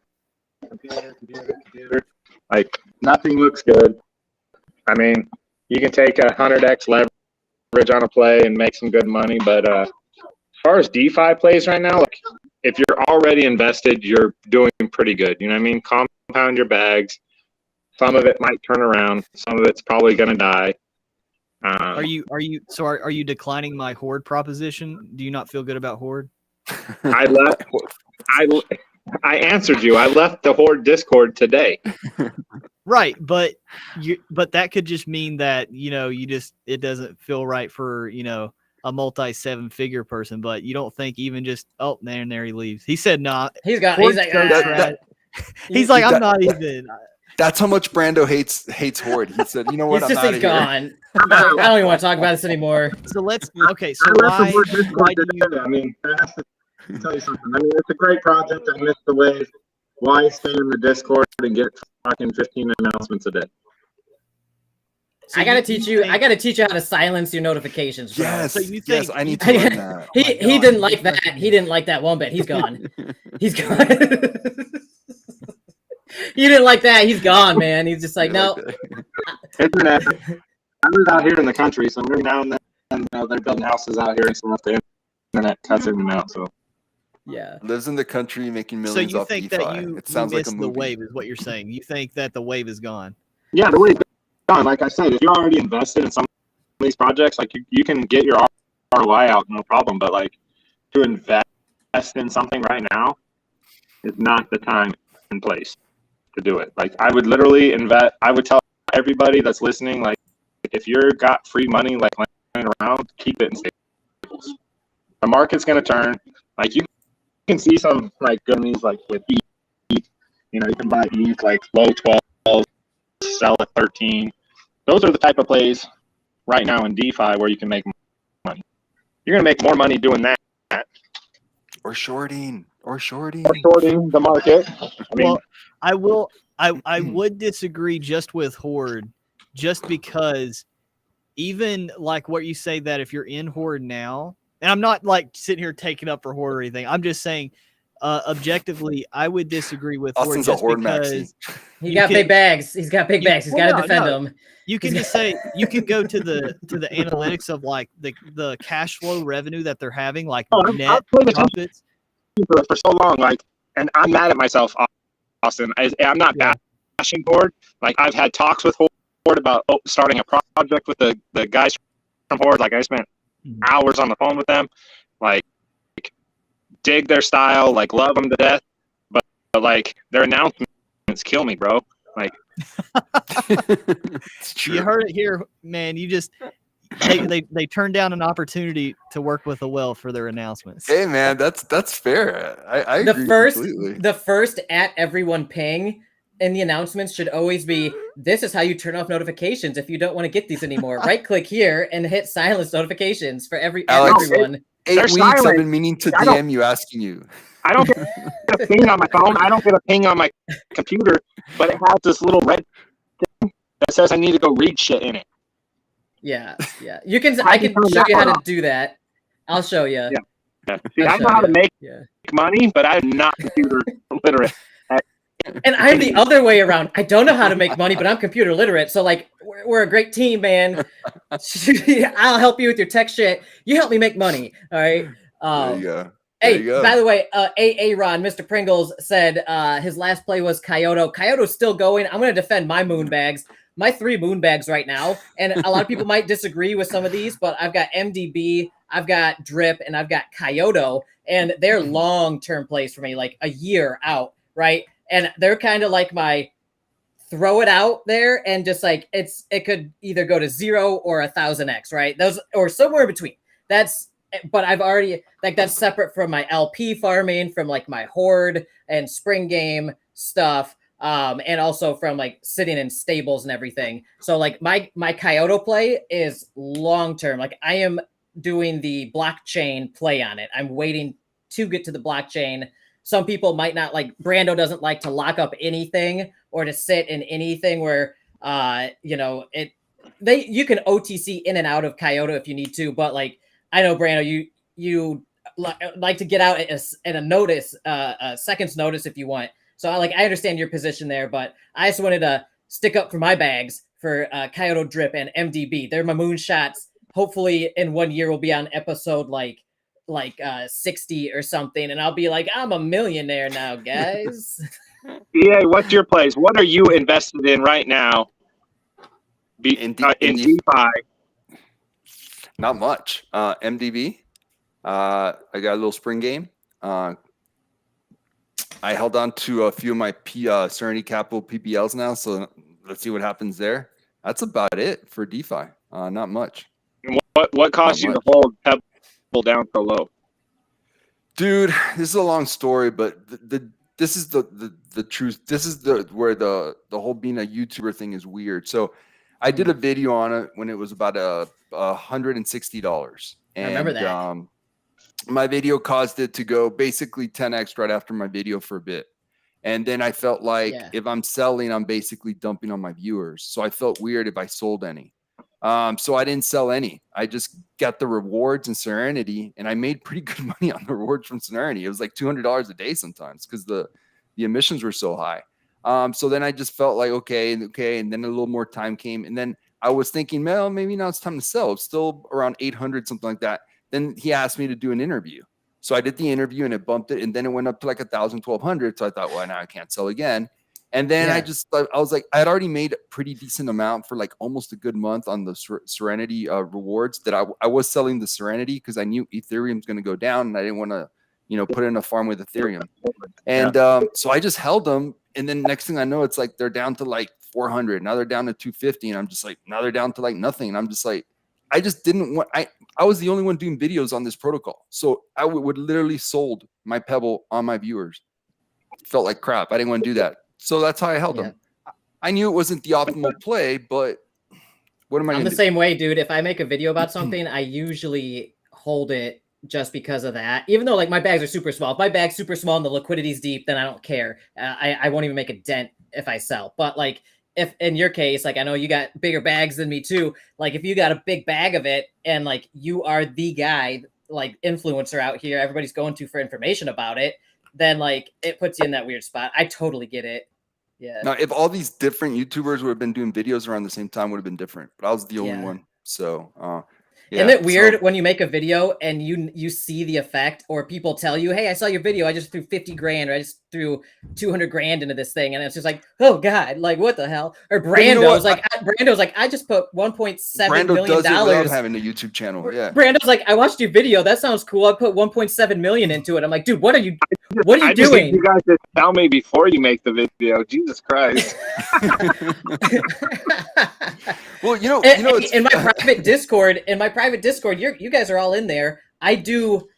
Like nothing looks good. I mean, you can take 100x leverage on a play and make some good money, but as far as DeFi plays right now, like if you're already invested, you're doing pretty good. You know what I mean? Compound your bags. Some of it might turn around. Some of it's probably going to die. Are you declining my Horde proposition? Do you not feel good about Horde? I answered you. I left the Horde Discord today. Right, but that could just mean that it doesn't feel right for a multi-7-figure person, but you don't think even just there he leaves. He said not. He's like I'm not even. That's how much Brando hates Horde. He said, you know what? He's just gone. I don't even want to talk about this anymore. So why do you? I mean, I have to tell you something. I mean, it's a great project. I missed the wave. Why stay in the Discord and get fucking 15 announcements a day? So I gotta teach you how to silence your notifications. Bro. Yes, so you think, yes, I need to learn that. He didn't like that. He didn't like that one bit. He's gone. He's gone. He didn't like that. He's gone, man. He's just like, no. Internet. I live out here in the country, so every now and then, they're building houses out here and stuff. The internet cuts in and out, so. Yeah. Lives in the country making So millions you off think DeFi. that you It sounds like a missed the movie. wave is what you're saying. You think that the wave is gone. Yeah, the wave's gone. Like I said, if you're already invested in some of these projects, like you can get your ROI out, no problem. But like to invest in something right now is not the time and place to do it. Like I would literally invest. I would tell everybody that's listening, like if you're got free money like laying around, keep it in staples. The market's gonna turn. Like you can see some like good news like with ETH. You know, you can buy ETH like low 12, sell at 13. Those are the type of plays right now in DeFi where you can make money. You're gonna make more money doing that. Or shorting. Or shorting the market. I mean, well, I would disagree just with Horde, just because even like what you say that if you're in Horde now, and I'm not like sitting here taking up for Horde or anything. I'm just saying, objectively, I would disagree with Austin's Horde just a Horde because he got big bags. He's got big bags. He's got to defend them. You can just say you can go to the analytics of like the cash flow revenue that they're having, like net profits. For so long, like, and I'm mad at myself, Austin. I'm not bashing Horde. Like, I've had talks with Horde about starting a project with the guys from Horde. Like, I spent hours on the phone with them. Like, dig their style. Like, love them to death. But like, their announcements kill me, bro. Like, It's true. You heard it here, man. You just they turned down an opportunity to work with a whale for their announcements. Hey man, that's fair. I agree completely. The first at everyone ping in the announcements should always be, this is how you turn off notifications if you don't want to get these anymore. Right click here and hit silence notifications for Alex, everyone. 8 weeks silent. I've been meaning to DM you asking you. I don't get a ping on my phone. I don't get a ping on my computer, but it has this little red thing that says I need to go read shit in it. Yeah. You can. I can show you how to do that. I'll show you. Yeah. See, I know how to make money, but I'm not computer literate. And I'm the other way around. I don't know how to make money, but I'm computer literate. So like, we're a great team, man. I'll help you with your tech shit. You help me make money. All right. There you go. Hey, by the way, Ron, Mr. Pringles said his last play was Kyoto. Kyoto's still going. I'm going to defend my moon bags. My 3 moon bags right now. And a lot of people might disagree with some of these, but I've got MDB, I've got Drip, and I've got Kyoto. And they're long-term plays for me, like a year out, right? And they're kind of like my throw it out there and just like it could either go to 0 or 1,000x, right? Those or somewhere in between. But I've already like that's separate from my LP farming, from like my Horde and Spring Game stuff, and also from like sitting in stables and everything. So like my Kyoto play is long term. Like I am doing the blockchain play on it. I'm waiting to get to the blockchain. Some people might not like. Brando doesn't like to lock up anything or to sit in anything where you can OTC in and out of Kyoto if you need to, but like. I know, Brando, you like to get out at a notice, a second's notice if you want. So I understand your position there, but I just wanted to stick up for my bags for Kyoto Drip and MDB. They're my moonshots. Hopefully in 1 year we'll be on episode like 60 or something, and I'll be like, I'm a millionaire now, guys. EA, what's your plays? What are you invested in right now? In DeFi? Not much. MDB. I got a little spring game. I held on to a few of my Serenity Capital PPLs now, so let's see what happens there. That's about it for DeFi. Not much. What caused you to hold Pebble down so low? Dude, this is a long story, but this is the truth. This is where the whole being a YouTuber thing is weird. So I did a video on it when it was about $160. And, I remember that. My video caused it to go basically 10x right after my video for a bit. And then I felt like if I'm selling, I'm basically dumping on my viewers. So I felt weird if I sold any. So I didn't sell any. I just got the rewards in Serenity, and I made pretty good money on the rewards from Serenity. It was like $200 a day sometimes because the emissions were so high. So then I just felt like, okay. And then a little more time came. And then I was thinking, well, maybe now it's time to sell. It's still around 800, something like that. Then he asked me to do an interview. So I did the interview and it bumped it. And then it went up to like 1,000, 1,200. So I thought, well, now I can't sell again. And then I was like, I had already made a pretty decent amount for like almost a good month on the Serenity rewards that I was selling the Serenity because I knew Ethereum's going to go down and I didn't want to, put in a farm with Ethereum. And so I just held them. And then next thing I know, it's like they're down to like 400. Now they're down to 250. And I'm just like, now they're down to like nothing. And I'm just like, I just didn't want, I was the only one doing videos on this protocol. So I would literally sold my Pebble on my viewers. Felt like crap. I didn't want to do that. So that's how I held them. I knew it wasn't the optimal play, but what am I I'm gonna the same way, dude. If I make a video about something, I usually hold it just because of that. Even though like my bags are super small. If my bag's super small and the liquidity's deep, then I don't care. I won't even make a dent if I sell. But like if in your case, like I know you got bigger bags than me too. Like if you got a big bag of it and like you are the guy, like influencer out here, everybody's going to for information about it, then like it puts you in that weird spot. I totally get it. Yeah. Now, if all these different YouTubers would have been doing videos around the same time, would have been different. But I was the only one. So, Isn't it weird when you make a video and you see the effect, or people tell you, "Hey, I saw your video. I just threw 50 grand, or I just threw 200 grand into this thing," and it's just like, "Oh God, like what the hell?" Or Brando's like, "I just put 1.7 million dollars." Having a YouTube channel, yeah. Brando's like, "I watched your video. That sounds cool. I put 1.7 million into it." I'm like, "Dude, what are you doing?" Need you guys to tell me before you make the video. Jesus Christ. Well, in my private Discord, you guys are all in there. I do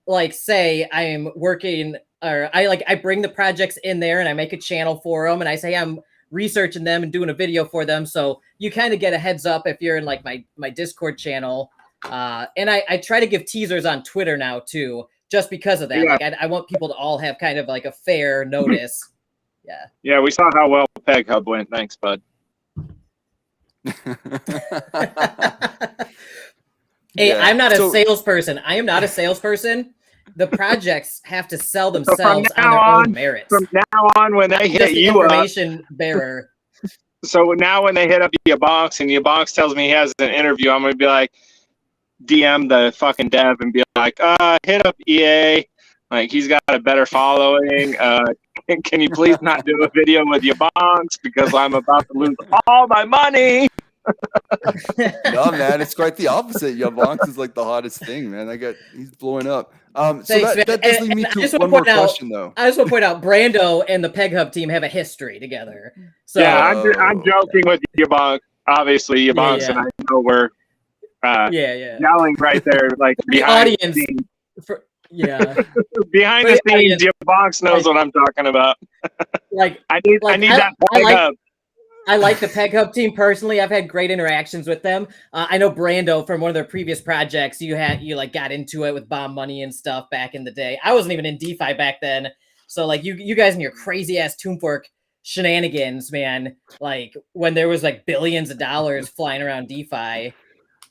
like say I am working, or I bring the projects in there and I make a channel for them and I say I'm researching them and doing a video for them. So you kind of get a heads up if you're in like my Discord channel. And I try to give teasers on Twitter now too, just because of that. Yeah. Like I want people to all have kind of like a fair notice. Yeah. Yeah, we saw how well Peg Hub went. Thanks, bud. Hey, I'm not a salesperson. I am not a salesperson. The projects have to sell themselves on their own merits. From now on, when they hit you information bearer. So now when they hit up YaBonks and YaBonks tells me he has an interview, I'm gonna be like, DM the fucking dev and be like, hit up EA. Like he's got a better following. Can you please not do a video with YaBonks because I'm about to lose all my money? No, man, it's quite the opposite. YaBonks is like the hottest thing, man. He's blowing up. That does lead me to one more question, though. I just want to point out, Brando and the Peg Hub team have a history together. So yeah, I'm joking with YaBonks. Obviously, YaBonks and I know we're yelling right there, like behind the audience. Behind the scenes, YaBonks knows what I'm talking about. I need that Peg Hub. I like the Peg Hub team personally. I've had great interactions with them. I know Brando from one of their previous projects. You got into it with bomb money and stuff back in the day. I wasn't even in DeFi back then, so like you guys and your crazy ass Tomb Fork shenanigans, man. Like when there was like billions of dollars flying around DeFi.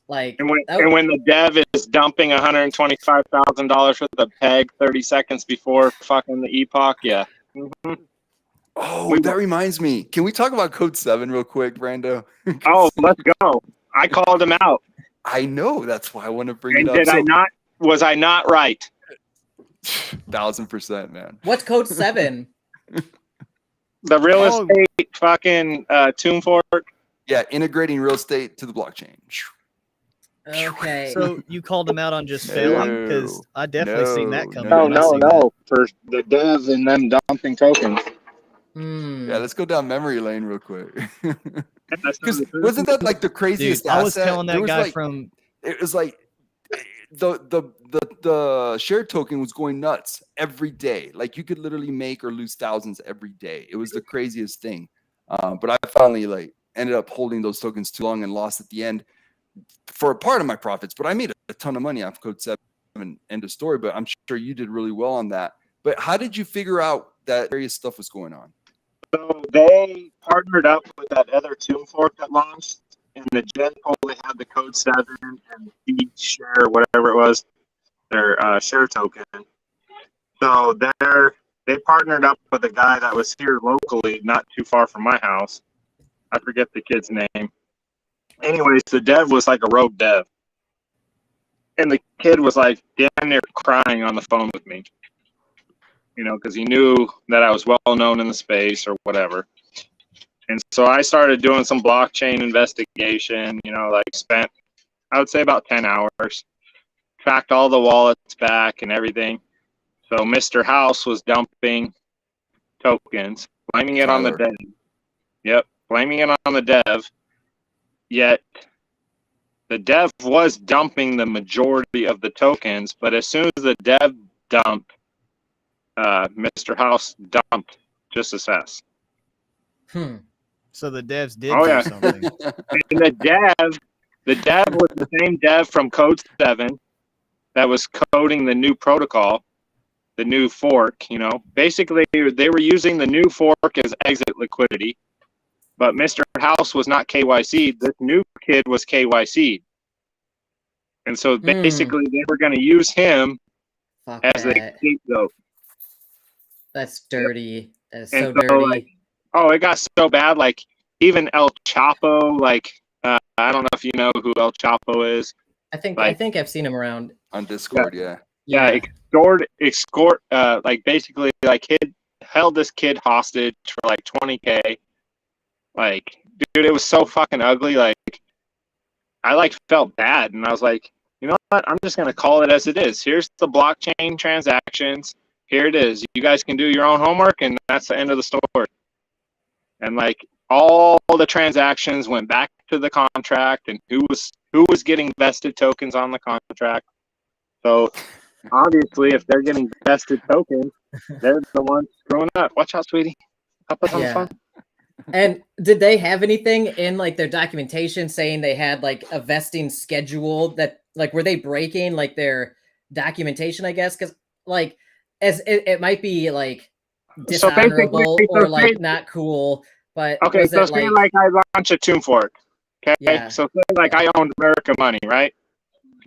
Like and when the dev is dumping $125,000 for the peg 30 seconds before fucking the epoch, yeah. Mm-hmm. Oh, that reminds me. Can we talk about Code 7 real quick, Brando? Oh, let's go. I called him out. I know. That's why I want to bring it up. Was I not right? 1000%, man. What's Code 7? The real estate fucking Tomb Fork. Yeah, integrating real estate to the blockchain. Okay. So you called him out on just failing? Because I definitely seen that coming. No. For the dev and them dumping tokens. Yeah, let's go down memory lane real quick. Because wasn't that like the craziest asset? I was telling that guy from. It was like the share token was going nuts every day. Like you could literally make or lose thousands every day. It was the craziest thing. But I finally ended up holding those tokens too long and lost at the end for a part of my profits. But I made a ton of money off Code 7. End of story. But I'm sure you did really well on that. But how did you figure out that various stuff was going on? So they partnered up with that other Tomb Fork that launched. In the Gen pool, they had the Code 7 and the share, whatever it was, their share token. So they partnered up with a guy that was here locally, not too far from my house. I forget the kid's name. Anyways, the dev was like a rogue dev. And the kid was like damn near crying on the phone with me, you know, because he knew that I was well known in the space or whatever. And so I started doing some blockchain investigation, you know, like spent, I would say about 10 hours, tracked all the wallets back and everything. So Mr. House was dumping tokens, blaming it on the dev. Yep, blaming it on the dev. Yet the dev was dumping the majority of the tokens, but as soon as the dev dumped, Mr. House dumped just as fast. So the devs did do something. And the dev was the same dev from Code 7 that was coding the new protocol, the new fork, you know. Basically, they were using the new fork as exit liquidity, but Mr. House was not KYC. This new kid was KYC. And so basically they were going to use him as the scapegoat. That's dirty. That's so dirty. Like, oh, it got so bad. Like even El Chapo, like I don't know if you know who El Chapo is. I think I've seen him around on Discord. Yeah. Extort. Like basically, like held this kid hostage for like 20K. Like, dude, it was so fucking ugly. Like, I like felt bad, and I was like, you know what? I'm just gonna call it as it is. Here's the blockchain transactions. Here it is. You guys can do your own homework, and that's the end of the story. And like all the transactions went back to the contract, and who was getting vested tokens on the contract. So obviously, if they're getting vested tokens, they're the ones screwing up. Watch out, sweetie. Help us on the phone. And did they have anything in like their documentation saying they had like a vesting schedule that like were they breaking like their documentation, I guess? Because like as it might be like dishonorable or like not cool, but okay, so say like I launch a Tomb Fork. Okay. Yeah. So say like I owned America Money, right?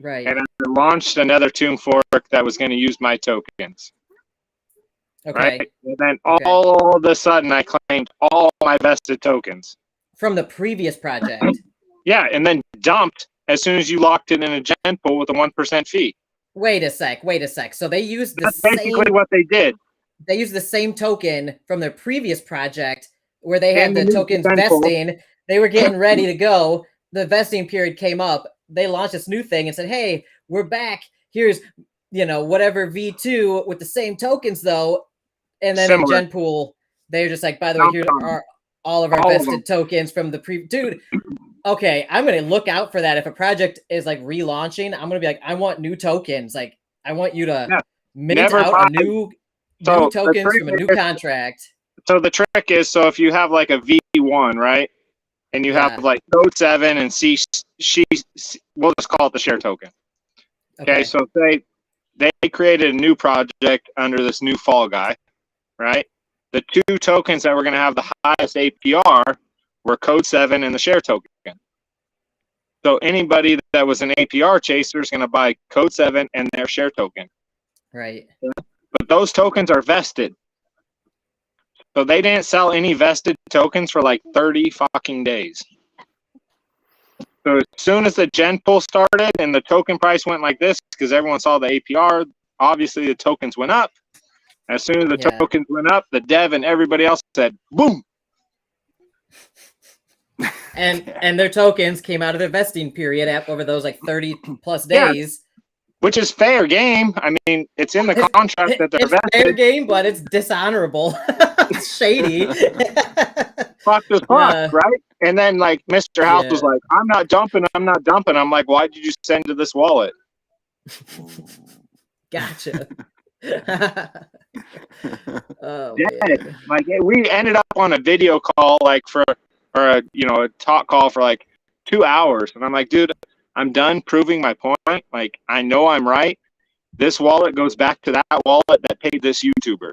Right. And I launched another Tomb Fork that was going to use my tokens. Okay. Right? And then all of a sudden I claimed all my vested tokens. From the previous project. Yeah, and then dumped as soon as you locked it in a gen pool with a 1% fee. Wait a sec. So they used That's basically what they did. They used the same token from their previous project where they had the tokens vesting. They were getting ready to go. The vesting period came up. They launched this new thing and said, hey, we're back. Here's, whatever V2 with the same tokens, though. And then in Gen Pool, they're just like, by the way, here are all of our vested tokens from the Dude, okay, I'm going to look out for that. If a project is like relaunching, I'm going to be like, I want new tokens. Like, I want you to mint out new tokens from a new contract. So the trick is, so if you have like a V1, right? And you have like Code 7 and we'll just call it the share token. Okay, so they created a new project under this new fall guy, right? The two tokens that were going to have the highest APR were Code 7 and the share token. So anybody that was an APR chaser is going to buy Code 7 and their share token. Right. But those tokens are vested. So they didn't sell any vested tokens for like 30 fucking days. So as soon as the gen pool started and the token price went like this, because everyone saw the APR, obviously the tokens went up. As soon as the tokens went up, the dev and everybody else said, boom. And their tokens came out of their vesting period over those like 30 plus days. Which is fair game. I mean, it's in the contract that they're vested. It's fair game, but it's dishonorable. It's shady. Fuck this fuck, right? And then like Mr. House was like, I'm not dumping. I'm like, why did you send to this wallet? Gotcha. Like we ended up on a video call like a talk call for like 2 hours. And I'm like, dude, I'm done proving my point. Like, I know I'm right. This wallet goes back to that wallet that paid this YouTuber.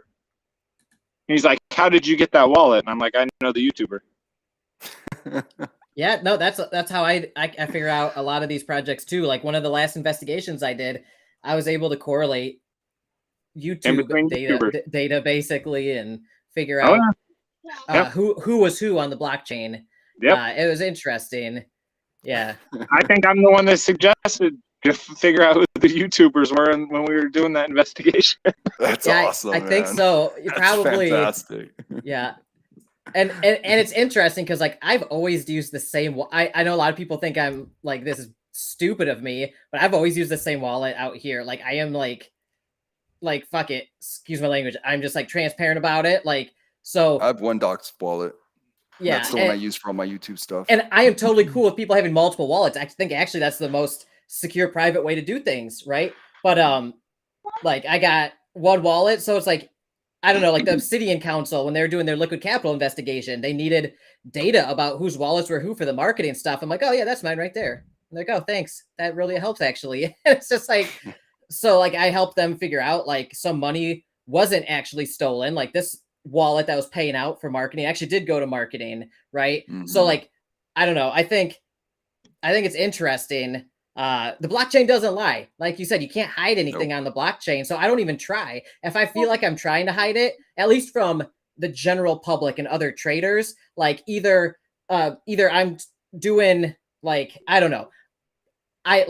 He's like, how did you get that wallet? And I'm like, I know the YouTuber. Yeah, no, that's how I figure out a lot of these projects too. Like one of the last investigations I did, I was able to correlate YouTube data basically and figure out who was who on the blockchain. Yep. It was interesting. Yeah. I think I'm the one that suggested to figure out who the YouTubers were when we were doing that investigation. That's Yeah, awesome. I think man. so. You That's probably fantastic. Yeah. And it's interesting because like I've always used the same. I know a lot of people think I'm like this is stupid of me, but I've always used the same wallet out here. Like I am like fuck it. Excuse my language. I'm just like transparent about it. Like so. I have YaBonks wallet. Yeah, That's the one I use for all my YouTube stuff. And I am totally cool with people having multiple wallets. I think actually that's the most secure, private way to do things, right? But like I got one wallet, so it's like I don't know, like the Obsidian Council when they were doing their liquid capital investigation, they needed data about whose wallets were who for the marketing stuff. I'm like, oh yeah, that's mine right there. I'm like, oh thanks, that really helps actually. It's just like so like I helped them figure out like some money wasn't actually stolen, like this wallet that was paying out for marketing actually did go to marketing, right? So like I don't know, I think it's interesting. The blockchain doesn't lie, like you said, you can't hide anything on the blockchain, so I don't even try. If I feel like I'm trying to hide it, at least from the general public and other traders, like either I'm doing like I don't know, I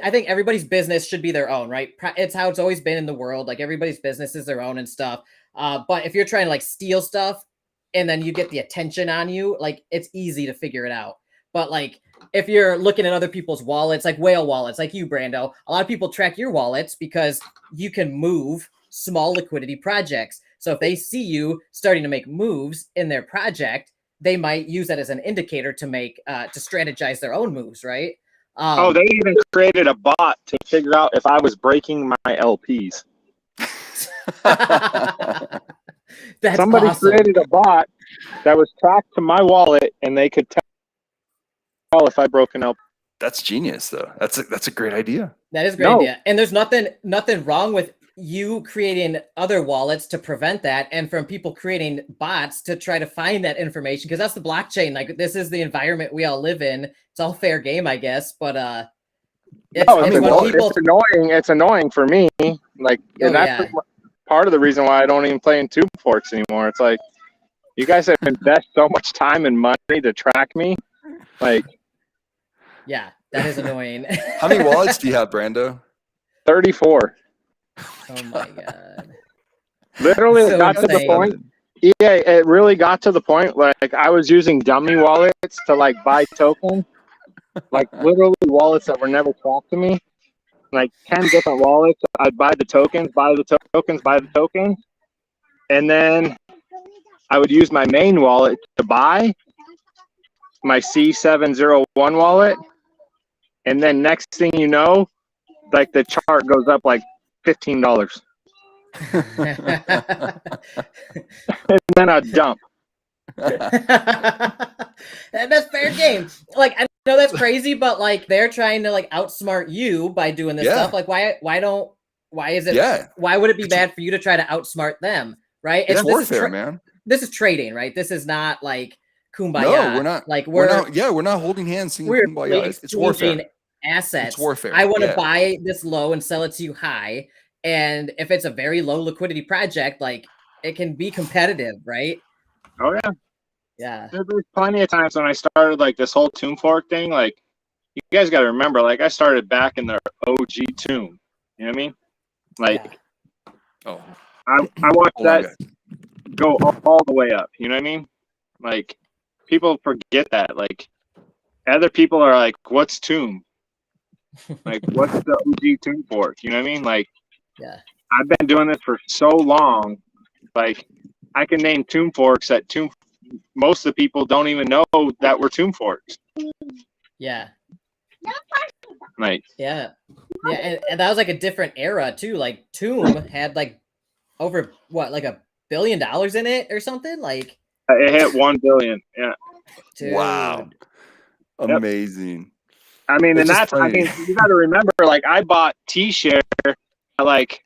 think everybody's business should be their own, right? It's how it's always been in the world. Like everybody's business is their own and stuff. But if you're trying to like steal stuff and then you get the attention on you, like it's easy to figure it out. But like if you're looking at other people's wallets, like whale wallets, like you, Brando, a lot of people track your wallets because you can move small liquidity projects. So if they see you starting to make moves in their project, they might use that as an indicator to make to strategize their own moves, right? They even created a bot to figure out if I was breaking my LPs. Somebody awesome. created a bot that was tracked to my wallet, and they could tell if I broke an LP. That's genius, though. That's a great idea. That is a great idea. And there's nothing wrong with you creating other wallets to prevent that, and from people creating bots to try to find that information, because that's the blockchain. Like this is the environment we all live in. It's all fair game, I guess. But it's annoying. It's annoying for me. Like, and that's part of the reason why I don't even play in Tube Forks anymore. It's like you guys have invested so much time and money to track me. Like, yeah, that is annoying. How many wallets do you have, Brando? 34. Oh my god! Literally, it got to the point. Yeah, it really got to the point. Like I was using dummy wallets to like buy tokens, like literally wallets that were never tracked to me. Like 10 different wallets. I'd buy the tokens, and then I would use my main wallet to buy my C701 wallet, and then next thing you know, like the chart goes up like $15. And then I dump. That's fair game. Like I know that's crazy, but like they're trying to like outsmart you by doing this stuff. Like why is it why would it be bad for you to try to outsmart them? Right? It's warfare, man. This is trading, right? This is not like kumbaya. No, we're not. Like we're not holding hands singing kumbaya. It's warfare. Assets. It's warfare. I want to buy this low and sell it to you high. And if it's a very low liquidity project, like it can be competitive, right? Oh yeah. Yeah. There's plenty of times when I started like this whole Tomb Fork thing, like you guys got to remember, like I started back in the OG Tomb. You know what I mean? Like, I watched that go all the way up. You know what I mean? Like people forget that. Like other people are like, "What's Tomb? Like, what's the OG Tomb Fork?" You know what I mean? Like, I've been doing this for so long. Like, I can name Tomb Forks that most of the people don't even know that were Tomb Forks. Yeah. Like, yeah, and that was like a different era too. Like Tomb had like over like $1 billion in it or something. Like it hit 1 billion. Yeah. Dude. Wow. Amazing. I mean, and that's, I mean, you got to remember, like, I bought T-Share at like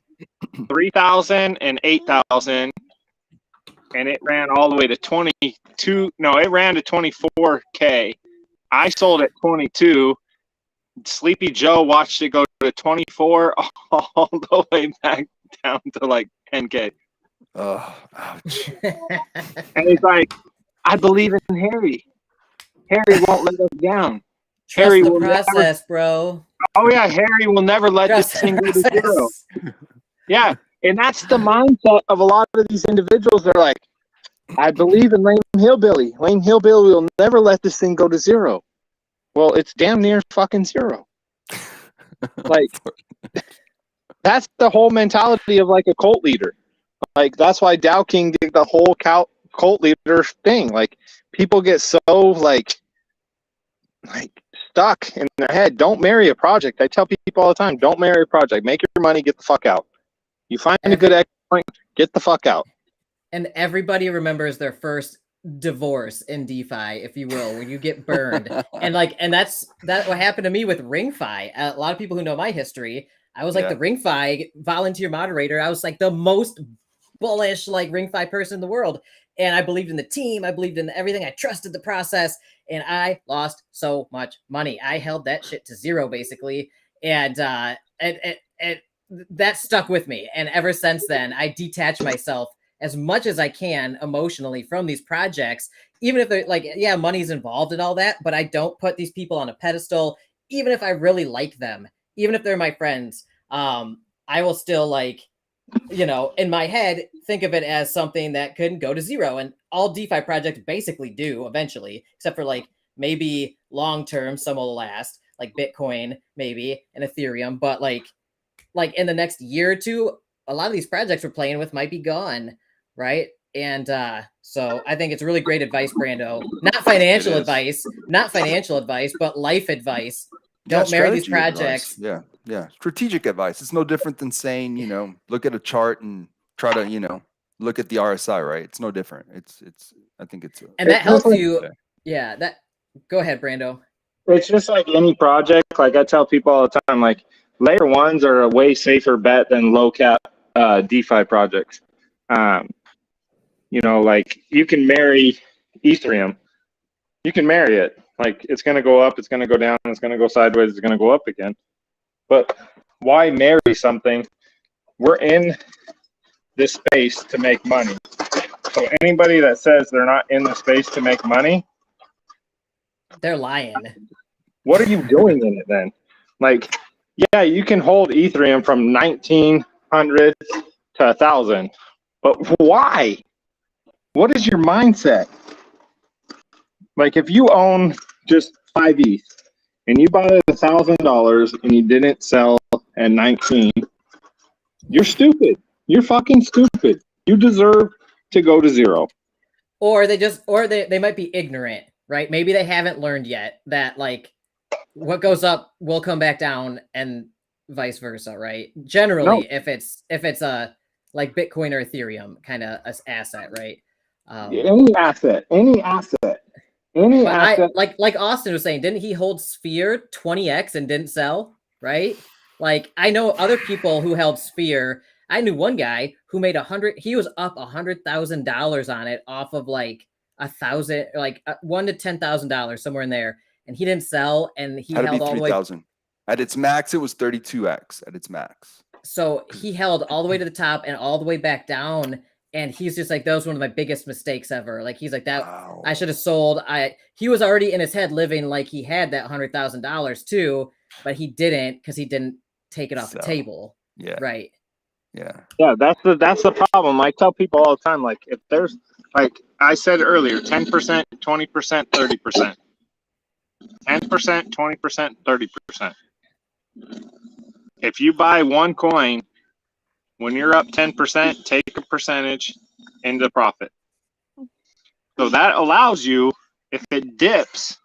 3,000 and 8,000, and it ran all the way to 22. No, it ran to 24K. I sold at 22. Sleepy Joe watched it go to 24 all the way back down to like 10K. Oh, ouch. And he's like, I believe in Harry. Harry won't let us down. Harry the will process, bro. Oh yeah, Harry will never let this thing go to zero. Yeah, and that's the mindset of a lot of these individuals. They're like, I believe in Lane Hillbilly. Lane Hillbilly will never let this thing go to zero. Well, it's damn near fucking zero. Like, that's the whole mentality of like a cult leader. Like, that's why Dow King did the whole cult leader thing. Like, people get so like stuck in their head. Don't marry a project. I tell people all the time, don't marry a project. Make your money, get the fuck out. You find a good exit point, get the fuck out. And everybody remembers their first divorce in DeFi, if you will, when you get burned. and that's what happened to me with RingFi. A lot of people who know my history, I was like the RingFi volunteer moderator. I was like the most bullish like RingFi person in the world. And I believed in the team. I believed in everything. I trusted the process. And I lost so much money. I held that shit to zero, basically. And that stuck with me. And ever since then, I detach myself as much as I can emotionally from these projects, even if they're like, yeah, money's involved and all that, but I don't put these people on a pedestal, even if I really like them, even if they're my friends. I will still like, you know, in my head, think of it as something that couldn't go to zero. And all DeFi projects basically do eventually, except for like maybe long-term, some will last, like Bitcoin, maybe, and Ethereum. But like in the next year or two, a lot of these projects we're playing with might be gone, right? And so I think it's really great advice, Brando. Not financial advice, but life advice. Don't marry these projects. Advice. Yeah. Strategic advice. It's no different than saying, you know, look at a chart and try to, you know, look at the RSI, right? It's no different. I think it's. And that helps you. Yeah. Go ahead, Brando. It's just like any project. Like I tell people all the time, like layer ones are a way safer bet than low cap DeFi projects. You know, like you can marry Ethereum. You can marry it. Like it's going to go up, it's going to go down, it's going to go sideways, it's going to go up again. But why marry something? We're in this space to make money. So anybody that says they're not in the space to make money, they're lying. What are you doing in it then? Like, yeah, you can hold Ethereum from 1900 to 1,000, but why? What is your mindset? Like if you own just 5 ETH and you bought it at $1,000 and you didn't sell at 19, you're stupid. You're fucking stupid. You deserve to go to zero. Or they might be ignorant, right? Maybe they haven't learned yet that like what goes up will come back down and vice versa, right? Generally, if it's a like Bitcoin or Ethereum kind of asset, right? Any asset. Like Austin was saying, didn't he hold Sphere 20x and didn't sell? Right? Like I know other people who held Sphere. I knew one guy who made he was up $100,000 on it off of like $1,000, like $1,000 to $10,000 somewhere in there, and he didn't sell, and he held all the way. At its max, it was 32x at its max. So he held all the way to the top and all the way back down. And he's just like, that was one of my biggest mistakes ever. Like, he's like, that wow. I should have sold. He was already in his head living like he had that $100,000 too, but he didn't because he didn't take it off the table. Yeah. Right. Yeah. Yeah. That's the problem. I tell people all the time, like, if there's, like I said earlier, 10%, 20%, 30%. 10%, 20%, 30%. If you buy one coin, when you're up 10%, take a percentage into profit. So that allows you, if it dips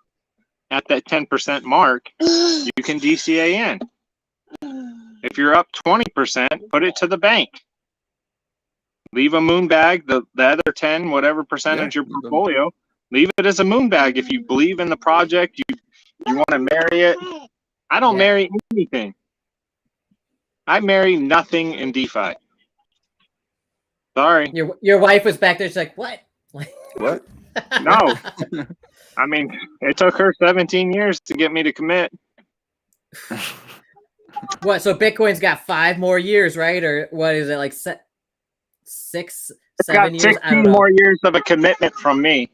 at that 10% mark, you can DCA in. If you're up 20%, put it to the bank. Leave a moon bag, the other 10, whatever percentage your portfolio, leave it as a moon bag. If you believe in the project, you want to marry it. I don't marry anything. I marry nothing in DeFi. Sorry. Your wife was back there. She's like, what? What? No. I mean, it took her 17 years to get me to commit. What? So Bitcoin's got 5 more years, right? Or what is it, like 6, 7 years? 16 more years of a commitment from me.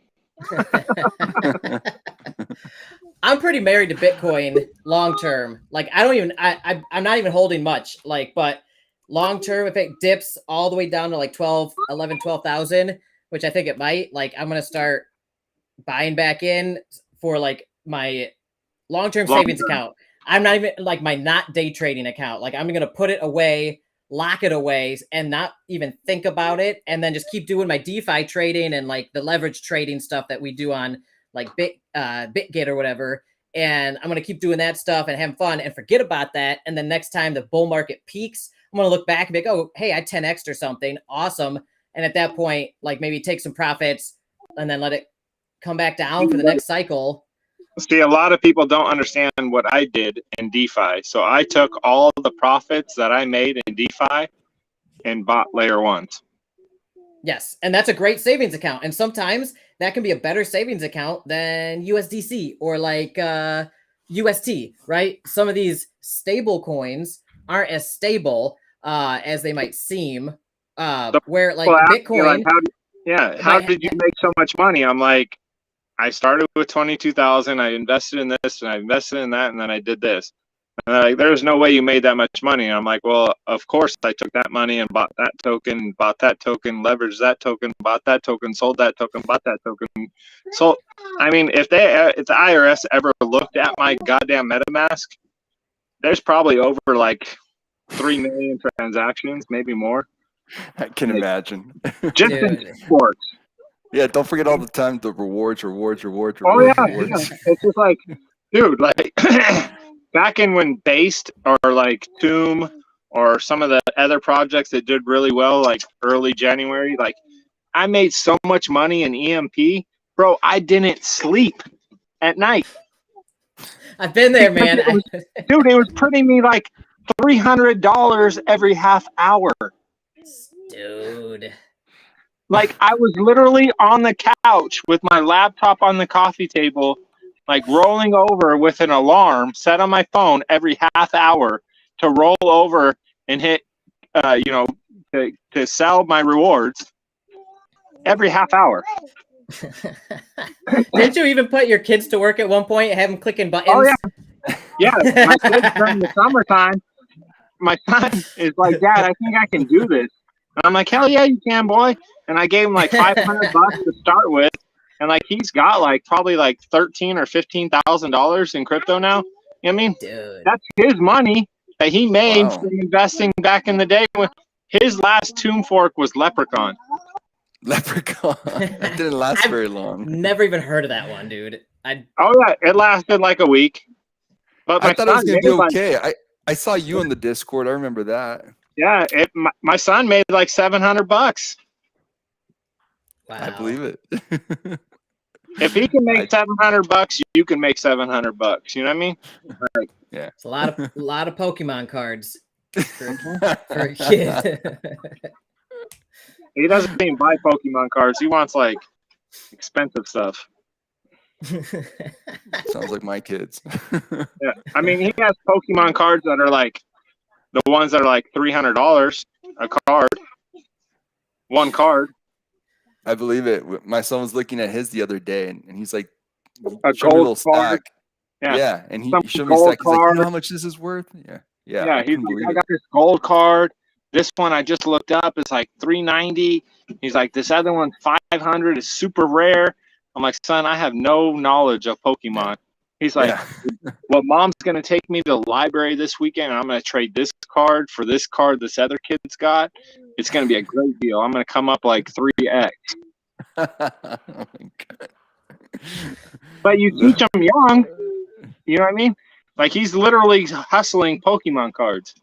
I'm pretty married to Bitcoin long term. Like I don't even I'm not even holding much. Like, but long term, if it dips all the way down to like 12,000, which I think it might, like I'm gonna start buying back in for like my long-term savings account. I'm not even like my not day trading account. Like I'm gonna put it away, lock it away, and not even think about it, and then just keep doing my DeFi trading and like the leverage trading stuff that we do on like BitGet or whatever. And I'm gonna keep doing that stuff and have fun and forget about that. And then next time the bull market peaks, I'm gonna look back and be like, oh, hey, I 10x'd or something. Awesome. And at that point, like maybe take some profits and then let it come back down for the next cycle. See, a lot of people don't understand what I did in DeFi. So I took all the profits that I made in DeFi and bought layer ones. Yes, and that's a great savings account. And sometimes that can be a better savings account than USDC or like UST, right? Some of these stable coins aren't as stable as they might seem. Where like Bitcoin, like, how did you make so much money? I'm like, I started with 22,000. I invested in this and I invested in that, and then I did this. And they're like, there's no way you made that much money. And I'm like, well, of course I took that money and bought that token, leveraged that token, bought that token, sold that token, bought that token. So, I mean, if the IRS ever looked at my goddamn MetaMask, there's probably over like 3 million transactions, maybe more. I can imagine. Just in sports. Yeah, don't forget all the time the rewards. Oh yeah. It's just like, dude, like back in when Based or like Tomb or some of the other projects that did really well, like early January, like I made so much money in EMP, bro. I didn't sleep at night. I've been there, man. Dude, it was printing me like $300 every half hour. Dude. Like I was literally on the couch with my laptop on the coffee table, like rolling over with an alarm set on my phone every half hour to roll over and hit, to sell my rewards every half hour. Didn't you even put your kids to work at one point and have them clicking buttons? Oh yeah, yeah. My kids during the summertime, my son is like, Dad, I think I can do this. And I'm like, hell yeah, you can, boy. And I gave him like $500 to start with, and like he's got like probably like $13,000 or $15,000 in crypto now. You know what I mean? Dude. That's his money that he made from investing back in the day. When his last tomb fork was Leprechaun. Leprechaun. It didn't last very long. Never even heard of that one, dude. Oh yeah, it lasted like a week. But I thought it was gonna be okay. I saw you in the Discord. I remember that. Yeah, my son made like $700. Wow. I believe it. If he can make $700, you can make $700. You know what I mean? Like, yeah, it's a lot of Pokemon cards for a kid. He doesn't even buy Pokemon cards. He wants like expensive stuff. Sounds like my kids. Yeah, I mean, he has Pokemon cards that are like the ones that are like $300 a card, one card. I believe it. My son was looking at his the other day, and he's like, a gold card. Yeah, and he showed me a stack. He's like, you know how much this is worth? Yeah. He's like, I got this gold card. This one I just looked up is like $390. He's like, this other one's $500. It's super rare. I'm like, son, I have no knowledge of Pokemon. He's like, well, Mom's gonna take me to the library this weekend, and I'm gonna trade this card for this card this other kid's got. It's gonna be a great deal. I'm gonna come up like 3x. Oh my God. But you teach him young. You know what I mean? Like he's literally hustling Pokemon cards.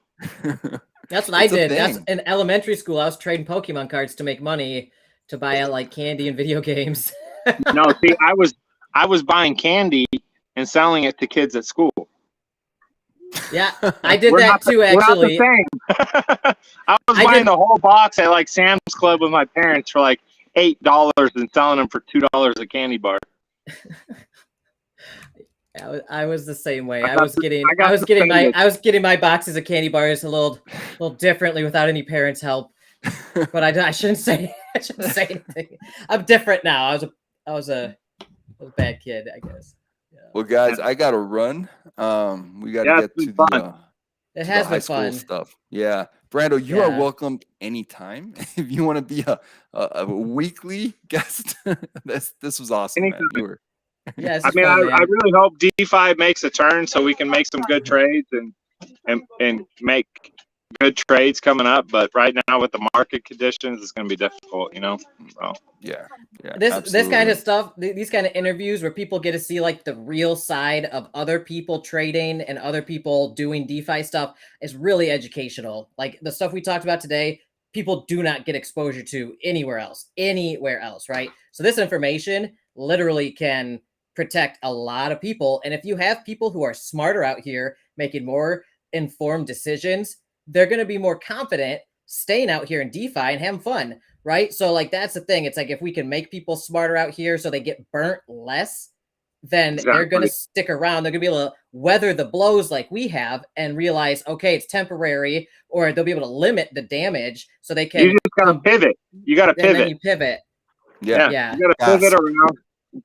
That's what I did. That's in elementary school. I was trading Pokemon cards to make money to buy like candy and video games. No, see, I was buying candy and selling it to kids at school. Yeah, I did that too, actually. I was buying the whole box at like Sam's Club with my parents for like $8 and selling them for $2 a candy bar. I was the same way. I was getting my boxes of candy bars a little differently without any parents' help. But I shouldn't say anything. I'm different now. I was a bad kid, I guess. Well, guys, I gotta run. We gotta Yeah, get it's to been the fun. It to the has high been school fun. stuff. Yeah, Brando, you are Yeah. welcomed anytime. If you want to be a weekly guest, this was awesome, man. You were. Yeah, this I is mean, fun, I man. really hope DeFi makes a turn so we can make some good trades and make good trades coming up. But right now, with the market conditions, it's going to be difficult, you know. So Yeah, This kind absolutely. of stuff, these kind of interviews where people get to see like the real side of other people trading and other people doing DeFi stuff is really educational. Like the stuff we talked about today, people do not get exposure to anywhere else, right? So this information literally can protect a lot of people. And if you have people who are smarter out here making more informed decisions, they're going to be more confident staying out here in DeFi and having fun, right? So like that's the thing. It's like if we can make people smarter out here so they get burnt less, then they're going to stick around. They're going to be able to weather the blows like we have and realize, okay, it's temporary, or they'll be able to limit the damage so they can. you just got to pivot. You got to And then pivot. you pivot. Yeah, Yeah. You got to pivot around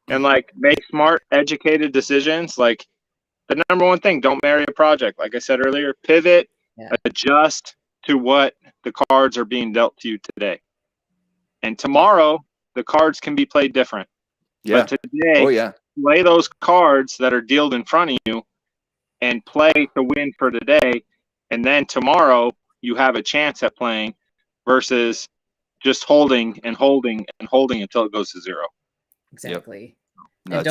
and like make smart, educated decisions. Like the number one thing, don't marry a project. Like I said earlier, pivot, adjust to what the cards are being dealt to you today. And tomorrow, the cards can be played different. Yeah. But today, play those cards that are dealt in front of you and play to win for today. And then tomorrow, you have a chance at playing versus just holding and holding and holding until it goes to zero. Exactly. No, and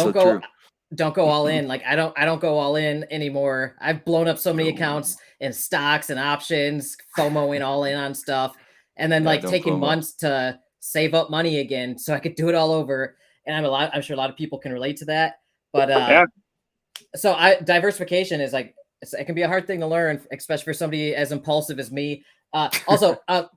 don't go all in. Like I don't go all in anymore. I've blown up so many accounts in stocks and options, FOMOing all in on stuff, and then like taking months to save up money again so I could do it all over. And I'm sure a lot of people can relate to that. But so diversification is like it can be a hard thing to learn, especially for somebody as impulsive as me. Also,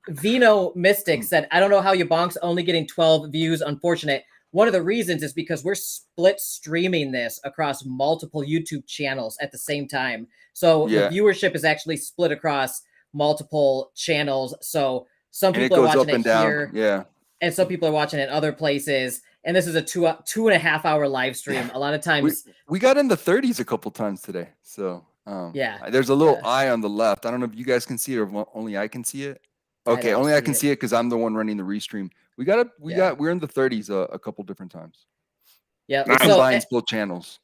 Vino Mystic said, I don't know how YaBonks only getting 12 views. Unfortunate. One of the reasons is because we're split streaming this across multiple YouTube channels at the same time. So the viewership is actually split across multiple channels. So some people are watching it here. And some people are watching it other places. And this is a 2.5 hour live stream. A lot of times we got in the 30s a couple times today. So there's a little eye on the left. I don't know if you guys can see it or only I can see it. Okay, only I can see it because I'm the one running the restream. We're in the 30s a couple different times. Yeah, it combines both channels.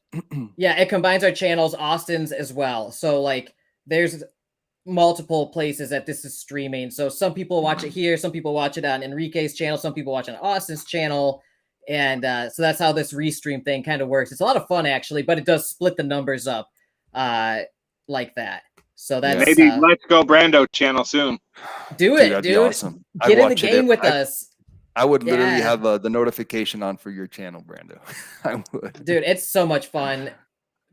Yeah, it combines our channels, Austin's as well. So like there's multiple places that this is streaming. So some people watch it here, some people watch it on Enrique's channel, some people watch it on Austin's channel. And so that's how this restream thing kind of works. It's a lot of fun actually, but it does split the numbers up like that. So that's maybe let's go Brando channel soon. Do it, that'd dude. Be awesome. Get in the game with us. I would literally have the notification on for your channel, Brando. I would. Dude, it's so much fun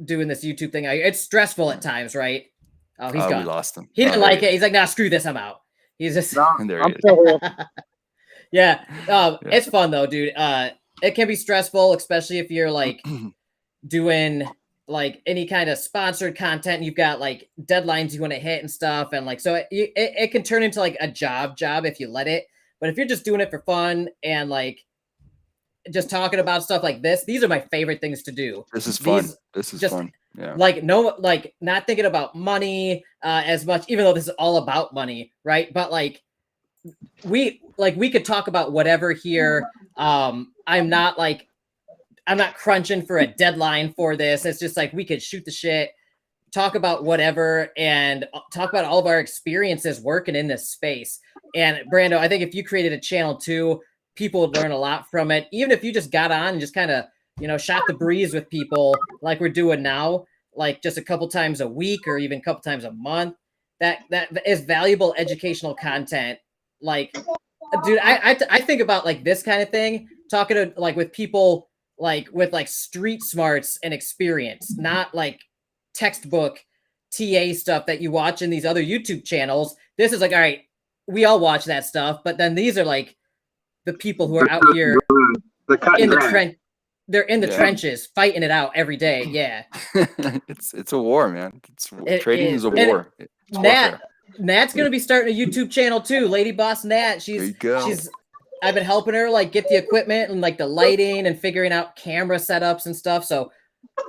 doing this YouTube thing. It's stressful at times, right? Oh, he's gone. We lost him. He didn't like it. He's like, nah, screw this. I'm out. He's just. And there he is. Yeah. It's fun though, dude. It can be stressful, especially if you're like doing like any kind of sponsored content and you've got like deadlines you want to hit and stuff. And like, so it can turn into like a job if you let it. But if you're just doing it for fun and like just talking about stuff like this, these are my favorite things to do. This is fun. This is fun. Yeah. Like not thinking about money as much, even though this is all about money, right? But like we could talk about whatever here. I'm not crunching for a deadline for this. It's just like we could shoot the shit, talk about whatever, and talk about all of our experiences working in this space. And Brando, I think if you created a channel too, people would learn a lot from it. Even if you just got on and just kind of, shot the breeze with people like we're doing now, like just a couple times a week or even a couple times a month, that is valuable educational content. Like, dude, I think about like this kind of thing, talking to like with people like with like street smarts and experience, not like textbook TA stuff that you watch in these other YouTube channels. This is like, all right, we all watch that stuff, but then these are like the people who are out here in the trench. They're in the trenches fighting it out every day. Yeah. It's a war, man. Trading is a war. Nat's going to be starting a YouTube channel too. Lady Boss Nat. I've been helping her like get the equipment and like the lighting and figuring out camera setups and stuff. So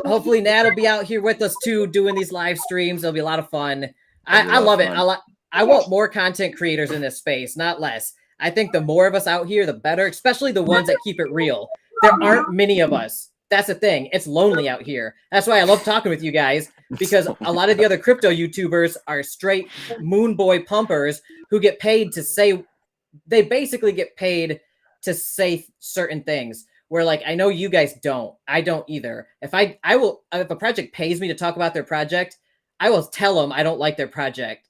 hopefully Nat will be out here with us too, doing these live streams. It'll be a lot of fun. I love it. I want more content creators in this space, not less. I think the more of us out here, the better, especially the ones that keep it real. There aren't many of us. That's the thing. It's lonely out here. That's why I love talking with you guys, because a lot of the other crypto YouTubers are straight moon boy pumpers who get paid to say, they basically get paid to say certain things. Where like, I know you guys don't. I don't either. If a project pays me to talk about their project, I will tell them I don't like their project.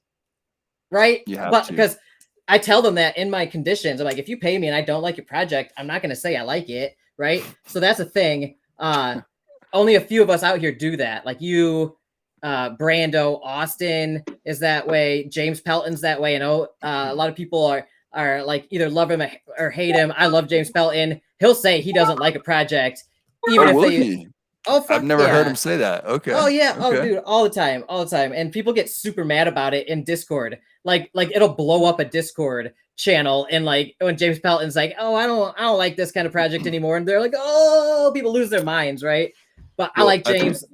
Right? Because I tell them that in my conditions. I'm like, if you pay me and I don't like your project, I'm not going to say I like it. Right? So that's a thing. Only a few of us out here do that. Like you, Brando, Austin is that way. James Pelton's that way. A lot of people are like either love him or hate him. I love James Pelton. He'll say he doesn't like a project, even if he? I've never heard him say that. Okay. Oh yeah. Okay. Oh dude, all the time. And people get super mad about it in Discord. Like it'll blow up a Discord channel, and like when James Pelton's like, oh, I don't like this kind of project anymore, and they're like, oh, people lose their minds, right? But I like James.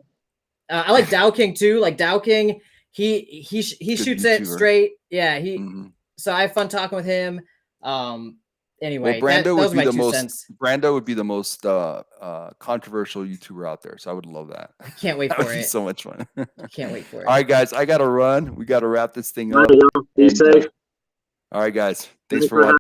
I like Dow King too. Like Dow King, he shoots it straight. Yeah, So I have fun talking with him. Anyway, Brando would be the most controversial YouTuber out there. So I would love that. I can't wait that for would it. Be so much fun. I can't wait for it. All right, guys, I got to run. We got to wrap this thing up. Be safe. All right, guys. Thanks for watching.